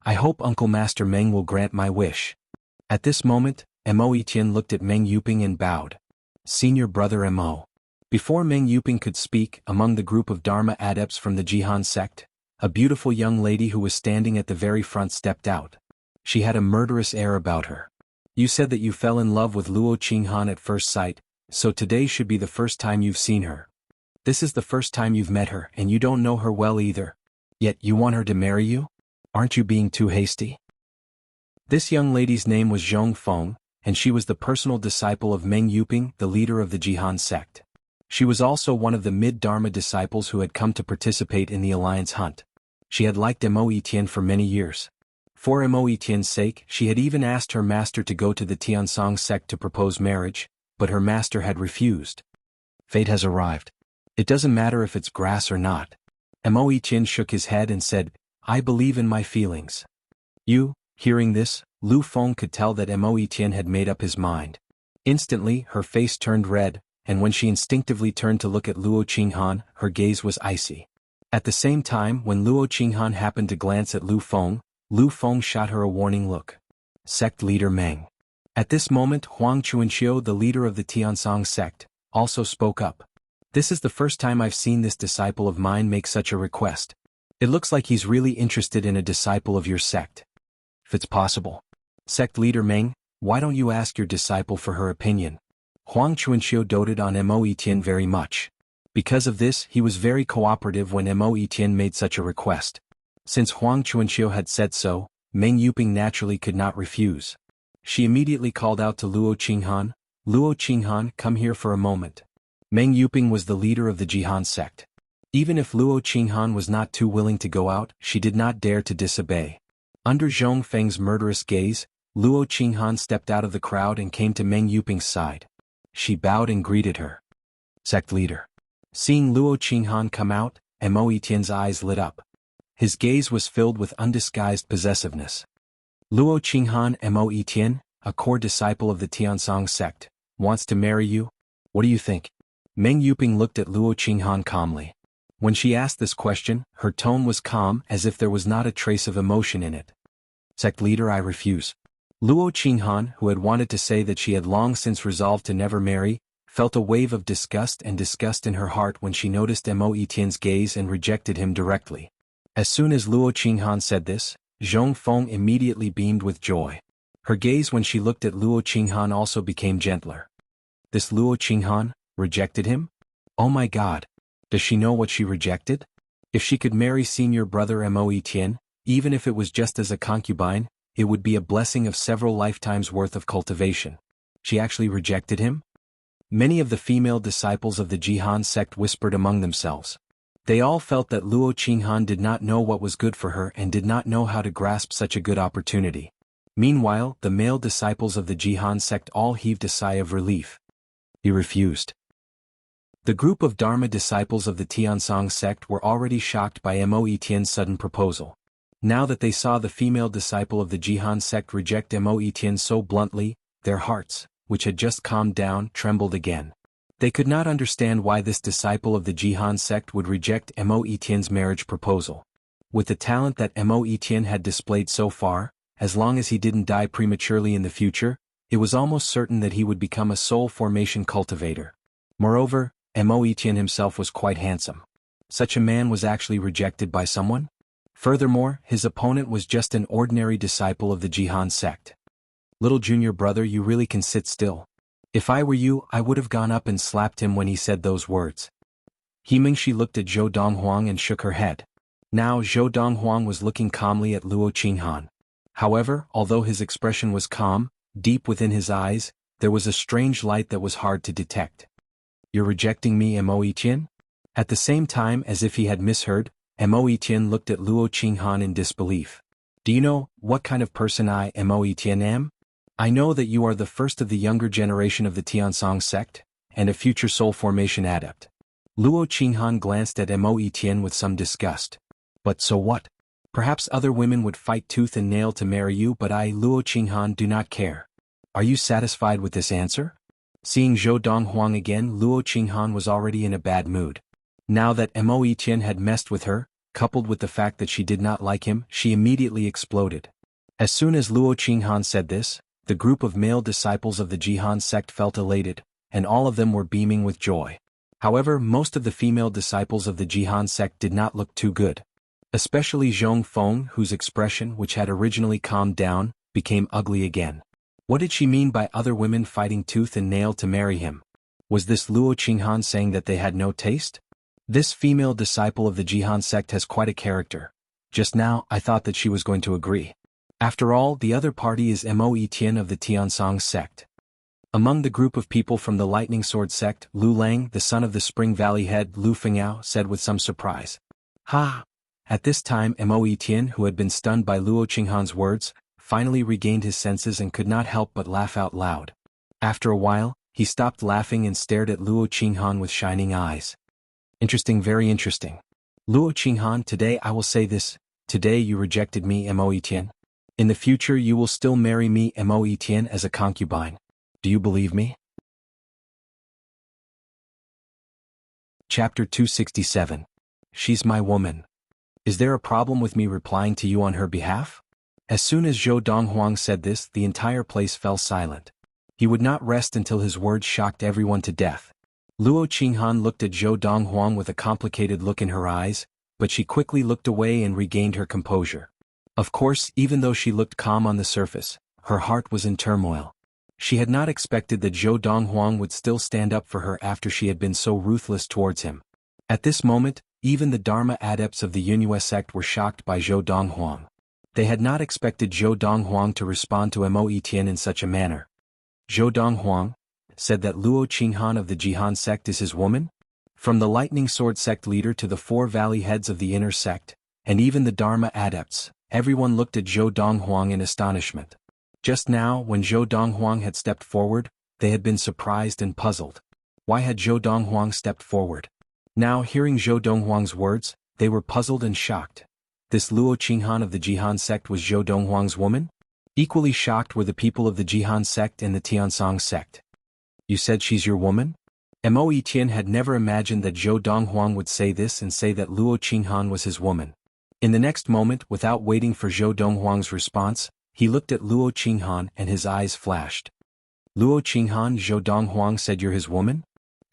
I hope Uncle Master Meng will grant my wish. At this moment, Mo Tian looked at Meng Yuping and bowed. Senior brother Mo. Before Meng Yuping could speak, among the group of Dharma adepts from the Jihan sect, a beautiful young lady who was standing at the very front stepped out. She had a murderous air about her. You said that you fell in love with Luo Qinghan at first sight, so today should be the first time you've seen her. This is the first time you've met her and you don't know her well either. Yet you want her to marry you? Aren't you being too hasty? This young lady's name was Zhong Feng, and she was the personal disciple of Meng Yuping, the leader of the Jihan sect. She was also one of the mid-Dharma disciples who had come to participate in the alliance hunt. She had liked Mo Tian for many years. For Mo Tian's sake, she had even asked her master to go to the Tiansong sect to propose marriage, but her master had refused. Fate has arrived. It doesn't matter if it's grass or not. Mo Tian shook his head and said, I believe in my feelings. Hearing this, Lu Feng could tell that Mo Tian had made up his mind. Instantly, her face turned red, and when she instinctively turned to look at Luo Qinghan, her gaze was icy. At the same time, when Luo Qinghan happened to glance at Lu Feng shot her a warning look. Sect leader Meng. At this moment, Huang Chuanxiu, the leader of the Tiansong sect, also spoke up. This is the first time I've seen this disciple of mine make such a request. It looks like he's really interested in a disciple of your sect. If it's possible. Sect leader Meng, why don't you ask your disciple for her opinion? Huang Chuanxiu doted on Mo Etienne very much. Because of this, he was very cooperative when Mo Etienne made such a request. Since Huang Chuanxiu had said so, Meng Yuping naturally could not refuse. She immediately called out to Luo Qinghan, come here for a moment. Meng Yuping was the leader of the Jihan sect. Even if Luo Qinghan was not too willing to go out, she did not dare to disobey. Under Zhong Feng's murderous gaze, Luo Qinghan stepped out of the crowd and came to Meng Yuping's side. She bowed and greeted her. Sect leader. Seeing Luo Qinghan come out, Mo Etienne's eyes lit up. His gaze was filled with undisguised possessiveness. Luo Qinghan, Mo Etienne, a core disciple of the Tiansong sect, wants to marry you? What do you think? Meng Yuping looked at Luo Qinghan calmly. When she asked this question, her tone was calm as if there was not a trace of emotion in it. Sect leader, I refuse. Luo Qinghan, who had wanted to say that she had long since resolved to never marry, felt a wave of disgust in her heart when she noticed Mo Etienne's gaze and rejected him directly. As soon as Luo Qinghan said this, Zhong Feng immediately beamed with joy. Her gaze when she looked at Luo Qinghan also became gentler. This Luo Qinghan rejected him? Oh my God! Does she know what she rejected? If she could marry senior brother Mo Etienne, even if it was just as a concubine, it would be a blessing of several lifetimes worth of cultivation. She actually rejected him? Many of the female disciples of the Jihan sect whispered among themselves. They all felt that Luo Qinghan did not know what was good for her and did not know how to grasp such a good opportunity. Meanwhile, the male disciples of the Jihan sect all heaved a sigh of relief. He refused. The group of Dharma disciples of the Tiansong sect were already shocked by Mo Etienne's sudden proposal. Now that they saw the female disciple of the Jihan sect reject Mo Etienne so bluntly, their hearts, which had just calmed down, trembled again. They could not understand why this disciple of the Jihan sect would reject Mo Etienne's marriage proposal. With the talent that Mo Etienne had displayed so far, as long as he didn't die prematurely in the future, it was almost certain that he would become a soul formation cultivator. Moreover, Mo Etienne himself was quite handsome. Such a man was actually rejected by someone? Furthermore, his opponent was just an ordinary disciple of the Jihan sect. Little junior brother, you really can sit still. If I were you, I would have gone up and slapped him when he said those words. He Mingxi looked at Zhou Donghuang and shook her head. Now Zhou Donghuang was looking calmly at Luo Qinghan. However, although his expression was calm, deep within his eyes, there was a strange light that was hard to detect. You're rejecting me, Mo Etienne? At the same time, as if he had misheard, Mo Etienne looked at Luo Qinghan in disbelief. Do you know what kind of person I, Mo Etienne, am? I know that you are the first of the younger generation of the Tiansong sect, and a future soul formation adept. Luo Qinghan glanced at Mo Etienne with some disgust. But so what? Perhaps other women would fight tooth and nail to marry you, but I, Luo Qinghan, do not care. Are you satisfied with this answer? Seeing Zhou Donghuang again, Luo Qinghan was already in a bad mood. Now that Mo Etienne had messed with her, coupled with the fact that she did not like him, she immediately exploded. As soon as Luo Qinghan said this, the group of male disciples of the Jihan sect felt elated, and all of them were beaming with joy. However, most of the female disciples of the Jihan sect did not look too good. Especially Zhong Feng, whose expression, which had originally calmed down, became ugly again. What did she mean by other women fighting tooth and nail to marry him? Was this Luo Qinghan saying that they had no taste? This female disciple of the Jihan sect has quite a character. Just now, I thought that she was going to agree. After all, the other party is Mo Etienne of the Tiansong sect. Among the group of people from the Lightning Sword sect, Lu Lang, the son of the Spring Valley head Lu Fengyao, said with some surprise. Ha! At this time, Mo Etienne, who had been stunned by Luo Qinghan's words, finally regained his senses and could not help but laugh out loud. After a while, he stopped laughing and stared at Luo Qinghan with shining eyes. Interesting, very interesting. Luo Qinghan, today I will say this, today you rejected me, Mo Etienne. In the future you will still marry me, Mo Etienne, as a concubine. Do you believe me? Chapter 267. She's my woman. Is there a problem with me replying to you on her behalf? As soon as Zhou Donghuang said this, the entire place fell silent. He would not rest until his words shocked everyone to death. Luo Qinghan looked at Zhou Donghuang with a complicated look in her eyes, but she quickly looked away and regained her composure. Of course, even though she looked calm on the surface, her heart was in turmoil. She had not expected that Zhou Donghuang would still stand up for her after she had been so ruthless towards him. At this moment, even the Dharma adepts of the Yunhua sect were shocked by Zhou Donghuang. They had not expected Zhou Donghuang to respond to Mo Etienne in such a manner. Zhou Donghuang said that Luo Qinghan of the Jihan sect is his woman? From the Lightning Sword sect leader to the 4 valley heads of the inner sect, and even the Dharma adepts, everyone looked at Zhou Donghuang in astonishment. Just now, when Zhou Donghuang had stepped forward, they had been surprised and puzzled. Why had Zhou Donghuang stepped forward? Now, hearing Zhou Donghuang's words, they were puzzled and shocked. This Luo Qinghan of the Jihan sect was Zhou Donghuang's woman? Equally shocked were the people of the Jihan sect and the Tiansong sect. You said she's your woman? Mo Etienne had never imagined that Zhou Donghuang would say this and say that Luo Qinghan was his woman. In the next moment, without waiting for Zhou Donghuang's response, he looked at Luo Qinghan and his eyes flashed. Luo Qinghan, Zhou Donghuang said you're his woman?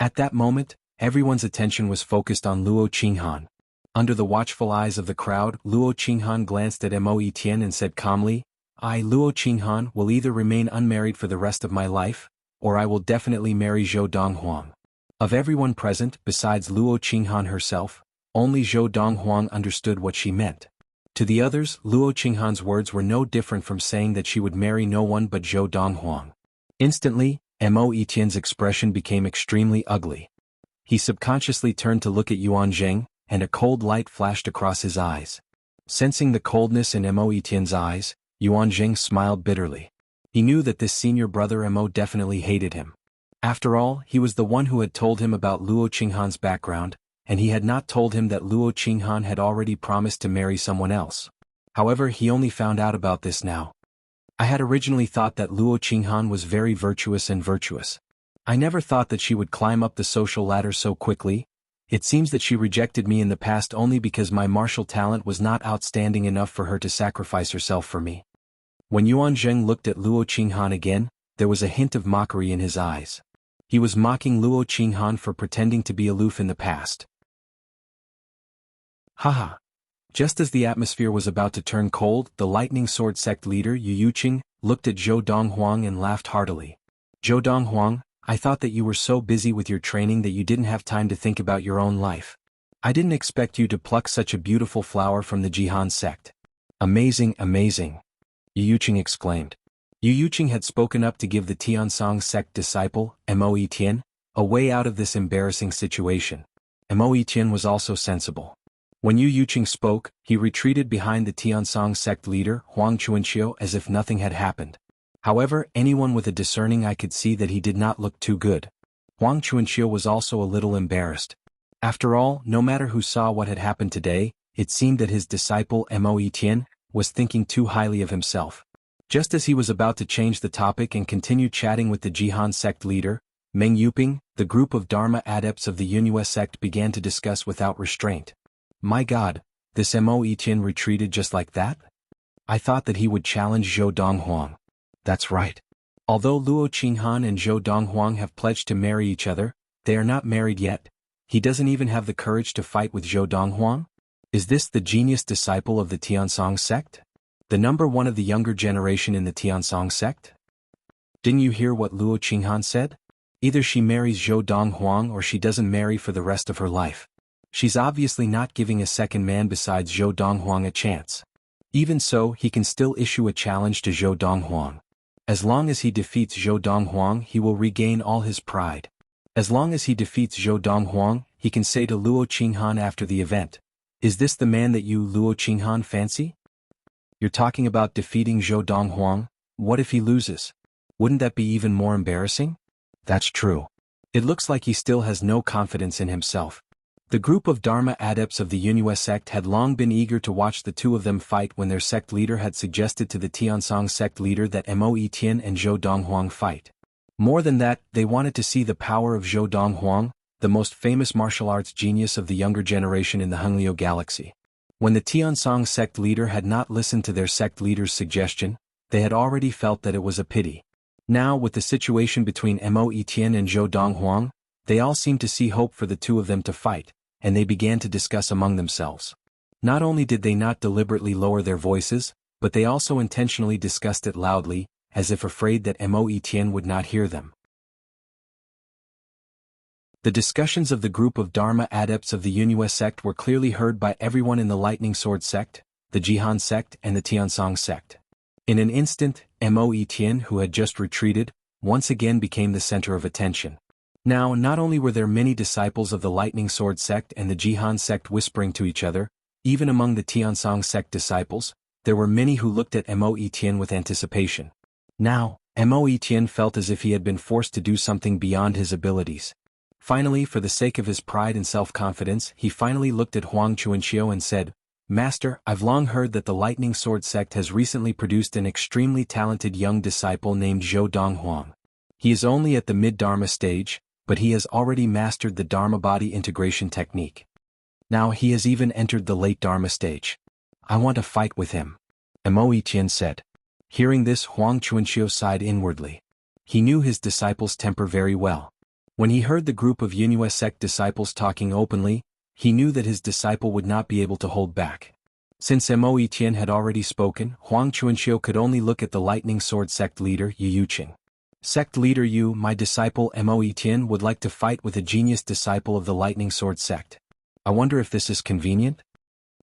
At that moment, everyone's attention was focused on Luo Qinghan. Under the watchful eyes of the crowd, Luo Qinghan glanced at Mo Etienne and said calmly, I, Luo Qinghan, will either remain unmarried for the rest of my life, or I will definitely marry Zhou Donghuang. Of everyone present, besides Luo Qinghan herself, only Zhou Donghuang understood what she meant. To the others, Luo Qinghan's words were no different from saying that she would marry no one but Zhou Donghuang. Instantly, Mo Etienne's expression became extremely ugly. He subconsciously turned to look at Yuan Zheng, and a cold light flashed across his eyes. Sensing the coldness in Mo Etienne's eyes, Yuan Zheng smiled bitterly. He knew that this senior brother Mo definitely hated him. After all, he was the one who had told him about Luo Qinghan's background, and he had not told him that Luo Qinghan had already promised to marry someone else. However, he only found out about this now. I had originally thought that Luo Qinghan was very virtuous and virtuous. I never thought that she would climb up the social ladder so quickly. It seems that she rejected me in the past only because my martial talent was not outstanding enough for her to sacrifice herself for me. When Yuan Zheng looked at Luo Qinghan again, there was a hint of mockery in his eyes. He was mocking Luo Qinghan for pretending to be aloof in the past. Haha. Just as the atmosphere was about to turn cold, the Lightning Sword sect leader Yu Yuqing looked at Zhou Donghuang and laughed heartily. Zhou Donghuang, I thought that you were so busy with your training that you didn't have time to think about your own life. I didn't expect you to pluck such a beautiful flower from the Jihan sect. Amazing, amazing. Yu Yuqing exclaimed. Yu Yuqing had spoken up to give the Tiansong sect disciple, Mo Etienne, a way out of this embarrassing situation. Mo Etienne was also sensible. When Yu Yuqing spoke, he retreated behind the Tiansong sect leader, Huang Chuanqiu, as if nothing had happened. However, anyone with a discerning eye could see that he did not look too good. Huang Chuanqiu was also a little embarrassed. After all, no matter who saw what had happened today, it seemed that his disciple Mo Etienne was thinking too highly of himself. Just as he was about to change the topic and continue chatting with the Jihan sect leader, Meng Yuping, the group of Dharma adepts of the Yunhua sect began to discuss without restraint. My God, this Mo Etienne retreated just like that? I thought that he would challenge Zhou Donghuang. That's right. Although Luo Qinghan and Zhou Donghuang have pledged to marry each other, they are not married yet. He doesn't even have the courage to fight with Zhou Donghuang? Is this the genius disciple of the Tiansong sect? The number one of the younger generation in the Tiansong sect? Didn't you hear what Luo Qinghan said? Either she marries Zhou Donghuang or she doesn't marry for the rest of her life. She's obviously not giving a second man besides Zhou Donghuang a chance. Even so, he can still issue a challenge to Zhou Donghuang. As long as he defeats Zhou Donghuang, he will regain all his pride. As long as he defeats Zhou Donghuang, he can say to Luo Qinghan after the event, is this the man that you, Luo Qinghan, fancy? You're talking about defeating Zhou Donghuang. What if he loses? Wouldn't that be even more embarrassing? That's true. It looks like he still has no confidence in himself. The group of Dharma adepts of the Yunhua sect had long been eager to watch the two of them fight when their sect leader had suggested to the Tiansong sect leader that Mo Etienne and Zhou Donghuang fight. More than that, they wanted to see the power of Zhou Donghuang, the most famous martial arts genius of the younger generation in the Hengliu galaxy. When the Tiansong sect leader had not listened to their sect leader's suggestion, they had already felt that it was a pity. Now, with the situation between Mo Etienne and Zhou Donghuang, they all seemed to see hope for the two of them to fight, and they began to discuss among themselves. Not only did they not deliberately lower their voices, but they also intentionally discussed it loudly, as if afraid that Mo Etienne would not hear them. The discussions of the group of Dharma adepts of the Yunhua sect were clearly heard by everyone in the Lightning Sword sect, the Jihan sect and the Tiansong sect. In an instant, Mo Etienne, who had just retreated, once again became the center of attention. Now, not only were there many disciples of the Lightning Sword sect and the Jihan sect whispering to each other, even among the Tiansong sect disciples, there were many who looked at Mo Etienne with anticipation. Now, Mo Etienne felt as if he had been forced to do something beyond his abilities. Finally, for the sake of his pride and self-confidence, he finally looked at Huang Chuanxiu and said, "Master, I've long heard that the Lightning Sword sect has recently produced an extremely talented young disciple named Zhou Donghuang. He is only at the mid-Dharma stage, but he has already mastered the Dharma body integration technique. Now he has even entered the late Dharma stage. I want to fight with him," Mo Etienne said. Hearing this, Huang Chuanxiu sighed inwardly. He knew his disciple's temper very well. When he heard the group of Yunhua sect disciples talking openly, he knew that his disciple would not be able to hold back. Since Mo Etienne had already spoken, Huang Chuanxiu could only look at the Lightning Sword sect leader Yu Yuqing. "Sect leader Yu, my disciple Mo Etienne would like to fight with a genius disciple of the Lightning Sword sect. I wonder if this is convenient?"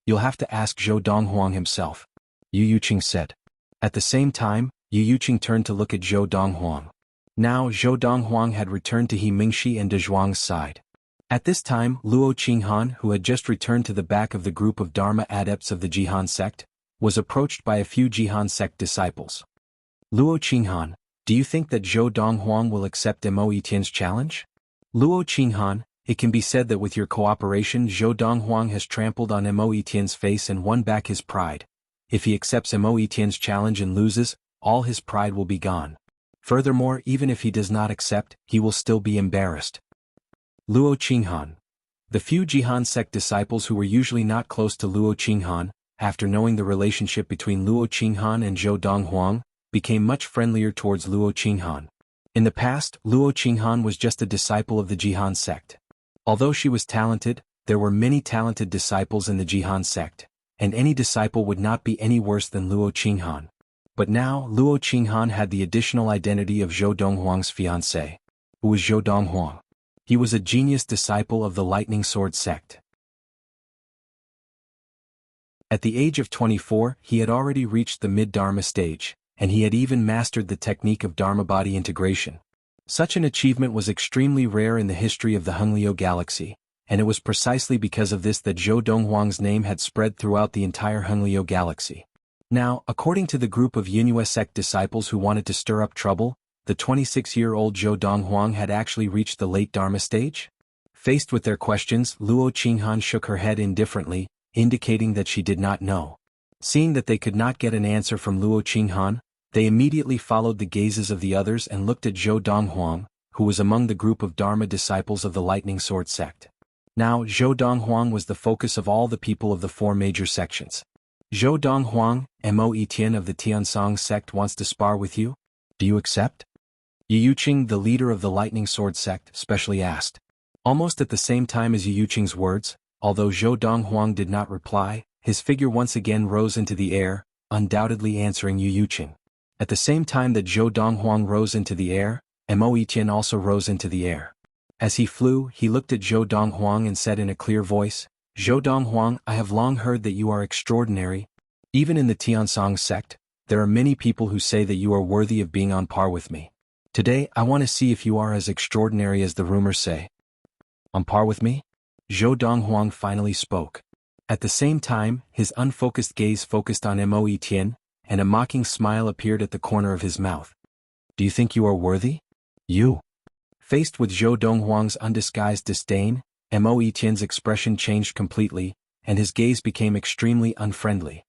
"You'll have to ask Zhou Donghuang himself," Yu Yuqing said. At the same time, Yu Yuqing turned to look at Zhou Donghuang. Now Zhou Donghuang had returned to He Mingxi and Dezhuang's side. At this time, Luo Qinghan, who had just returned to the back of the group of Dharma adepts of the Jihan sect, was approached by a few Jihan sect disciples. "Luo Qinghan, do you think that Zhou Donghuang will accept Mo Etienne's challenge?" "Luo Qinghan, it can be said that with your cooperation Zhou Donghuang has trampled on Mo Etienne's face and won back his pride. If he accepts Mo Etienne's challenge and loses, all his pride will be gone. Furthermore, even if he does not accept, he will still be embarrassed." Luo Qinghan. The few Jihan sect disciples who were usually not close to Luo Qinghan, after knowing the relationship between Luo Qinghan and Zhou Donghuang, became much friendlier towards Luo Qinghan. In the past, Luo Qinghan was just a disciple of the Jihan sect. Although she was talented, there were many talented disciples in the Jihan sect, and any disciple would not be any worse than Luo Qinghan. But now, Luo Qinghan had the additional identity of Zhou Donghuang's fiancé. Who was Zhou Donghuang? He was a genius disciple of the Lightning Sword sect. At the age of 24, he had already reached the mid-Dharma stage, and he had even mastered the technique of Dharma body integration. Such an achievement was extremely rare in the history of the Hengliu galaxy, and it was precisely because of this that Zhou Donghuang's name had spread throughout the entire Hengliu galaxy. Now, according to the group of Yunhua sect disciples who wanted to stir up trouble, the 26-year-old Zhou Donghuang had actually reached the late Dharma stage? Faced with their questions, Luo Qinghan shook her head indifferently, indicating that she did not know. Seeing that they could not get an answer from Luo Qinghan, they immediately followed the gazes of the others and looked at Zhou Donghuang, who was among the group of Dharma disciples of the Lightning Sword sect. Now, Zhou Donghuang was the focus of all the people of the four major sections. "Zhou Donghuang, Mo Etienne of the Tiansong sect wants to spar with you? Do you accept?" Yu Yuqing, the leader of the Lightning Sword sect, specially asked. Almost at the same time as Yu Yuqing's words, although Zhou Donghuang did not reply, his figure once again rose into the air, undoubtedly answering Yu Yuqing. At the same time that Zhou Donghuang rose into the air, Mo Etienne also rose into the air. As he flew, he looked at Zhou Donghuang and said in a clear voice, "Zhou Donghuang, I have long heard that you are extraordinary. Even in the Tiansong sect, there are many people who say that you are worthy of being on par with me. Today, I want to see if you are as extraordinary as the rumors say." "On par with me?" Zhou Donghuang finally spoke. At the same time, his unfocused gaze focused on Mo Etienne, and a mocking smile appeared at the corner of his mouth. "Do you think you are worthy? You?" Faced with Zhou Donghuang's undisguised disdain, Mo Etienne's expression changed completely, and his gaze became extremely unfriendly.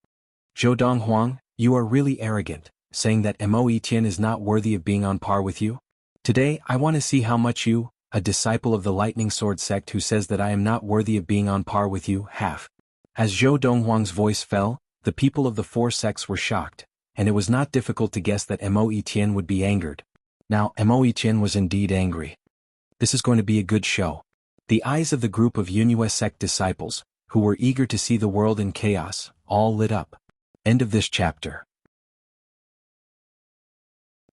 "Zhou Donghuang, you are really arrogant, saying that Mo Etienne is not worthy of being on par with you? Today I want to see how much you, a disciple of the lightning sword sect who says that I am not worthy of being on par with you, have. As Zhou Donghuang's voice fell, the people of the four sects were shocked, and it was not difficult to guess that Mo Etienne would be angered. Now Mo Etienne was indeed angry. This is going to be a good show. The eyes of the group of Yunhua sect disciples, who were eager to see the world in chaos, all lit up. End of this chapter.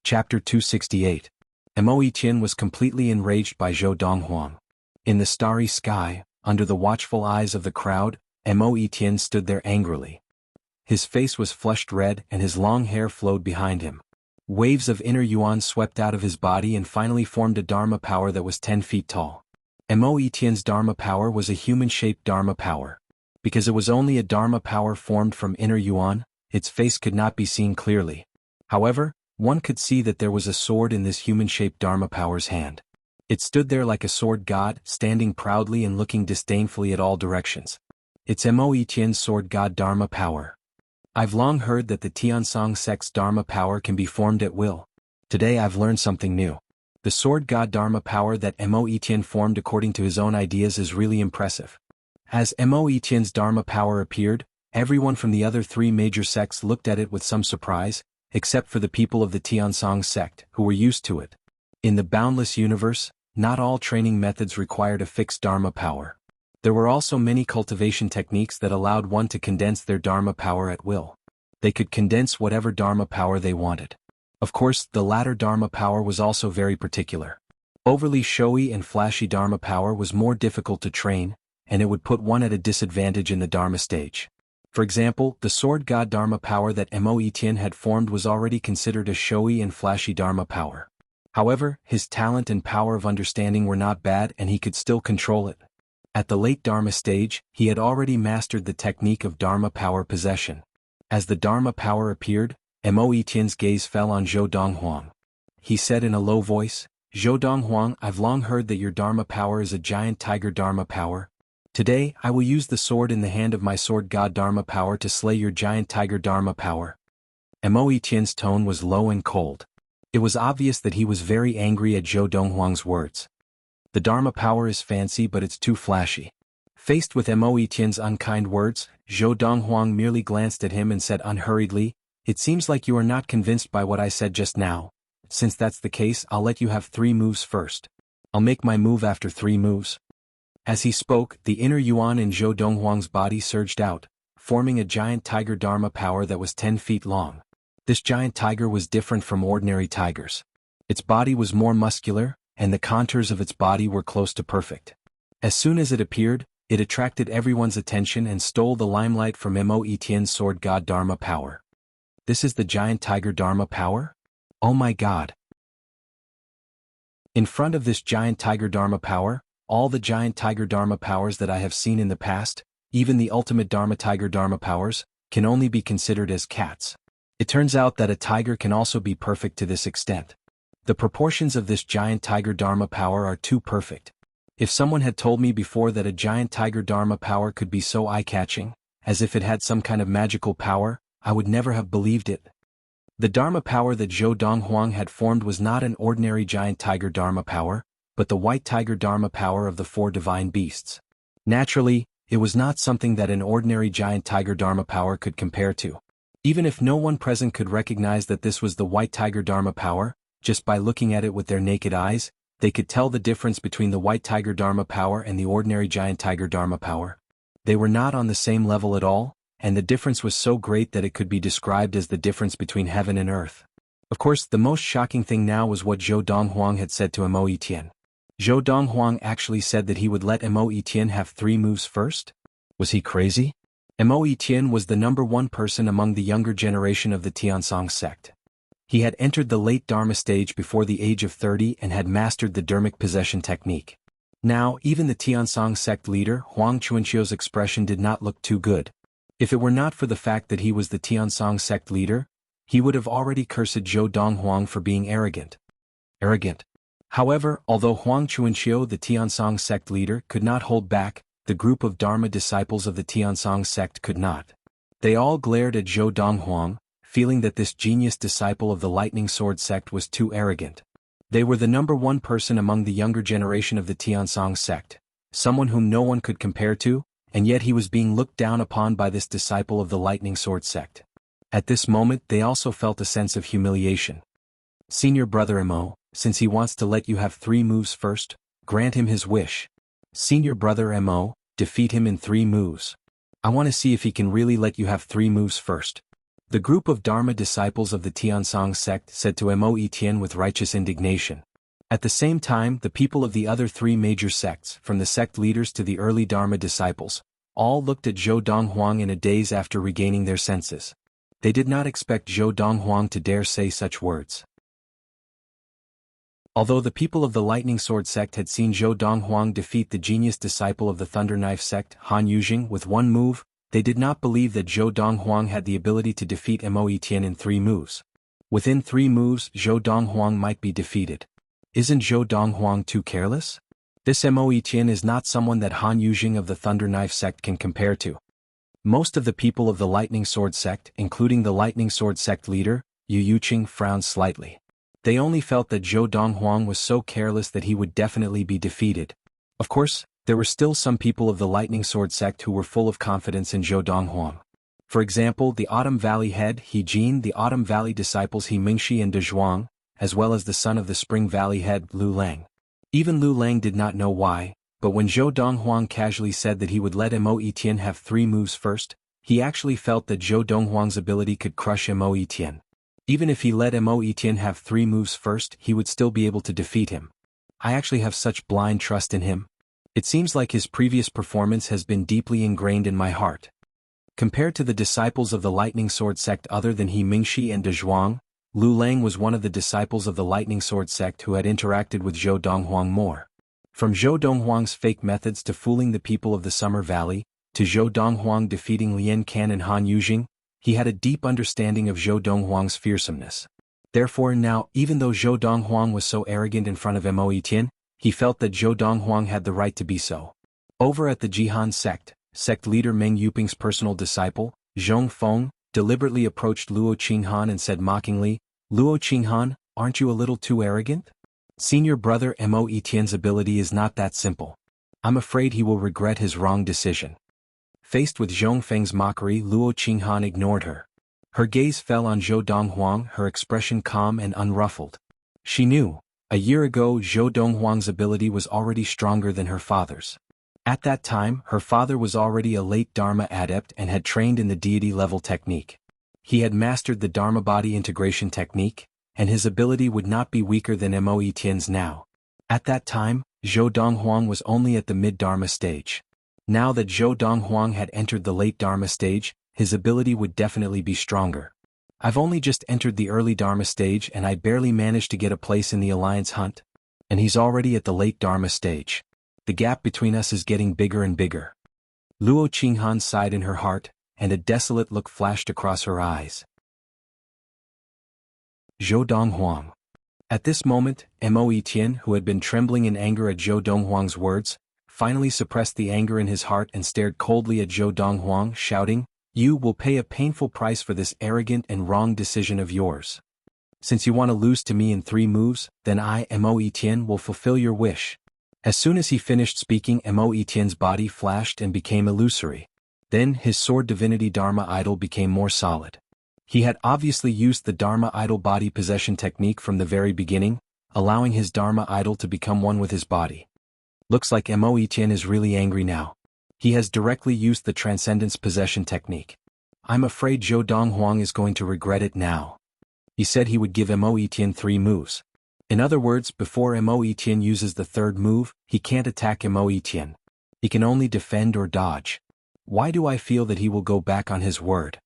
Chapter 268. Mo Etienne was completely enraged by Zhou Donghuang. In the starry sky, under the watchful eyes of the crowd, Mo Etienne stood there angrily. His face was flushed red and his long hair flowed behind him. Waves of inner yuan swept out of his body and finally formed a Dharma power that was 10 feet tall. Mo Etienne's Dharma power was a human-shaped Dharma power. Because it was only a Dharma power formed from inner yuan, its face could not be seen clearly. However, one could see that there was a sword in this human-shaped Dharma power's hand. It stood there like a sword god, standing proudly and looking disdainfully at all directions. It's Mo Etienne's sword god Dharma power. I've long heard that the Tiansong sect's Dharma power can be formed at will. Today I've learned something new. The sword god Dharma power that Mo Etienne formed according to his own ideas is really impressive. As Mo Etienne's Dharma power appeared, everyone from the other three major sects looked at it with some surprise, except for the people of the Tiansong sect, who were used to it. In the boundless universe, not all training methods required a fixed Dharma power. There were also many cultivation techniques that allowed one to condense their Dharma power at will. They could condense whatever Dharma power they wanted. Of course, the latter Dharma power was also very particular. Overly showy and flashy Dharma power was more difficult to train, and it would put one at a disadvantage in the Dharma stage. For example, the sword god Dharma power that Mo Etienne had formed was already considered a showy and flashy Dharma power. However, his talent and power of understanding were not bad and he could still control it. At the late Dharma stage, he had already mastered the technique of Dharma power possession. As the Dharma power appeared, Mo Etienne's gaze fell on Zhou Donghuang. He said in a low voice, "Zhou Donghuang, I've long heard that your Dharma power is a giant tiger Dharma power. Today, I will use the sword in the hand of my sword god Dharma power to slay your giant tiger Dharma power." Mo Etienne's tone was low and cold. It was obvious that he was very angry at Zhou Donghuang's words. The Dharma power is fancy but it's too flashy. Faced with Mo Etienne's unkind words, Zhou Donghuang merely glanced at him and said unhurriedly, "It seems like you are not convinced by what I said just now. Since that's the case, I'll let you have 3 moves first. I'll make my move after 3 moves." As he spoke, the inner yuan in Zhou Donghuang's body surged out, forming a giant tiger Dharma power that was 10 feet long. This giant tiger was different from ordinary tigers. Its body was more muscular, and the contours of its body were close to perfect. As soon as it appeared, it attracted everyone's attention and stole the limelight from Mo Etienne's sword god Dharma power. This is the giant tiger Dharma power? Oh my god! In front of this giant tiger Dharma power, all the giant tiger Dharma powers that I have seen in the past, even the ultimate Dharma tiger Dharma powers, can only be considered as cats. It turns out that a tiger can also be perfect to this extent. The proportions of this giant tiger Dharma power are too perfect. If someone had told me before that a giant tiger Dharma power could be so eye-catching, as if it had some kind of magical power, I would never have believed it. The Dharma power that Zhou Donghuang had formed was not an ordinary giant tiger Dharma power, but the white tiger Dharma power of the 4 divine beasts. Naturally, it was not something that an ordinary giant tiger Dharma power could compare to. Even if no one present could recognize that this was the white tiger Dharma power, just by looking at it with their naked eyes, they could tell the difference between the white tiger Dharma power and the ordinary giant tiger Dharma power. They were not on the same level at all, and the difference was so great that it could be described as the difference between heaven and earth. Of course, the most shocking thing now was what Zhou Donghuang had said to Mo Etienne. Zhou Donghuang actually said that he would let Mo Etienne have 3 moves first? Was he crazy? Mo Etienne was the #1 person among the younger generation of the Tiansong sect. He had entered the late Dharma stage before the age of 30 and had mastered the Dharmic possession technique. Now, even the Tiansong sect leader, Huang Chuanqiu's expression did not look too good. If it were not for the fact that he was the Tiansong sect leader, he would have already cursed Zhou Donghuang for being arrogant. However, although Huang Chuanqiu, the Tiansong sect leader, could not hold back, the group of Dharma disciples of the Tiansong sect could not. They all glared at Zhou Donghuang, feeling that this genius disciple of the lightning sword sect was too arrogant. They were the number one person among the younger generation of the Tiansong sect, someone whom no one could compare to, and yet he was being looked down upon by this disciple of the Lightning Sword sect. At this moment they also felt a sense of humiliation. Senior brother Mo, since he wants to let you have 3 moves first, grant him his wish. Senior brother Mo, defeat him in 3 moves. I want to see if he can really let you have 3 moves first. The group of Dharma disciples of the Tiansong sect said to Mo Etienne with righteous indignation. At the same time the people of the other 3 major sects, from the sect leaders to the early Dharma disciples, all looked at Zhou Donghuang in a daze after regaining their senses. They did not expect Zhou Donghuang to dare say such words. Although the people of the Lightning Sword sect had seen Zhou Donghuang defeat the genius disciple of the Thunder Knife sect, Han Yujing, with 1 move, they did not believe that Zhou Donghuang had the ability to defeat Mo Etienne in 3 moves. Within 3 moves Zhou Donghuang might be defeated. Isn't Zhou Donghuang too careless? This Mo Etienne is not someone that Han Yujing of the Thunder Knife sect can compare to. Most of the people of the Lightning Sword sect, including the Lightning Sword sect leader, Yu Yuqing, frowned slightly. They only felt that Zhou Donghuang was so careless that he would definitely be defeated. Of course, there were still some people of the Lightning Sword sect who were full of confidence in Zhou Donghuang. For example, the Autumn Valley head He Jin, the Autumn Valley disciples He Mingxi and Donghuang, as well as the son of the Spring Valley head Lu Lang. Even Lu Lang did not know why, but when Zhou Donghuang casually said that he would let Mo Etienne have 3 moves first, he actually felt that Zhou Donghuang's ability could crush Mo Etienne. Even if he let Mo Etienne have 3 moves first, he would still be able to defeat him. I actually have such blind trust in him. It seems like his previous performance has been deeply ingrained in my heart. Compared to the disciples of the Lightning Sword sect other than He Mingxi and Donghuang, Lu Lang was one of the disciples of the Lightning Sword sect who had interacted with Zhou Donghuang more. From Zhou Donghuang's fake methods to fooling the people of the Summer Valley, to Zhou Donghuang defeating Lian Can and Han Yujing, he had a deep understanding of Zhou Donghuang's fearsomeness. Therefore now, even though Zhou Donghuang was so arrogant in front of Mo Etienne, he felt that Zhou Donghuang had the right to be so. Over at the Jihan sect leader Meng Yuping's personal disciple, Zhong Feng, deliberately approached Luo Qinghan and said mockingly, "Luo Qinghan, aren't you a little too arrogant? Senior brother Mo Etienne's ability is not that simple. I'm afraid he will regret his wrong decision." Faced with Zhong Feng's mockery, Luo Qinghan ignored her. Her gaze fell on Zhou Donghuang, her expression calm and unruffled. She knew, a year ago Zhou Donghuang's ability was already stronger than her father's. At that time, her father was already a late Dharma adept and had trained in the deity-level technique. He had mastered the Dharma body integration technique, and his ability would not be weaker than Mo Etienne's now. At that time, Zhou Donghuang was only at the mid-Dharma stage. Now that Zhou Donghuang had entered the late Dharma stage, his ability would definitely be stronger. I've only just entered the early Dharma stage and I barely managed to get a place in the alliance hunt. And he's already at the late Dharma stage. The gap between us is getting bigger and bigger. Luo Qinghan sighed in her heart, and a desolate look flashed across her eyes. Zhou Donghuang. At this moment, Mo Etienne, who had been trembling in anger at Zhou Donghuang's words, finally suppressed the anger in his heart and stared coldly at Zhou Donghuang, shouting, "You will pay a painful price for this arrogant and wrong decision of yours. Since you want to lose to me in 3 moves, then I, Mo Etienne, will fulfill your wish." As soon as he finished speaking, Mo Etienne's body flashed and became illusory. Then his sword divinity Dharma idol became more solid. He had obviously used the Dharma idol body possession technique from the very beginning, allowing his Dharma idol to become one with his body. Looks like Mo Etienne is really angry now. He has directly used the transcendence possession technique. I'm afraid Zhou Donghuang is going to regret it now. He said he would give Mo Etienne 3 moves. In other words, before Mo Etienne uses the 3rd move, he can't attack Mo Etienne. He can only defend or dodge. Why do I feel that he will go back on his word?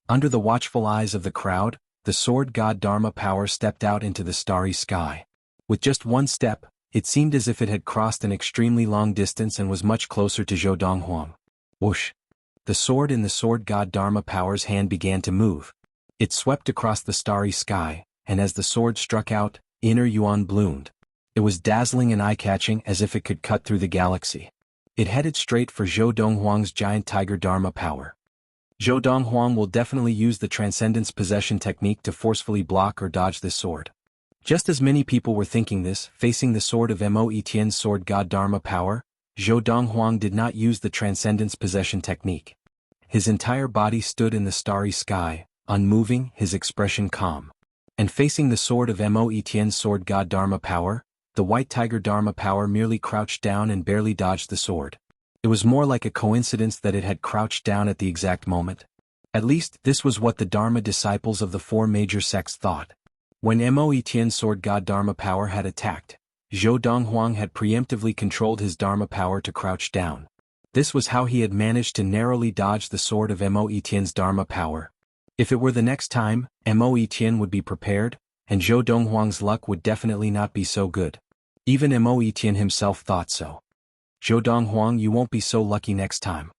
Under the watchful eyes of the crowd, the sword god Dharma power stepped out into the starry sky. With just one step, it seemed as if it had crossed an extremely long distance and was much closer to Zhou Donghuang. Whoosh! The sword in the sword god Dharma power's hand began to move. It swept across the starry sky, and as the sword struck out, inner yuan bloomed. It was dazzling and eye-catching as if it could cut through the galaxy. It headed straight for Zhou Donghuang's giant tiger Dharma power. Zhou Donghuang will definitely use the transcendence possession technique to forcefully block or dodge this sword. Just as many people were thinking this, facing the sword of Mo Etienne's sword god Dharma power, Zhou Donghuang did not use the transcendence possession technique. His entire body stood in the starry sky, unmoving, his expression calm. And facing the sword of Mo Etienne's sword god Dharma power, the white tiger Dharma power merely crouched down and barely dodged the sword. It was more like a coincidence that it had crouched down at the exact moment. At least, this was what the Dharma disciples of the four major sects thought. When Mo Etienne's sword god Dharma power had attacked, Zhou Donghuang had preemptively controlled his Dharma power to crouch down. This was how he had managed to narrowly dodge the sword of Mo Etienne's Dharma power. If it were the next time, Mo Etienne would be prepared, and Zhou Donghuang's luck would definitely not be so good. Even Mo Etienne himself thought so. Zhou Donghuang, you won't be so lucky next time.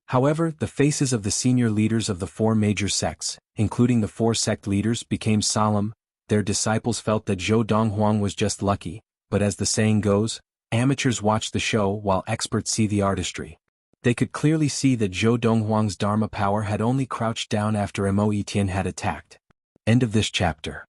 However, the faces of the senior leaders of the four major sects, including the four sect leaders, became solemn. Their disciples felt that Zhou Donghuang was just lucky, but as the saying goes, amateurs watch the show while experts see the artistry. They could clearly see that Zhou Donghuang's Dharma power had only crouched down after Mo Etienne had attacked. End of this chapter.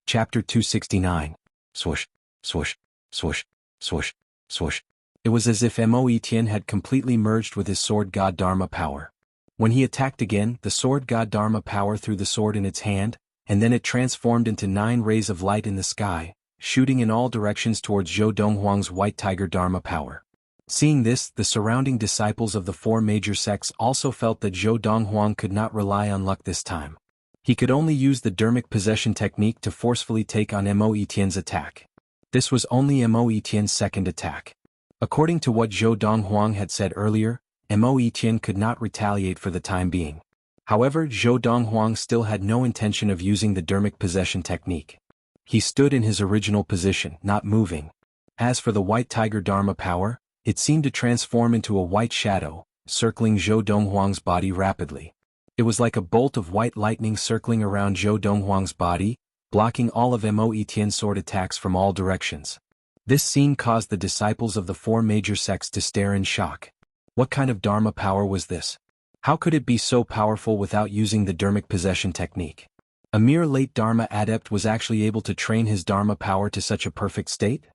Chapter 269. Swoosh, swoosh, swoosh, swoosh, swoosh. It was as if Mo Etienne had completely merged with his sword god Dharma power. When he attacked again, the sword god Dharma power threw the sword in its hand, and then it transformed into 9 rays of light in the sky, shooting in all directions towards Zhou Donghuang's white tiger Dharma power. Seeing this, the surrounding disciples of the four major sects also felt that Zhou Donghuang could not rely on luck this time. He could only use the Dharmic possession technique to forcefully take on Mo Etienne's attack. This was only Mo Etienne's second attack. According to what Zhou Donghuang had said earlier, Mo Etienne could not retaliate for the time being. However, Zhou Donghuang still had no intention of using the Dharmic possession technique. He stood in his original position, not moving. As for the white tiger Dharma power, it seemed to transform into a white shadow, circling Zhou Donghuang's body rapidly. It was like a bolt of white lightning circling around Zhou Donghuang's body, blocking all of Mo Etienne's sword attacks from all directions. This scene caused the disciples of the four major sects to stare in shock. What kind of Dharma power was this? How could it be so powerful without using the Dharmic possession technique? A mere late Dharma adept was actually able to train his Dharma power to such a perfect state?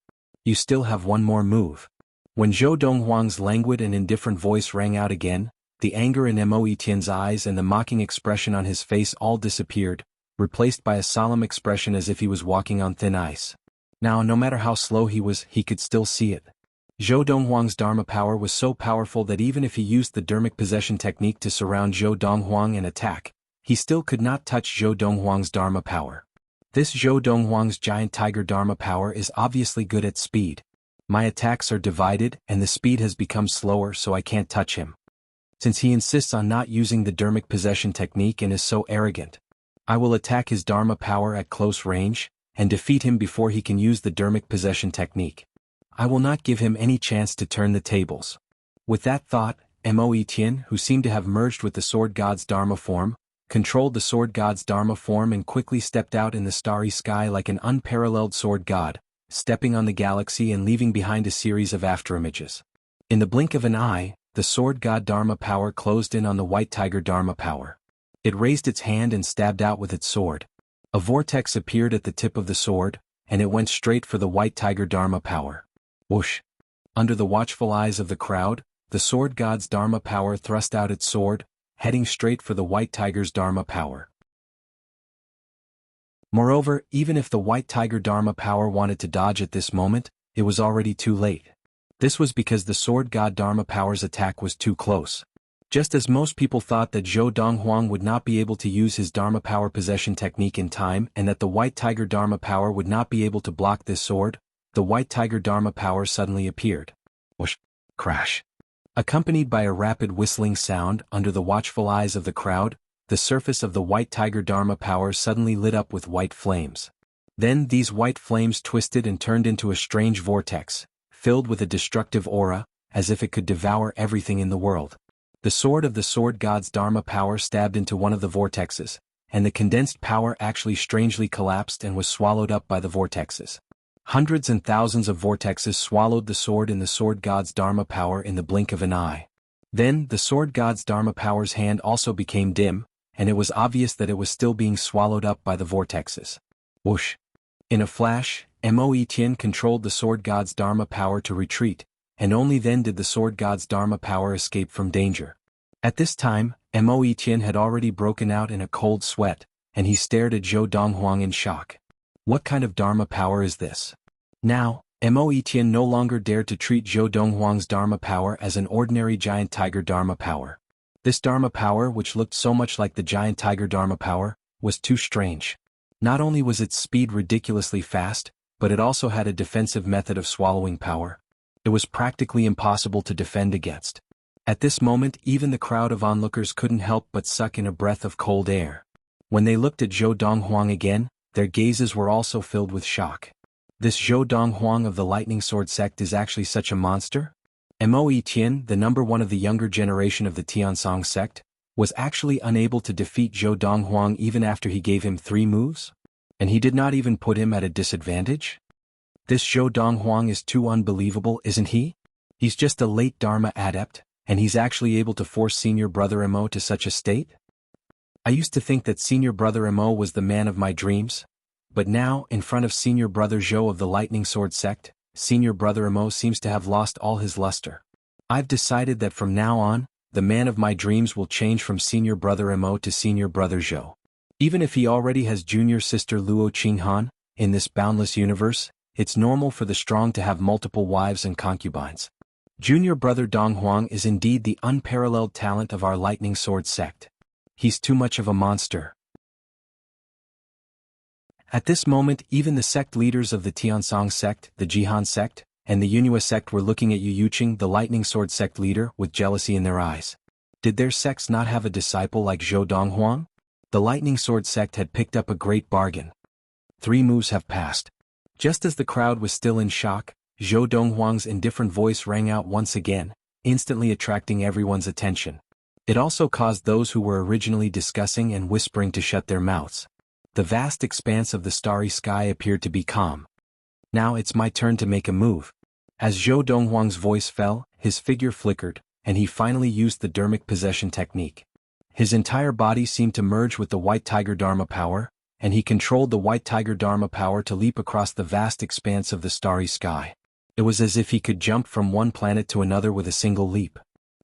You still have one more move. When Zhou Donghuang's languid and indifferent voice rang out again, the anger in Mo Etienne's eyes and the mocking expression on his face all disappeared, replaced by a solemn expression as if he was walking on thin ice. Now, no matter how slow he was, he could still see it. Zhou Donghuang's Dharma power was so powerful that even if he used the Dharmic possession technique to surround Zhou Donghuang and attack, he still could not touch Zhou Donghuang's Dharma power. This Zhou Donghuang's giant tiger Dharma power is obviously good at speed. My attacks are divided and the speed has become slower, so I can't touch him. Since he insists on not using the Dharmic possession technique and is so arrogant, I will attack his Dharma power at close range, and defeat him before he can use the Dharmic possession technique. I will not give him any chance to turn the tables. With that thought, Mo Etienne, who seemed to have merged with the sword god's Dharma form, controlled the sword god's Dharma form and quickly stepped out in the starry sky like an unparalleled sword god, stepping on the galaxy and leaving behind a series of afterimages. In the blink of an eye, the sword god Dharma power closed in on the white tiger Dharma power. It raised its hand and stabbed out with its sword. A vortex appeared at the tip of the sword, and it went straight for the white tiger Dharma power. Whoosh! Under the watchful eyes of the crowd, the sword god's Dharma power thrust out its sword, heading straight for the white tiger's Dharma power. Moreover, even if the white tiger Dharma power wanted to dodge at this moment, it was already too late. This was because the sword god Dharma power's attack was too close. Just as most people thought that Zhou Donghuang would not be able to use his Dharma power possession technique in time and that the white tiger Dharma power would not be able to block this sword, the white tiger Dharma power suddenly appeared. Whoosh! Crash! Accompanied by a rapid whistling sound under the watchful eyes of the crowd, the surface of the white tiger Dharma power suddenly lit up with white flames. Then these white flames twisted and turned into a strange vortex, filled with a destructive aura, as if it could devour everything in the world. The sword of the sword god's Dharma power stabbed into one of the vortexes, and the condensed power actually strangely collapsed and was swallowed up by the vortexes. Hundreds and thousands of vortexes swallowed the sword in the sword god's Dharma power in the blink of an eye. Then, the sword god's Dharma power's hand also became dim, and it was obvious that it was still being swallowed up by the vortexes. Whoosh! In a flash, Mo Tian controlled the sword god's Dharma power to retreat, and only then did the sword god's Dharma power escape from danger. At this time, Mo Tian had already broken out in a cold sweat, and he stared at Zhou Donghuang in shock. What kind of Dharma power is this? Now, Mo Tian no longer dared to treat Zhou Donghuang's Dharma power as an ordinary giant tiger Dharma power. This Dharma power, which looked so much like the giant tiger Dharma power, was too strange. Not only was its speed ridiculously fast, but it also had a defensive method of swallowing power. It was practically impossible to defend against. At this moment, even the crowd of onlookers couldn't help but suck in a breath of cold air. When they looked at Zhou Donghuang again, their gazes were also filled with shock. This Zhou Donghuang of the Lightning Sword sect is actually such a monster? Mo Tian, the number one of the younger generation of the Tiansong sect, was actually unable to defeat Zhou Donghuang even after he gave him 3 moves? And he did not even put him at a disadvantage? This Zhou Donghuang is too unbelievable, isn't he? He's just a late Dharma adept, and he's actually able to force senior brother Mo to such a state? I used to think that senior brother Mo was the man of my dreams, but now, in front of senior brother Zhou of the Lightning Sword sect, senior brother Mo seems to have lost all his luster. I've decided that from now on, the man of my dreams will change from senior brother Mo to senior brother Zhou. Even if he already has junior sister Luo Qinghan, in this boundless universe, it's normal for the strong to have multiple wives and concubines. Junior brother Donghuang is indeed the unparalleled talent of our Lightning Sword sect. He's too much of a monster. At this moment, even the sect leaders of the Tiansong sect, the Jihan sect, and the Yunhua sect were looking at Yu Yuqing, the Lightning Sword sect leader, with jealousy in their eyes. Did their sects not have a disciple like Zhou Donghuang? The Lightning Sword sect had picked up a great bargain. 3 moves have passed. Just as the crowd was still in shock, Zhou Donghuang's indifferent voice rang out once again, instantly attracting everyone's attention. It also caused those who were originally discussing and whispering to shut their mouths. The vast expanse of the starry sky appeared to be calm. Now it's my turn to make a move. As Zhou Donghuang's voice fell, his figure flickered, and he finally used the Dharmic possession technique. His entire body seemed to merge with the White Tiger Dharma power, and he controlled the White Tiger Dharma power to leap across the vast expanse of the starry sky. It was as if he could jump from one planet to another with a single leap.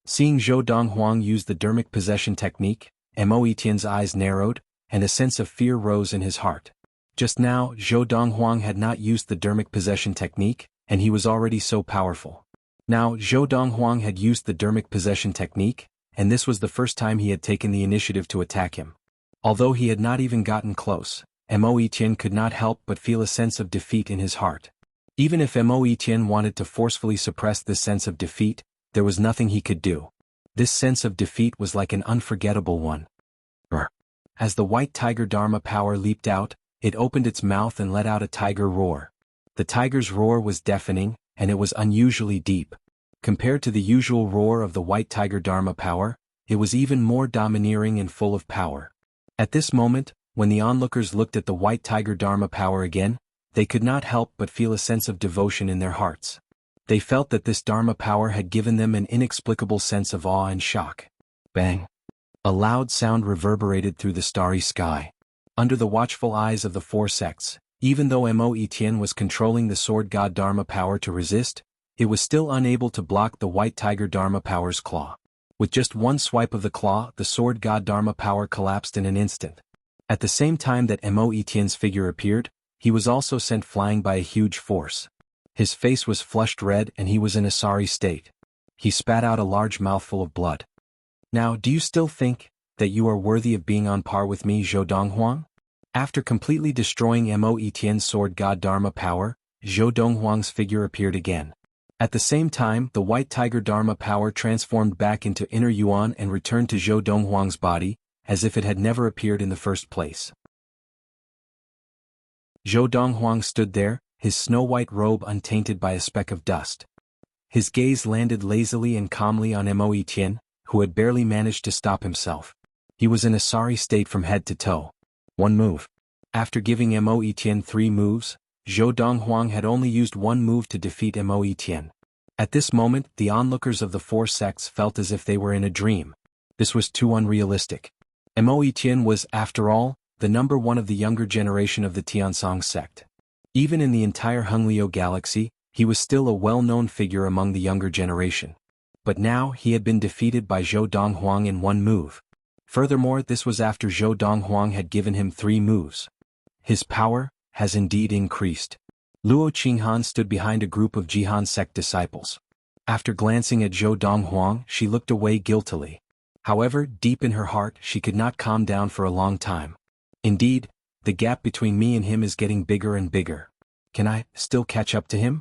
Seeing Zhou Donghuang use the Dharmic possession technique, Mo Tian's eyes narrowed, and a sense of fear rose in his heart. Just now, Zhou Donghuang had not used the Dharmic possession technique, and he was already so powerful. Now, Zhou Donghuang had used the Dharmic possession technique, and this was the first time he had taken the initiative to attack him. Although he had not even gotten close, Mo Tian could not help but feel a sense of defeat in his heart. Even if Mo Tian wanted to forcefully suppress this sense of defeat, there was nothing he could do. This sense of defeat was like an unforgettable one. As the White Tiger Dharma power leaped out, it opened its mouth and let out a tiger roar. The tiger's roar was deafening, and it was unusually deep. Compared to the usual roar of the White Tiger Dharma power, it was even more domineering and full of power. At this moment, when the onlookers looked at the White Tiger Dharma power again, they could not help but feel a sense of devotion in their hearts. They felt that this Dharma power had given them an inexplicable sense of awe and shock. Bang! A loud sound reverberated through the starry sky. Under the watchful eyes of the 4 sects, even though Mo Tian was controlling the sword god Dharma power to resist, it was still unable to block the White Tiger Dharma power's claw. With just one swipe of the claw, the sword god Dharma power collapsed in an instant. At the same time that Mo Tian's figure appeared, he was also sent flying by a huge force. His face was flushed red and he was in a sorry state. He spat out a large mouthful of blood. Now, do you still think that you are worthy of being on par with me, Zhou Donghuang? After completely destroying Mo Tian's sword god Dharma power, Zhou Donghuang's figure appeared again. At the same time, the White Tiger Dharma power transformed back into inner Yuan and returned to Zhou Donghuang's body, as if it had never appeared in the first place. Zhou Donghuang stood there, his snow-white robe untainted by a speck of dust. His gaze landed lazily and calmly on Mo Tian, who had barely managed to stop himself. He was in a sorry state from head to toe. 1 move. After giving Mo Tian 3 moves, Zhou Donghuang had only used 1 move to defeat Mo Tian. At this moment, the onlookers of the 4 sects felt as if they were in a dream. This was too unrealistic. Mo Tian was, after all, the number one of the younger generation of the Tiansong sect. Even in the entire Honglio galaxy, he was still a well-known figure among the younger generation. But now he had been defeated by Zhou Donghuang in one move. Furthermore, this was after Zhou Donghuang had given him 3 moves. His power has indeed increased. Luo Qinghan stood behind a group of Jihan sect disciples. After glancing at Zhou Donghuang, she looked away guiltily. However, deep in her heart, she could not calm down for a long time. Indeed, the gap between me and him is getting bigger and bigger. Can I still catch up to him?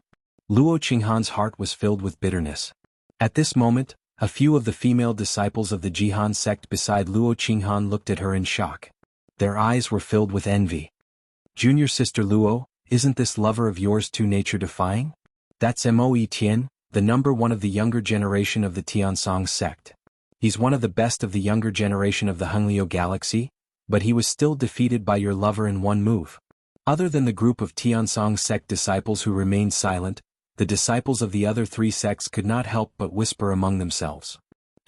Luo Qinghan's heart was filled with bitterness. At this moment, a few of the female disciples of the Jihan sect beside Luo Qinghan looked at her in shock. Their eyes were filled with envy. Junior sister Luo, isn't this lover of yours too nature-defying? That's Mo Tian, the number one of the younger generation of the Tiansong sect. He's one of the best of the younger generation of the Honglio galaxy, but he was still defeated by your lover in one move. Other than the group of Tiansong sect disciples who remained silent, the disciples of the other 3 sects could not help but whisper among themselves.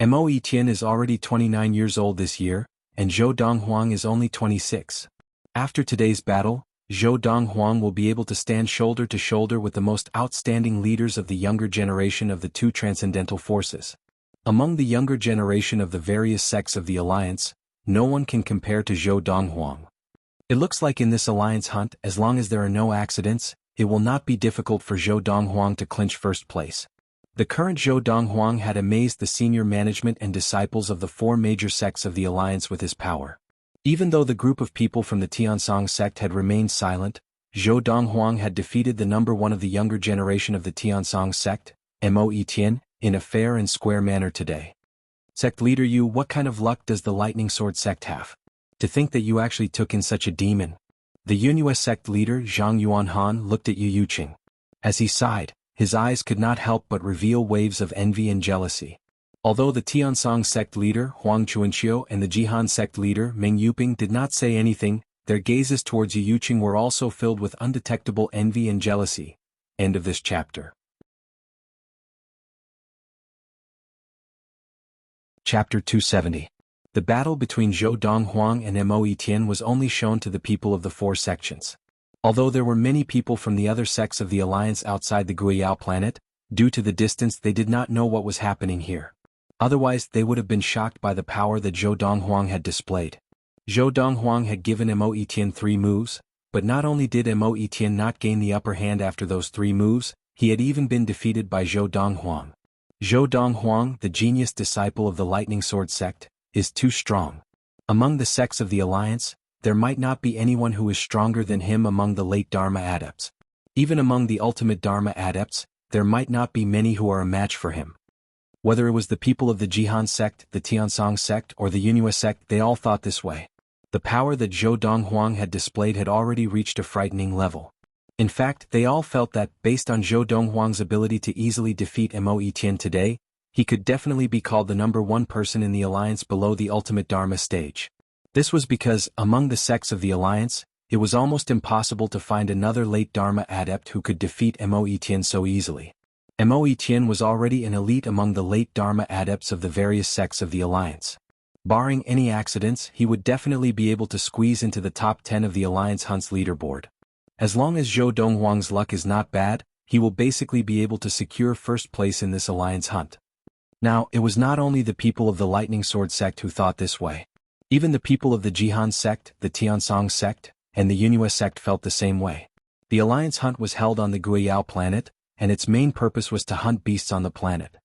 Mo Tian is already 29 years old this year, and Zhou Donghuang is only 26. After today's battle, Zhou Donghuang will be able to stand shoulder to shoulder with the most outstanding leaders of the younger generation of the 2 transcendental forces. Among the younger generation of the various sects of the alliance, no one can compare to Zhou Donghuang. It looks like in this alliance hunt, as long as there are no accidents, it will not be difficult for Zhou Donghuang to clinch first place. The current Zhou Donghuang had amazed the senior management and disciples of the 4 major sects of the alliance with his power. Even though the group of people from the Tiansong sect had remained silent, Zhou Donghuang had defeated the number one of the younger generation of the Tiansong sect, Mo Tian, in a fair and square manner today. Sect leader Yu, what kind of luck does the Lightning Sword sect have? To think that you actually took in such a demon. The Yunhua sect leader Zhang Yuanhan looked at Yu Yuqing. As he sighed, his eyes could not help but reveal waves of envy and jealousy. Although the Tiansong sect leader Huang Chuanqiu and the Jihan sect leader Meng Yuping did not say anything, their gazes towards Yu Yuqing were also filled with undetectable envy and jealousy. End of this chapter. Chapter 270. The battle between Zhou Donghuang and Mo Tian was only shown to the people of the 4 sections. Although there were many people from the other sects of the alliance outside the Guiyao planet, due to the distance they did not know what was happening here. Otherwise they would have been shocked by the power that Zhou Donghuang had displayed. Zhou Donghuang had given Mo Tian 3 moves, but not only did Mo Tian not gain the upper hand after those 3 moves, he had even been defeated by Zhou Donghuang. Zhou Donghuang, the genius disciple of the Lightning Sword sect, is too strong. Among the sects of the alliance, there might not be anyone who is stronger than him among the late Dharma adepts. Even among the ultimate Dharma adepts, there might not be many who are a match for him. Whether it was the people of the Jihan sect, the Tiansong sect, or the Yunhua sect, they all thought this way. The power that Zhou Donghuang had displayed had already reached a frightening level. In fact, they all felt that, based on Zhou Donghuang's ability to easily defeat Mo Tian today, he could definitely be called the number 1 person in the alliance below the ultimate Dharma stage. This was because, among the sects of the alliance, it was almost impossible to find another late Dharma adept who could defeat Mo Tian so easily. Mo Tian was already an elite among the late Dharma adepts of the various sects of the alliance. Barring any accidents, he would definitely be able to squeeze into the top 10 of the alliance hunt's leaderboard. As long as Zhou Donghuang's luck is not bad, he will basically be able to secure first place in this alliance hunt. Now, it was not only the people of the Lightning Sword sect who thought this way. Even the people of the Jihan sect, the Tiansong sect, and the Yunhua sect felt the same way. The alliance hunt was held on the Guiyao planet, and its main purpose was to hunt beasts on the planet.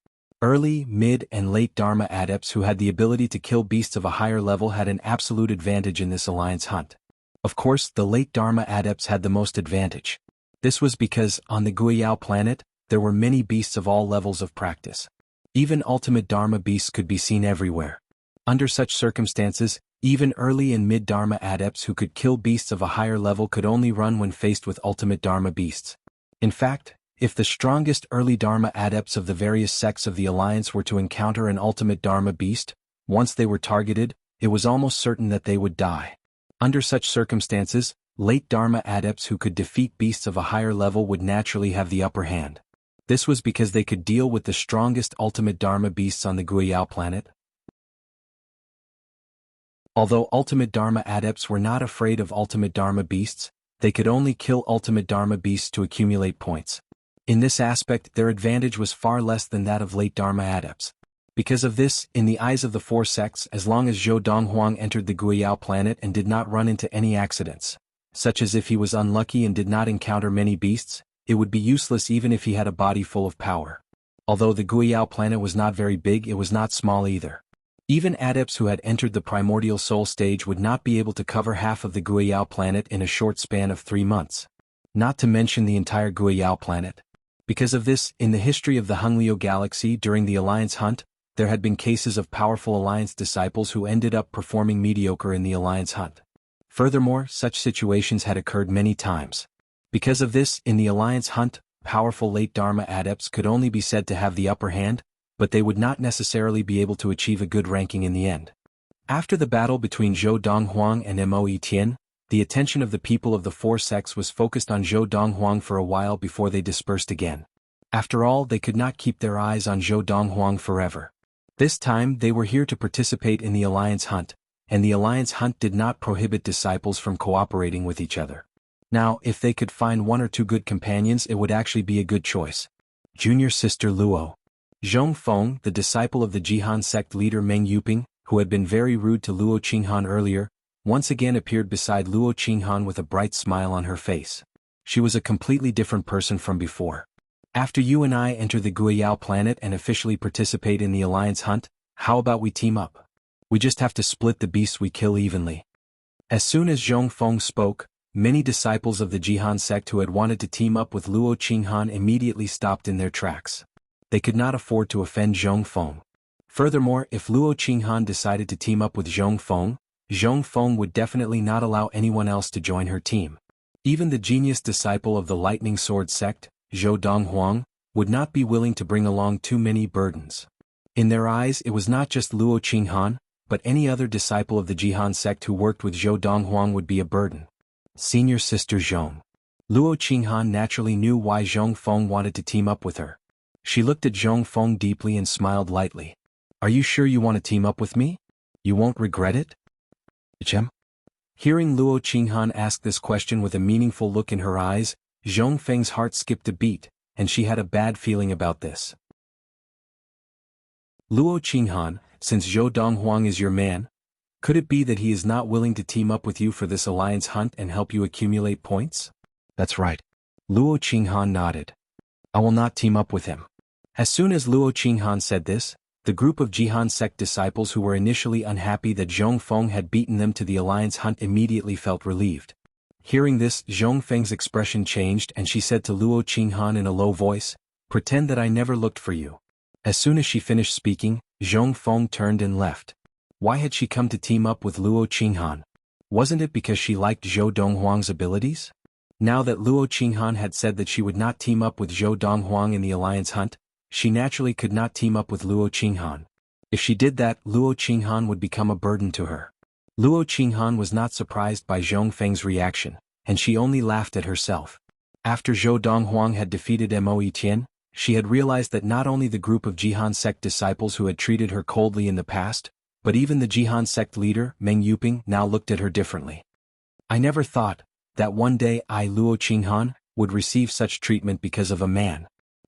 Early, mid, and late Dharma adepts who had the ability to kill beasts of a higher level had an absolute advantage in this alliance hunt. Of course, the late Dharma adepts had the most advantage. This was because, on the Guiyao planet, there were many beasts of all levels of practice. Even ultimate Dharma beasts could be seen everywhere. Under such circumstances, even early and mid-Dharma adepts who could kill beasts of a higher level could only run when faced with ultimate Dharma beasts. In fact, if the strongest early Dharma adepts of the various sects of the alliance were to encounter an ultimate Dharma beast, once they were targeted, it was almost certain that they would die. Under such circumstances, late Dharma adepts who could defeat beasts of a higher level would naturally have the upper hand. This was because they could deal with the strongest ultimate Dharma beasts on the Guiyao planet. Although ultimate Dharma adepts were not afraid of ultimate Dharma beasts, they could only kill ultimate Dharma beasts to accumulate points. In this aspect, their advantage was far less than that of late Dharma adepts. Because of this, in the eyes of the four sects, as long as Zhou Donghuang entered the Guiyao planet and did not run into any accidents, such as if he was unlucky and did not encounter many beasts, it would be useless even if he had a body full of power. Although the Guiyao planet was not very big, it was not small either. Even adepts who had entered the primordial soul stage would not be able to cover half of the Guiyao planet in a short span of 3 months. Not to mention the entire Guiyao planet. Because of this, in the history of the Honglio galaxy during the Alliance hunt, there had been cases of powerful Alliance disciples who ended up performing mediocre in the Alliance hunt. Furthermore, such situations had occurred many times. Because of this, in the Alliance hunt, powerful late Dharma adepts could only be said to have the upper hand, but they would not necessarily be able to achieve a good ranking in the end. After the battle between Zhou Donghuang and Mo Tian, the attention of the people of the four sects was focused on Zhou Donghuang for a while before they dispersed again. After all, they could not keep their eyes on Zhou Donghuang forever. This time they were here to participate in the Alliance hunt, and the Alliance hunt did not prohibit disciples from cooperating with each other. Now, if they could find 1 or 2 good companions, it would actually be a good choice. Junior sister Luo. Zhong Feng, the disciple of the Jihan sect leader Meng Yuping, who had been very rude to Luo Qinghan earlier, once again appeared beside Luo Qinghan with a bright smile on her face. She was a completely different person from before. After you and I enter the Guiyao planet and officially participate in the Alliance hunt, how about we team up? We just have to split the beasts we kill evenly. As soon as Zhong Feng spoke, many disciples of the Jihan sect who had wanted to team up with Luo Qinghan immediately stopped in their tracks. They could not afford to offend Zhong Feng. Furthermore, if Luo Qinghan decided to team up with Zhong Feng would definitely not allow anyone else to join her team. Even the genius disciple of the Lightning Sword sect, Zhou Donghuang, would not be willing to bring along too many burdens. In their eyes, it was not just Luo Qinghan, but any other disciple of the Jihan sect who worked with Zhou Donghuang would be a burden. Senior sister Zhong. Luo Qinghan naturally knew why Zhong Feng wanted to team up with her. She looked at Zhong Feng deeply and smiled lightly. Are you sure you want to team up with me? You won't regret it? Chem? Hearing Luo Qinghan ask this question with a meaningful look in her eyes, Zhong Feng's heart skipped a beat, and she had a bad feeling about this. Luo Qinghan, since Zhou Donghuang is your man, could it be that he is not willing to team up with you for this alliance hunt and help you accumulate points? That's right. Luo Qinghan nodded. I will not team up with him. As soon as Luo Qinghan said this, the group of Jihan sect disciples who were initially unhappy that Zhong Feng had beaten them to the alliance hunt immediately felt relieved. Hearing this, Zhong Feng's expression changed and she said to Luo Qinghan in a low voice, "Pretend that I never looked for you." As soon as she finished speaking, Zhong Feng turned and left. Why had she come to team up with Luo Qinghan? Wasn't it because she liked Zhou Donghuang's abilities? Now that Luo Qinghan had said that she would not team up with Zhou Donghuang in the alliance hunt, she naturally could not team up with Luo Qinghan. If she did that, Luo Qinghan would become a burden to her. Luo Qinghan was not surprised by Zhong Feng's reaction, and she only laughed at herself. After Zhou Donghuang had defeated Mo Tian, she had realized that not only the group of Jihan sect disciples who had treated her coldly in the past, but even the Jihan sect leader, Meng Yuping, now looked at her differently. I never thought that one day I, Luo Qinghan, would receive such treatment because of a man.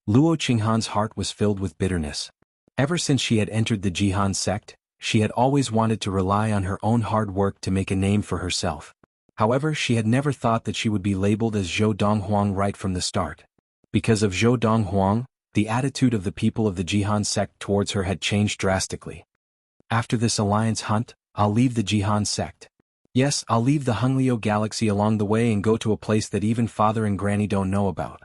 Luo Qinghan's heart was filled with bitterness. Ever since she had entered the Jihan sect, she had always wanted to rely on her own hard work to make a name for herself. However, she had never thought that she would be labeled as Zhou Donghuang right from the start. Because of Zhou Donghuang, the attitude of the people of the Jihan sect towards her had changed drastically. After this alliance hunt, I'll leave the Jihan sect. Yes, I'll leave the Honglio galaxy along the way and go to a place that even father and granny don't know about.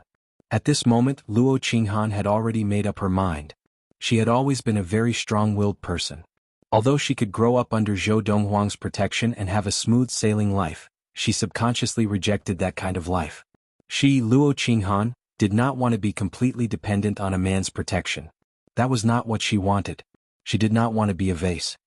At this moment, Luo Qinghan had already made up her mind. She had always been a very strong-willed person. Although she could grow up under Zhou Donghuang's protection and have a smooth-sailing life, she subconsciously rejected that kind of life. She, Luo Qinghan, did not want to be completely dependent on a man's protection. That was not what she wanted. She did not want to be a vase.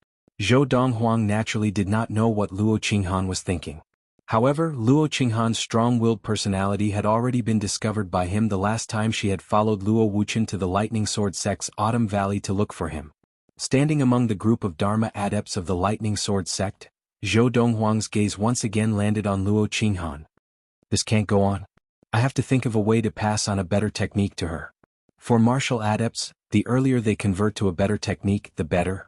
Zhou Donghuang naturally did not know what Luo Qinghan was thinking. However, Luo Qinghan's strong-willed personality had already been discovered by him the last time she had followed Luo Wuchen to the Lightning Sword sect's Autumn Valley to look for him. Standing among the group of Dharma adepts of the Lightning Sword sect, Zhou Donghuang's gaze once again landed on Luo Qinghan. This can't go on. I have to think of a way to pass on a better technique to her. For martial adepts, the earlier they convert to a better technique, the better.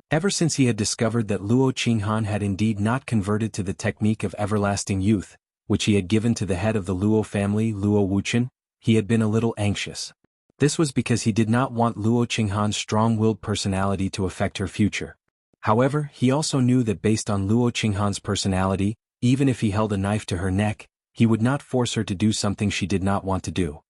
Ever since he had discovered that Luo Qinghan had indeed not converted to the technique of everlasting youth, which he had given to the head of the Luo family, Luo Wuchen, he had been a little anxious. This was because he did not want Luo Qinghan's strong-willed personality to affect her future. However, he also knew that based on Luo Qinghan's personality, even if he held a knife to her neck, he would not force her to do something she did not want to do.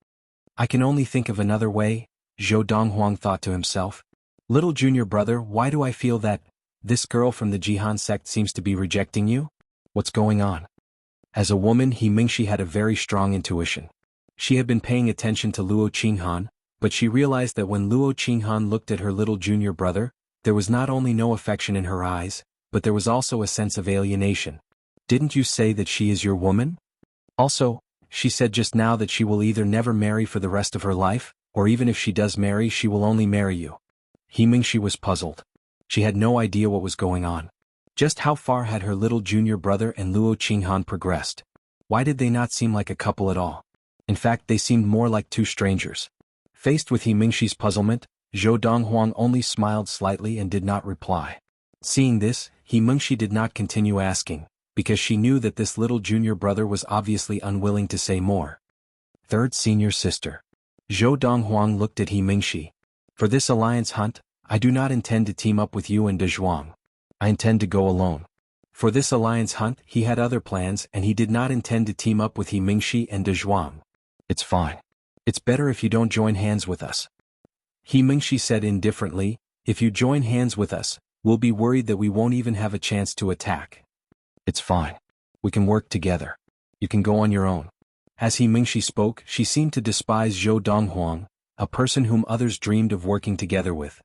I can only think of another way, Zhou Donghuang thought to himself. Little junior brother, why do I feel that this girl from the Jihan sect seems to be rejecting you? What's going on? As a woman, He Mingxi had a very strong intuition. She had been paying attention to Luo Qinghan, but she realized that when Luo Qinghan looked at her little junior brother, there was not only no affection in her eyes, but there was also a sense of alienation. Didn't you say that she is your woman? Also, she said just now that she will either never marry for the rest of her life, or even if she does marry, she will only marry you. He Mingxi was puzzled. She had no idea what was going on. Just how far had her little junior brother and Luo Qinghan progressed? Why did they not seem like a couple at all? In fact, they seemed more like two strangers. Faced with He Mingxi's puzzlement, Zhou Donghuang only smiled slightly and did not reply. Seeing this, He Mingxi did not continue asking, because she knew that this little junior brother was obviously unwilling to say more. Third senior sister. Zhou Donghuang looked at He Mingxi. For this alliance hunt, I do not intend to team up with you and Donghuang. I intend to go alone. For this alliance hunt, he had other plans and he did not intend to team up with He Mingxi and Donghuang. It's fine. It's better if you don't join hands with us. He Mingxi said indifferently, if you join hands with us, we'll be worried that we won't even have a chance to attack. It's fine. We can work together. You can go on your own. As He Mingxi spoke, she seemed to despise Zhou Donghuang, a person whom others dreamed of working together with.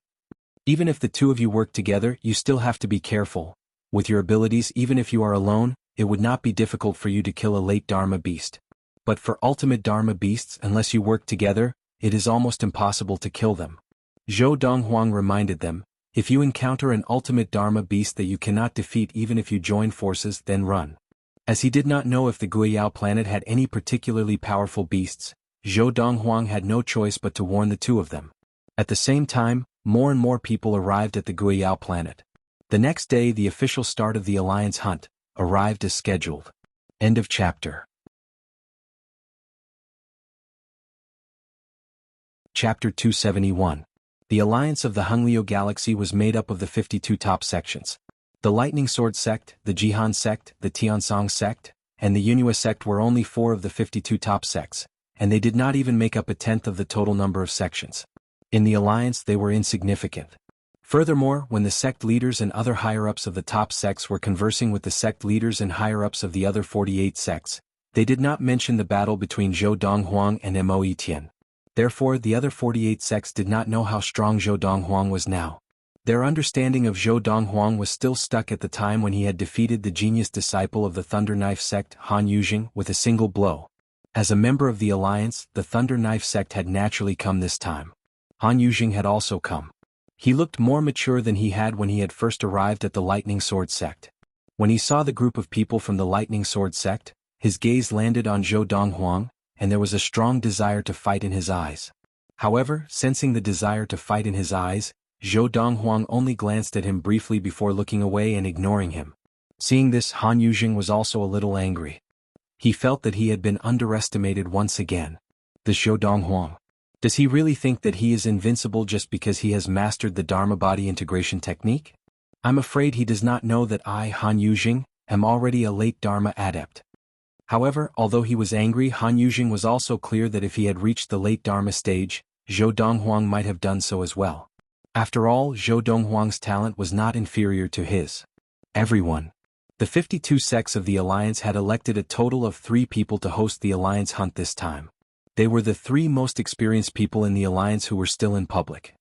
Even if the two of you work together, you still have to be careful. With your abilities, even if you are alone, it would not be difficult for you to kill a late Dharma beast. But for ultimate Dharma beasts, unless you work together, it is almost impossible to kill them. Zhou Donghuang reminded them, if you encounter an ultimate Dharma beast that you cannot defeat even if you join forces, then run. As he did not know if the Guiyao planet had any particularly powerful beasts, Zhou Donghuang had no choice but to warn the two of them. At the same time, more and more people arrived at the Guiyao planet. The next day, the official start of the alliance hunt arrived as scheduled. End of chapter. Chapter 271. The alliance of the Honglio Galaxy was made up of the 52 top sections. The Lightning Sword sect, the Jihan sect, the Tiansong sect, and the Yunhua sect were only 4 of the 52 top sects, and they did not even make up a tenth of the total number of sections. In the alliance, they were insignificant. Furthermore, when the sect leaders and other higher-ups of the top sects were conversing with the sect leaders and higher-ups of the other 48 sects, they did not mention the battle between Zhou Donghuang and Mo Tian. Therefore, the other 48 sects did not know how strong Zhou Donghuang was now. Their understanding of Zhou Donghuang was still stuck at the time when he had defeated the genius disciple of the Thunder Knife sect, Han Yuzheng, with a single blow. As a member of the alliance, the Thunder Knife sect had naturally come this time. Han Yuzheng had also come. He looked more mature than he had when he had first arrived at the Lightning Sword sect. When he saw the group of people from the Lightning Sword sect, his gaze landed on Zhou Donghuang, and there was a strong desire to fight in his eyes. However, sensing the desire to fight in his eyes, Zhou Donghuang only glanced at him briefly before looking away and ignoring him. Seeing this, Han Yuzheng was also a little angry. He felt that he had been underestimated once again. This Zhou Donghuang. Does he really think that he is invincible just because he has mastered the Dharma body integration technique? I'm afraid he does not know that I, Han Yuzheng, am already a late Dharma adept. However, although he was angry, Han Yuzheng was also clear that if he had reached the late Dharma stage, Zhou Donghuang might have done so as well. After all, Zhou Donghuang's talent was not inferior to his. Everyone. The 52 sects of the Alliance had elected a total of 3 people to host the Alliance hunt this time. They were the 3 most experienced people in the Alliance who were still in public.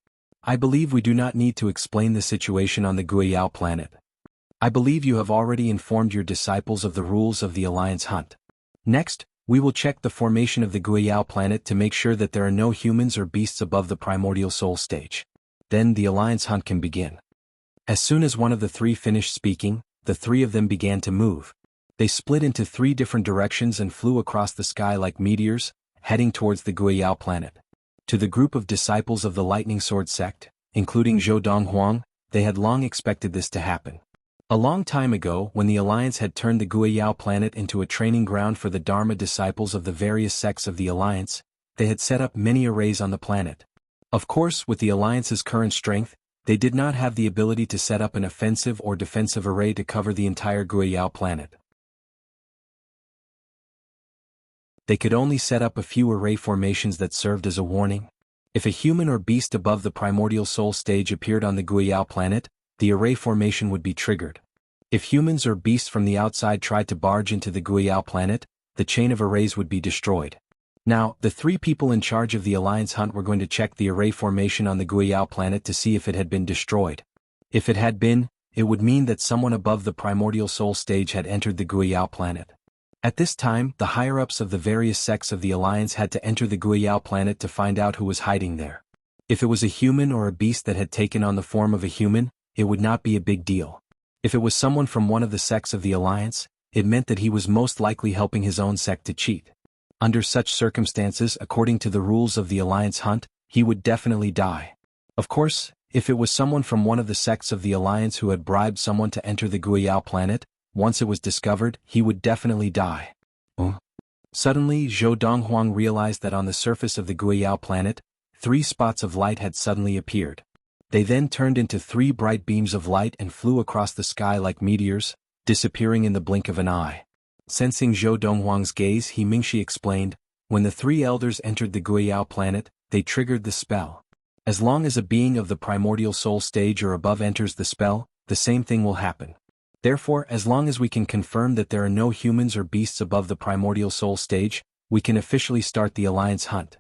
I believe we do not need to explain the situation on the Guiyao planet. I believe you have already informed your disciples of the rules of the Alliance hunt. Next, we will check the formation of the Guiyao planet to make sure that there are no humans or beasts above the primordial soul stage. Then the Alliance hunt can begin. As soon as one of the three finished speaking, the three of them began to move. They split into three different directions and flew across the sky like meteors, heading towards the Guiyao planet. To the group of disciples of the Lightning Sword sect, including Zhou Donghuang, they had long expected this to happen. A long time ago, when the Alliance had turned the Guiyao planet into a training ground for the Dharma disciples of the various sects of the Alliance, they had set up many arrays on the planet. Of course, with the Alliance's current strength, they did not have the ability to set up an offensive or defensive array to cover the entire Guiyao planet. They could only set up a few array formations that served as a warning. If a human or beast above the primordial soul stage appeared on the Guiyao planet, the array formation would be triggered. If humans or beasts from the outside tried to barge into the Guiyao planet, the chain of arrays would be destroyed. Now, the three people in charge of the Alliance hunt were going to check the array formation on the Guiyao planet to see if it had been destroyed. If it had been, it would mean that someone above the primordial soul stage had entered the Guiyao planet. At this time, the higher-ups of the various sects of the Alliance had to enter the Guiyao planet to find out who was hiding there. If it was a human or a beast that had taken on the form of a human, it would not be a big deal. If it was someone from one of the sects of the Alliance, it meant that he was most likely helping his own sect to cheat. Under such circumstances, according to the rules of the Alliance hunt, he would definitely die. Of course, if it was someone from one of the sects of the Alliance who had bribed someone to enter the Guiyao planet, once it was discovered, he would definitely die. Suddenly, Zhou Donghuang realized that on the surface of the Guiyao planet, 3 spots of light had suddenly appeared. They then turned into 3 bright beams of light and flew across the sky like meteors, disappearing in the blink of an eye. Sensing Zhou Donghuang's gaze, he Mingxi explained, when the 3 elders entered the Guiyao planet, they triggered the spell. As long as a being of the primordial soul stage or above enters the spell, the same thing will happen. Therefore, as long as we can confirm that there are no humans or beasts above the primordial soul stage, we can officially start the Alliance hunt.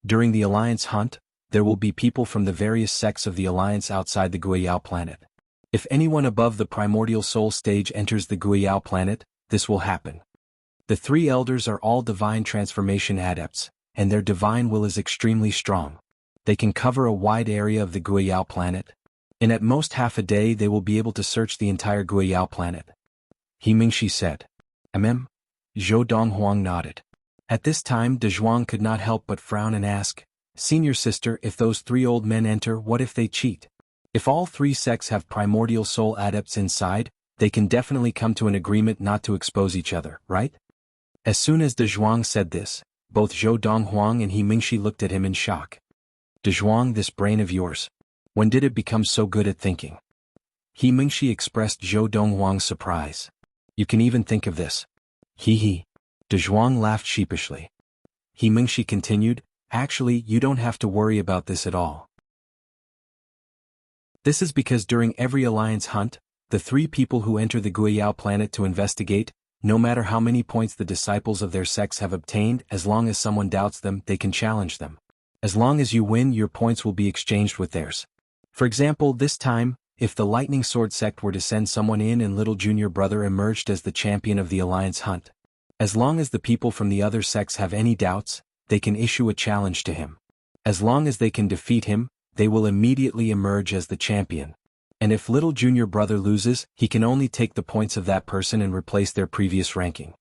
During the Alliance hunt, there will be people from the various sects of the Alliance outside the Guiyao planet. If anyone above the primordial soul stage enters the Guiyao planet, this will happen. The 3 elders are all divine transformation adepts, and their divine will is extremely strong. They can cover a wide area of the Guiyao planet. In at most half a day they will be able to search the entire Guiyao planet. He Mingxi said. Zhou Donghuang nodded. At this time Donghuang could not help but frown and ask, Senior sister, if those 3 old men enter, what if they cheat? If all 3 sects have primordial soul adepts inside, they can definitely come to an agreement not to expose each other, right? As soon as Donghuang said this, both Zhou Donghuang and He Mingxi looked at him in shock. Donghuang, this brain of yours. When did it become so good at thinking? He Mingxi expressed Zhou Donghuang's surprise. You can even think of this. He. Donghuang laughed sheepishly. He Mingxi continued, actually, you don't have to worry about this at all. This is because during every Alliance hunt, the 3 people who enter the Guiyao planet to investigate, no matter how many points the disciples of their sects have obtained, as long as someone doubts them, they can challenge them. As long as you win, your points will be exchanged with theirs. For example, this time, if the Lightning Sword sect were to send someone in and little junior brother emerged as the champion of the Alliance hunt, as long as the people from the other sects have any doubts, they can issue a challenge to him. As long as they can defeat him, they will immediately emerge as the champion. And if little junior brother loses, he can only take the points of that person and replace their previous ranking.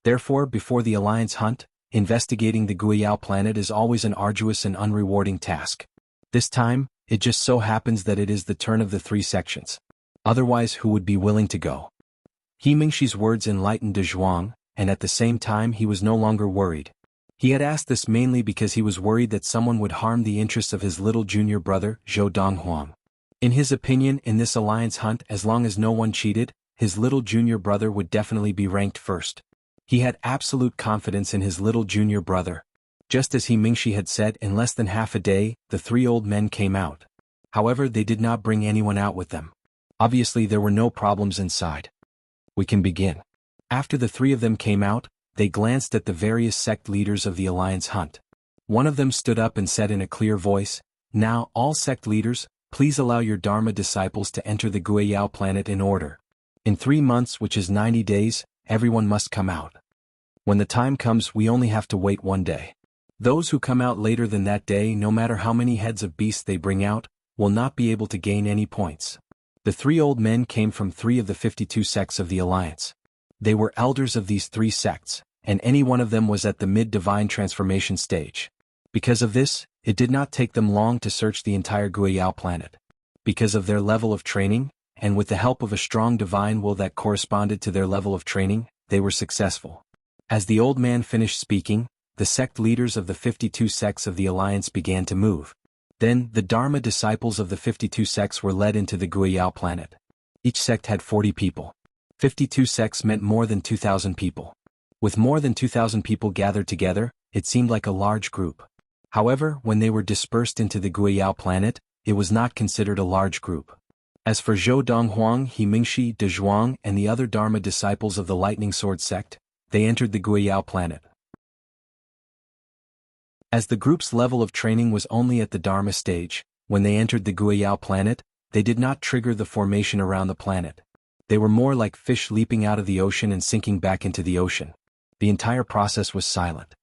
Therefore, before the Alliance hunt, investigating the Guiyao planet is always an arduous and unrewarding task. This time, it just so happens that it is the turn of the 3 sections. Otherwise, who would be willing to go? He Mingxi's words enlightened Donghuang, and at the same time he was no longer worried. He had asked this mainly because he was worried that someone would harm the interests of his little junior brother, Zhou Donghuang. In his opinion, in this Alliance hunt, as long as no one cheated, his little junior brother would definitely be ranked first. He had absolute confidence in his little junior brother. Just as He Mingxi had said, in less than half a day, the 3 old men came out. However, they did not bring anyone out with them. Obviously, there were no problems inside. We can begin. After the 3 of them came out, they glanced at the various sect leaders of the Alliance hunt. One of them stood up and said in a clear voice, Now, all sect leaders, please allow your Dharma disciples to enter the Guiyao planet in order. In 3 months, which is 90 days, everyone must come out. When the time comes, we only have to wait 1 day. Those who come out later than that day, no matter how many heads of beasts they bring out, will not be able to gain any points. The 3 old men came from 3 of the 52 sects of the Alliance. They were elders of these 3 sects, and any one of them was at the mid-divine transformation stage. Because of this, it did not take them long to search the entire Guiyao planet. Because of their level of training, and with the help of a strong divine will that corresponded to their level of training, they were successful. As the old man finished speaking, the sect leaders of the 52 sects of the Alliance began to move. Then, the Dharma disciples of the 52 sects were led into the Guiyao planet. Each sect had 40 people. 52 sects meant more than 2,000 people. With more than 2,000 people gathered together, it seemed like a large group. However, when they were dispersed into the Guiyao planet, it was not considered a large group. As for Zhou Donghuang, He Mingxi, De Zhuang, and the other Dharma disciples of the Lightning Sword sect, they entered the Guiyao planet. As the group's level of training was only at the Dharma stage, when they entered the Guiyao planet, they did not trigger the formation around the planet. They were more like fish leaping out of the ocean and sinking back into the ocean. The entire process was silent.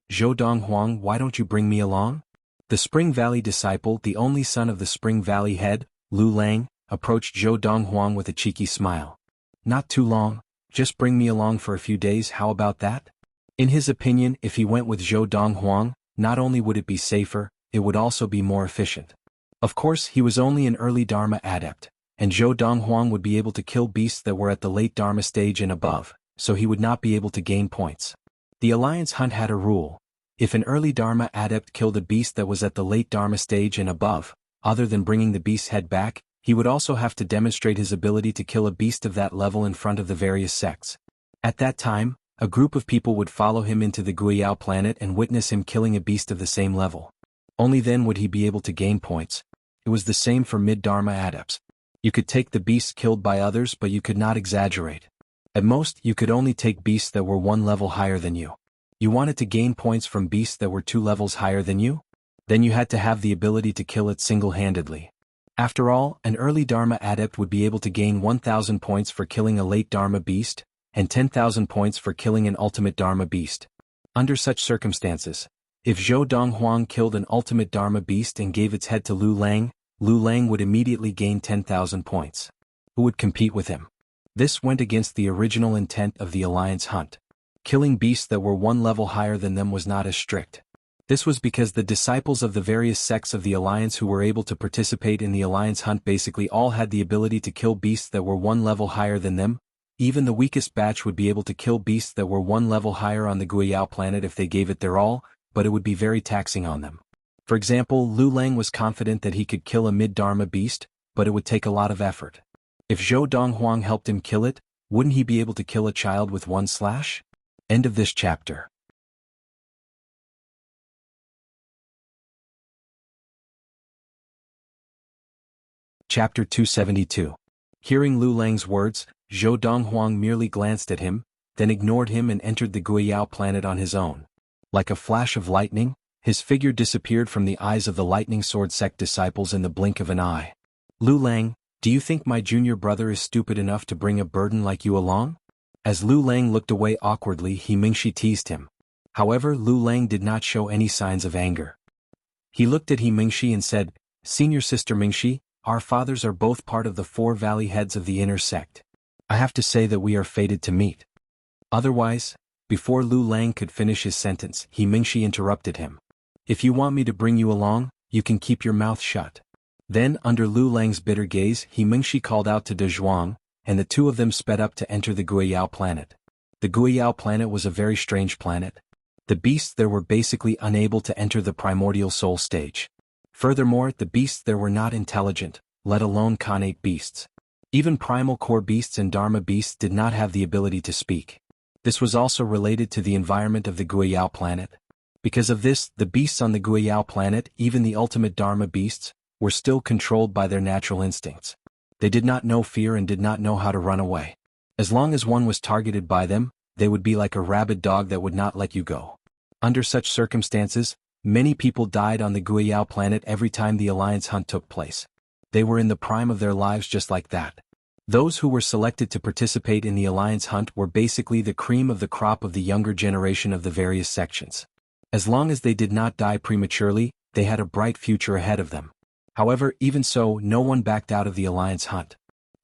Zhou Donghuang, why don't you bring me along? The Spring Valley disciple, the only son of the Spring Valley head, Lu Lang, approached Zhou Donghuang with a cheeky smile. Not too long, just bring me along for a few days, how about that? In his opinion, if he went with Zhou Donghuang, not only would it be safer, it would also be more efficient. Of course, he was only an early Dharma adept, and Zhou Donghuang would be able to kill beasts that were at the late Dharma stage and above, so he would not be able to gain points. The Alliance hunt had a rule. If an early Dharma adept killed a beast that was at the late Dharma stage and above, other than bringing the beast's head back, he would also have to demonstrate his ability to kill a beast of that level in front of the various sects. At that time, a group of people would follow him into the Guiyao planet and witness him killing a beast of the same level. Only then would he be able to gain points. It was the same for mid-Dharma adepts. You could take the beasts killed by others, but you could not exaggerate. At most, you could only take beasts that were 1 level higher than you. You wanted to gain points from beasts that were 2 levels higher than you? Then you had to have the ability to kill it single-handedly. After all, an early Dharma adept would be able to gain 1,000 points for killing a late Dharma beast, and 10,000 points for killing an ultimate Dharma beast. Under such circumstances, if Zhou Donghuang killed an ultimate Dharma beast and gave its head to Lu Lang would immediately gain 10,000 points. Who would compete with him? This went against the original intent of the Alliance hunt. Killing beasts that were 1 level higher than them was not as strict. This was because the disciples of the various sects of the Alliance who were able to participate in the Alliance hunt basically all had the ability to kill beasts that were 1 level higher than them. Even the weakest batch would be able to kill beasts that were 1 level higher on the Guiyao planet if they gave it their all, but it would be very taxing on them. For example, Lu Lang was confident that he could kill a mid-Dharma beast, but it would take a lot of effort. If Zhou Donghuang helped him kill it, wouldn't he be able to kill a child with 1 slash? End of this chapter. Chapter 272. Hearing Lu Lang's words, Zhou Donghuang merely glanced at him, then ignored him and entered the Guiyao planet on his own. Like a flash of lightning, his figure disappeared from the eyes of the Lightning Sword sect disciples in the blink of an eye. Lu Lang, do you think my junior brother is stupid enough to bring a burden like you along? As Lu Lang looked away awkwardly, He Mingxi teased him. However, Lu Lang did not show any signs of anger. He looked at He Mingxi and said, Senior Sister Mingxi, our fathers are both part of the 4 valley heads of the inner sect. I have to say that we are fated to meet. Otherwise, before Lu Lang could finish his sentence, He Mingxi interrupted him. If you want me to bring you along, you can keep your mouth shut. Then, under Lu Lang's bitter gaze, He Mingxi called out to De Zhuang, and the 2 of them sped up to enter the Guiyao planet. The Guiyao planet was a very strange planet. The beasts there were basically unable to enter the primordial soul stage. Furthermore, the beasts there were not intelligent, let alone connate beasts. Even primal core beasts and Dharma beasts did not have the ability to speak. This was also related to the environment of the Guiyao planet. Because of this, the beasts on the Guiyao planet, even the ultimate Dharma beasts, were still controlled by their natural instincts. They did not know fear and did not know how to run away. As long as one was targeted by them, they would be like a rabid dog that would not let you go. Under such circumstances, many people died on the Guiyao planet every time the Alliance hunt took place. They were in the prime of their lives just like that. Those who were selected to participate in the Alliance hunt were basically the cream of the crop of the younger generation of the various sections. As long as they did not die prematurely, they had a bright future ahead of them. However, even so, no one backed out of the Alliance hunt.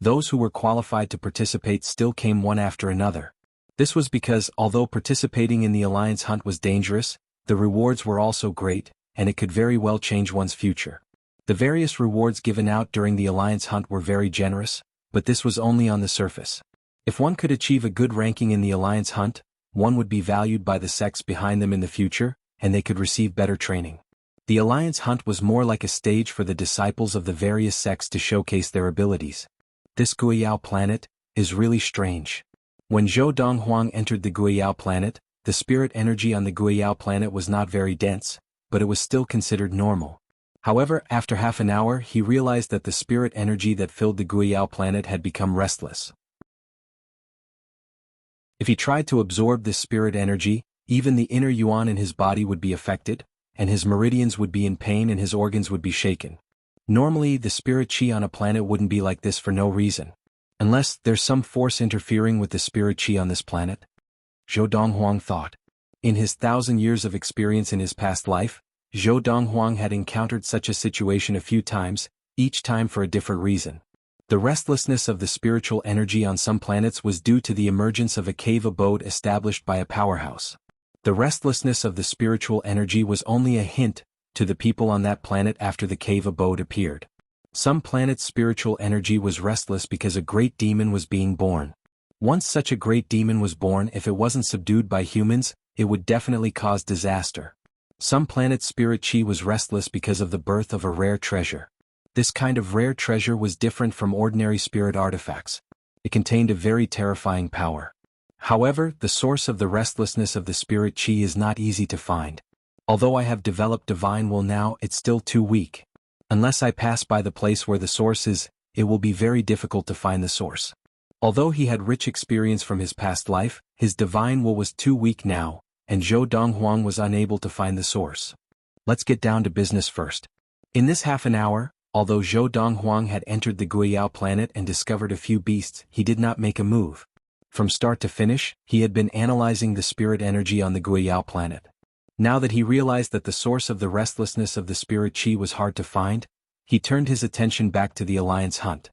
Those who were qualified to participate still came one after another. This was because, although participating in the alliance hunt was dangerous, the rewards were also great, and it could very well change one's future. The various rewards given out during the alliance hunt were very generous, but this was only on the surface. If one could achieve a good ranking in the alliance hunt, one would be valued by the sects behind them in the future, and they could receive better training. The alliance hunt was more like a stage for the disciples of the various sects to showcase their abilities. This Guiyao planet is really strange. When Zhou Donghuang entered the Guiyao planet, the spirit energy on the Guiyao planet was not very dense, but it was still considered normal. However, after half an hour he realized that the spirit energy that filled the Guiyao planet had become restless. If he tried to absorb this spirit energy, even the inner yuan in his body would be affected, and his meridians would be in pain and his organs would be shaken. Normally, the spirit chi on a planet wouldn't be like this for no reason. Unless there's some force interfering with the spirit chi on this planet. Zhou Donghuang thought. In his 1,000 years of experience in his past life, Zhou Donghuang had encountered such a situation a few times, each time for a different reason. The restlessness of the spiritual energy on some planets was due to the emergence of a cave abode established by a powerhouse. The restlessness of the spiritual energy was only a hint to the people on that planet after the cave abode appeared. Some planets' spiritual energy was restless because a great demon was being born. Once such a great demon was born, if it wasn't subdued by humans, it would definitely cause disaster. Some planets' spirit chi was restless because of the birth of a rare treasure. This kind of rare treasure was different from ordinary spirit artifacts. It contained a very terrifying power. However, the source of the restlessness of the spirit chi is not easy to find. Although I have developed divine will now, it's still too weak. Unless I pass by the place where the source is, it will be very difficult to find the source. Although he had rich experience from his past life, his divine will was too weak now, and Zhou Donghuang was unable to find the source. Let's get down to business first. In this half an hour, although Zhou Donghuang had entered the Guiyao planet and discovered a few beasts, he did not make a move. From start to finish, he had been analyzing the spirit energy on the Guiyao planet. Now that he realized that the source of the restlessness of the spirit chi was hard to find, he turned his attention back to the alliance hunt.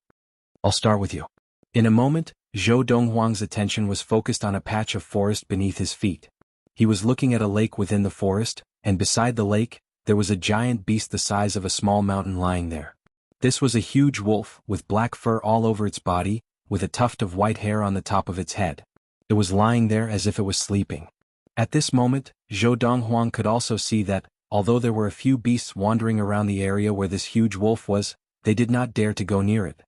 I'll start with you. In a moment, Zhou Donghuang's attention was focused on a patch of forest beneath his feet. He was looking at a lake within the forest, and beside the lake, there was a giant beast the size of a small mountain lying there. This was a huge wolf, with black fur all over its body, with a tuft of white hair on the top of its head. It was lying there as if it was sleeping. At this moment, Zhou Donghuang could also see that, although there were a few beasts wandering around the area where this huge wolf was, they did not dare to go near it.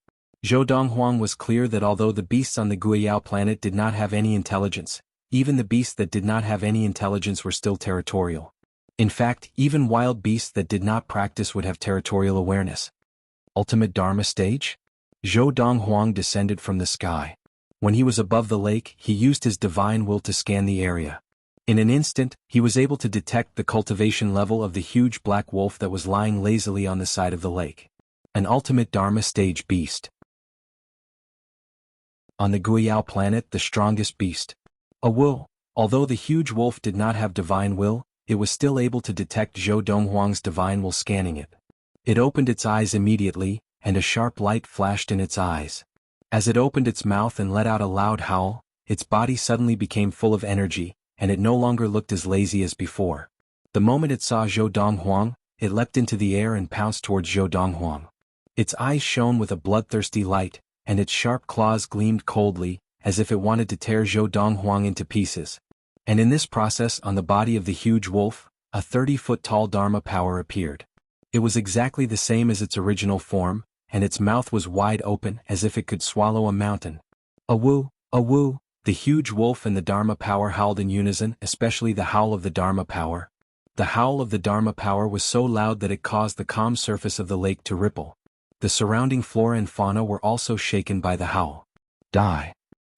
Zhou Donghuang was clear that although the beasts on the Guiyao planet did not have any intelligence, even the beasts that did not have any intelligence were still territorial. In fact, even wild beasts that did not practice would have territorial awareness. Ultimate Dharma stage? Zhou Donghuang descended from the sky. When he was above the lake, he used his divine will to scan the area. In an instant, he was able to detect the cultivation level of the huge black wolf that was lying lazily on the side of the lake. An ultimate Dharma stage beast. On the Guiyao planet, the strongest beast. A wolf. Although the huge wolf did not have divine will, it was still able to detect Zhou Donghuang's divine will scanning it. It opened its eyes immediately, and a sharp light flashed in its eyes. As it opened its mouth and let out a loud howl, its body suddenly became full of energy, and it no longer looked as lazy as before. The moment it saw Zhou Donghuang, it leapt into the air and pounced towards Zhou Donghuang. Its eyes shone with a bloodthirsty light, and its sharp claws gleamed coldly, as if it wanted to tear Zhou Donghuang into pieces. And in this process, on the body of the huge wolf, a 30-foot-tall Dharma power appeared. It was exactly the same as its original form, and its mouth was wide open as if it could swallow a mountain. Awoo, awoo, the huge wolf and the Dharma power howled in unison, especially the howl of the Dharma power. The howl of the Dharma power was so loud that it caused the calm surface of the lake to ripple. The surrounding flora and fauna were also shaken by the howl. Die.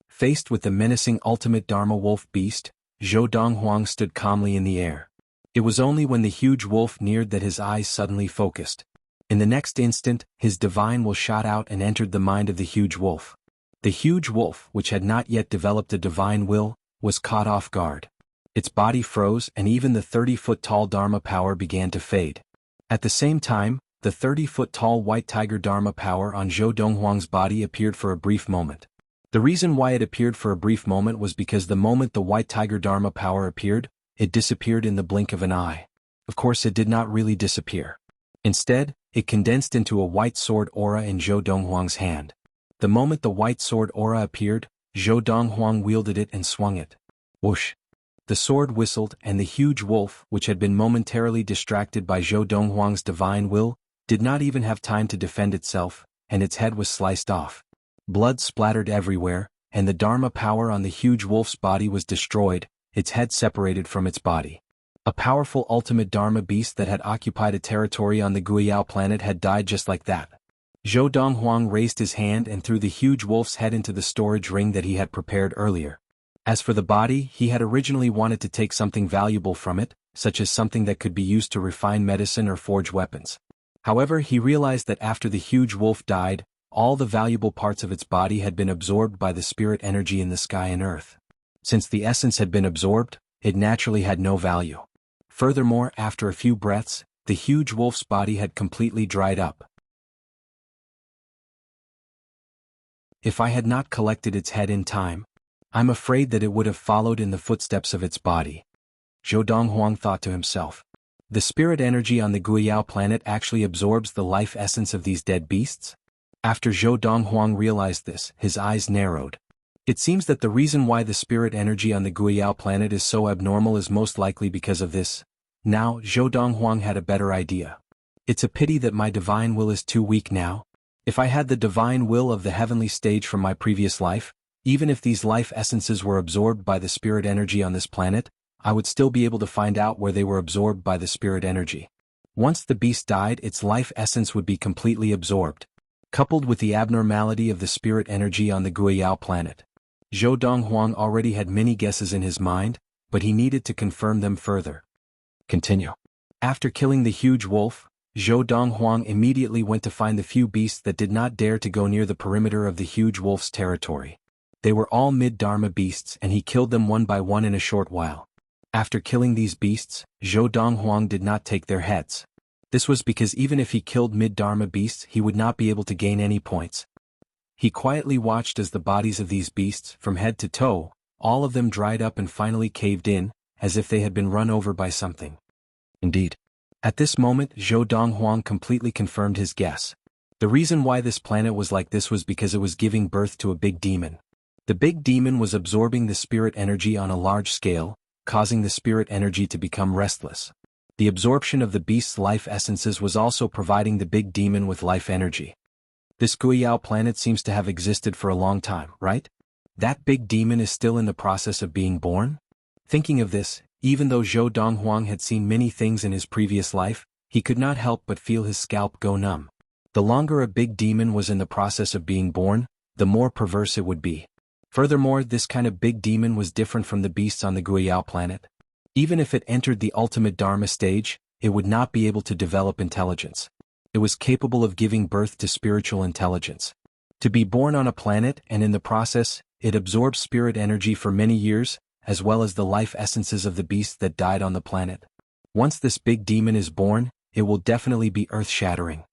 Faced with the menacing ultimate Dharma wolf beast, Zhou Donghuang stood calmly in the air. It was only when the huge wolf neared that his eyes suddenly focused. In the next instant, his divine will shot out and entered the mind of the huge wolf. The huge wolf, which had not yet developed a divine will, was caught off guard. Its body froze and even the 30-foot-tall Dharma power began to fade. At the same time, the 30-foot-tall white tiger Dharma power on Zhou Donghuang's body appeared for a brief moment. The reason why it appeared for a brief moment was because the moment the white tiger Dharma power appeared, it disappeared in the blink of an eye. Of course, it did not really disappear. Instead, it condensed into a white sword aura in Zhou Donghuang's hand. The moment the white sword aura appeared, Zhou Donghuang wielded it and swung it. Whoosh! The sword whistled, and the huge wolf, which had been momentarily distracted by Zhou Donghuang's divine will, did not even have time to defend itself, and its head was sliced off. Blood splattered everywhere, and the Dharma power on the huge wolf's body was destroyed, its head separated from its body. A powerful ultimate Dharma beast that had occupied a territory on the Guiyao planet had died just like that. Zhou Donghuang raised his hand and threw the huge wolf's head into the storage ring that he had prepared earlier. As for the body, he had originally wanted to take something valuable from it, such as something that could be used to refine medicine or forge weapons. However, he realized that after the huge wolf died, all the valuable parts of its body had been absorbed by the spirit energy in the sky and earth. Since the essence had been absorbed, it naturally had no value. Furthermore, after a few breaths, the huge wolf's body had completely dried up. If I had not collected its head in time, I'm afraid that it would have followed in the footsteps of its body. Zhou Donghuang thought to himself. The spirit energy on the Guiyao planet actually absorbs the life essence of these dead beasts? After Zhou Donghuang realized this, his eyes narrowed. It seems that the reason why the spirit energy on the Guiyao planet is so abnormal is most likely because of this. Now, Zhou Donghuang had a better idea. It's a pity that my divine will is too weak now. If I had the divine will of the heavenly stage from my previous life, even if these life essences were absorbed by the spirit energy on this planet, I would still be able to find out where they were absorbed by the spirit energy. Once the beast died, its life essence would be completely absorbed. Coupled with the abnormality of the spirit energy on the Guiyao planet, Zhou Donghuang already had many guesses in his mind, but he needed to confirm them further. Continue. After killing the huge wolf, Zhou Donghuang immediately went to find the few beasts that did not dare to go near the perimeter of the huge wolf's territory. They were all mid-Dharma beasts and he killed them one by one in a short while. After killing these beasts, Zhou Donghuang did not take their heads. This was because even if he killed mid-Dharma beasts, he would not be able to gain any points. He quietly watched as the bodies of these beasts, from head to toe, all of them dried up and finally caved in, as if they had been run over by something. Indeed. At this moment, Zhou Donghuang completely confirmed his guess. The reason why this planet was like this was because it was giving birth to a big demon. The big demon was absorbing the spirit energy on a large scale, causing the spirit energy to become restless. The absorption of the beast's life essences was also providing the big demon with life energy. This Guiyao planet seems to have existed for a long time, right? That big demon is still in the process of being born? Thinking of this, even though Zhou Donghuang had seen many things in his previous life, he could not help but feel his scalp go numb. The longer a big demon was in the process of being born, the more perverse it would be. Furthermore, this kind of big demon was different from the beasts on the Guiyao planet. Even if it entered the ultimate Dharma stage, it would not be able to develop intelligence. It was capable of giving birth to spiritual intelligence. To be born on a planet and in the process, it absorbs spirit energy for many years, as well as the life essences of the beasts that died on the planet. Once this big demon is born, it will definitely be earth-shattering.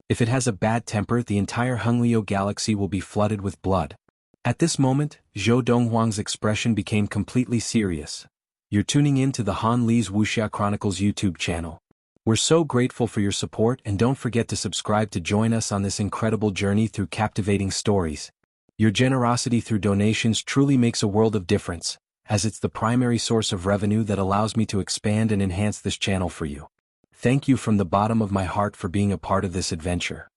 If it has a bad temper, the entire Honglio galaxy will be flooded with blood. At this moment, Zhou Donghuang's expression became completely serious. You're tuning in to the Han Li's Wuxia Chronicles YouTube channel. We're so grateful for your support and don't forget to subscribe to join us on this incredible journey through captivating stories. Your generosity through donations truly makes a world of difference, as it's the primary source of revenue that allows me to expand and enhance this channel for you. Thank you from the bottom of my heart for being a part of this adventure.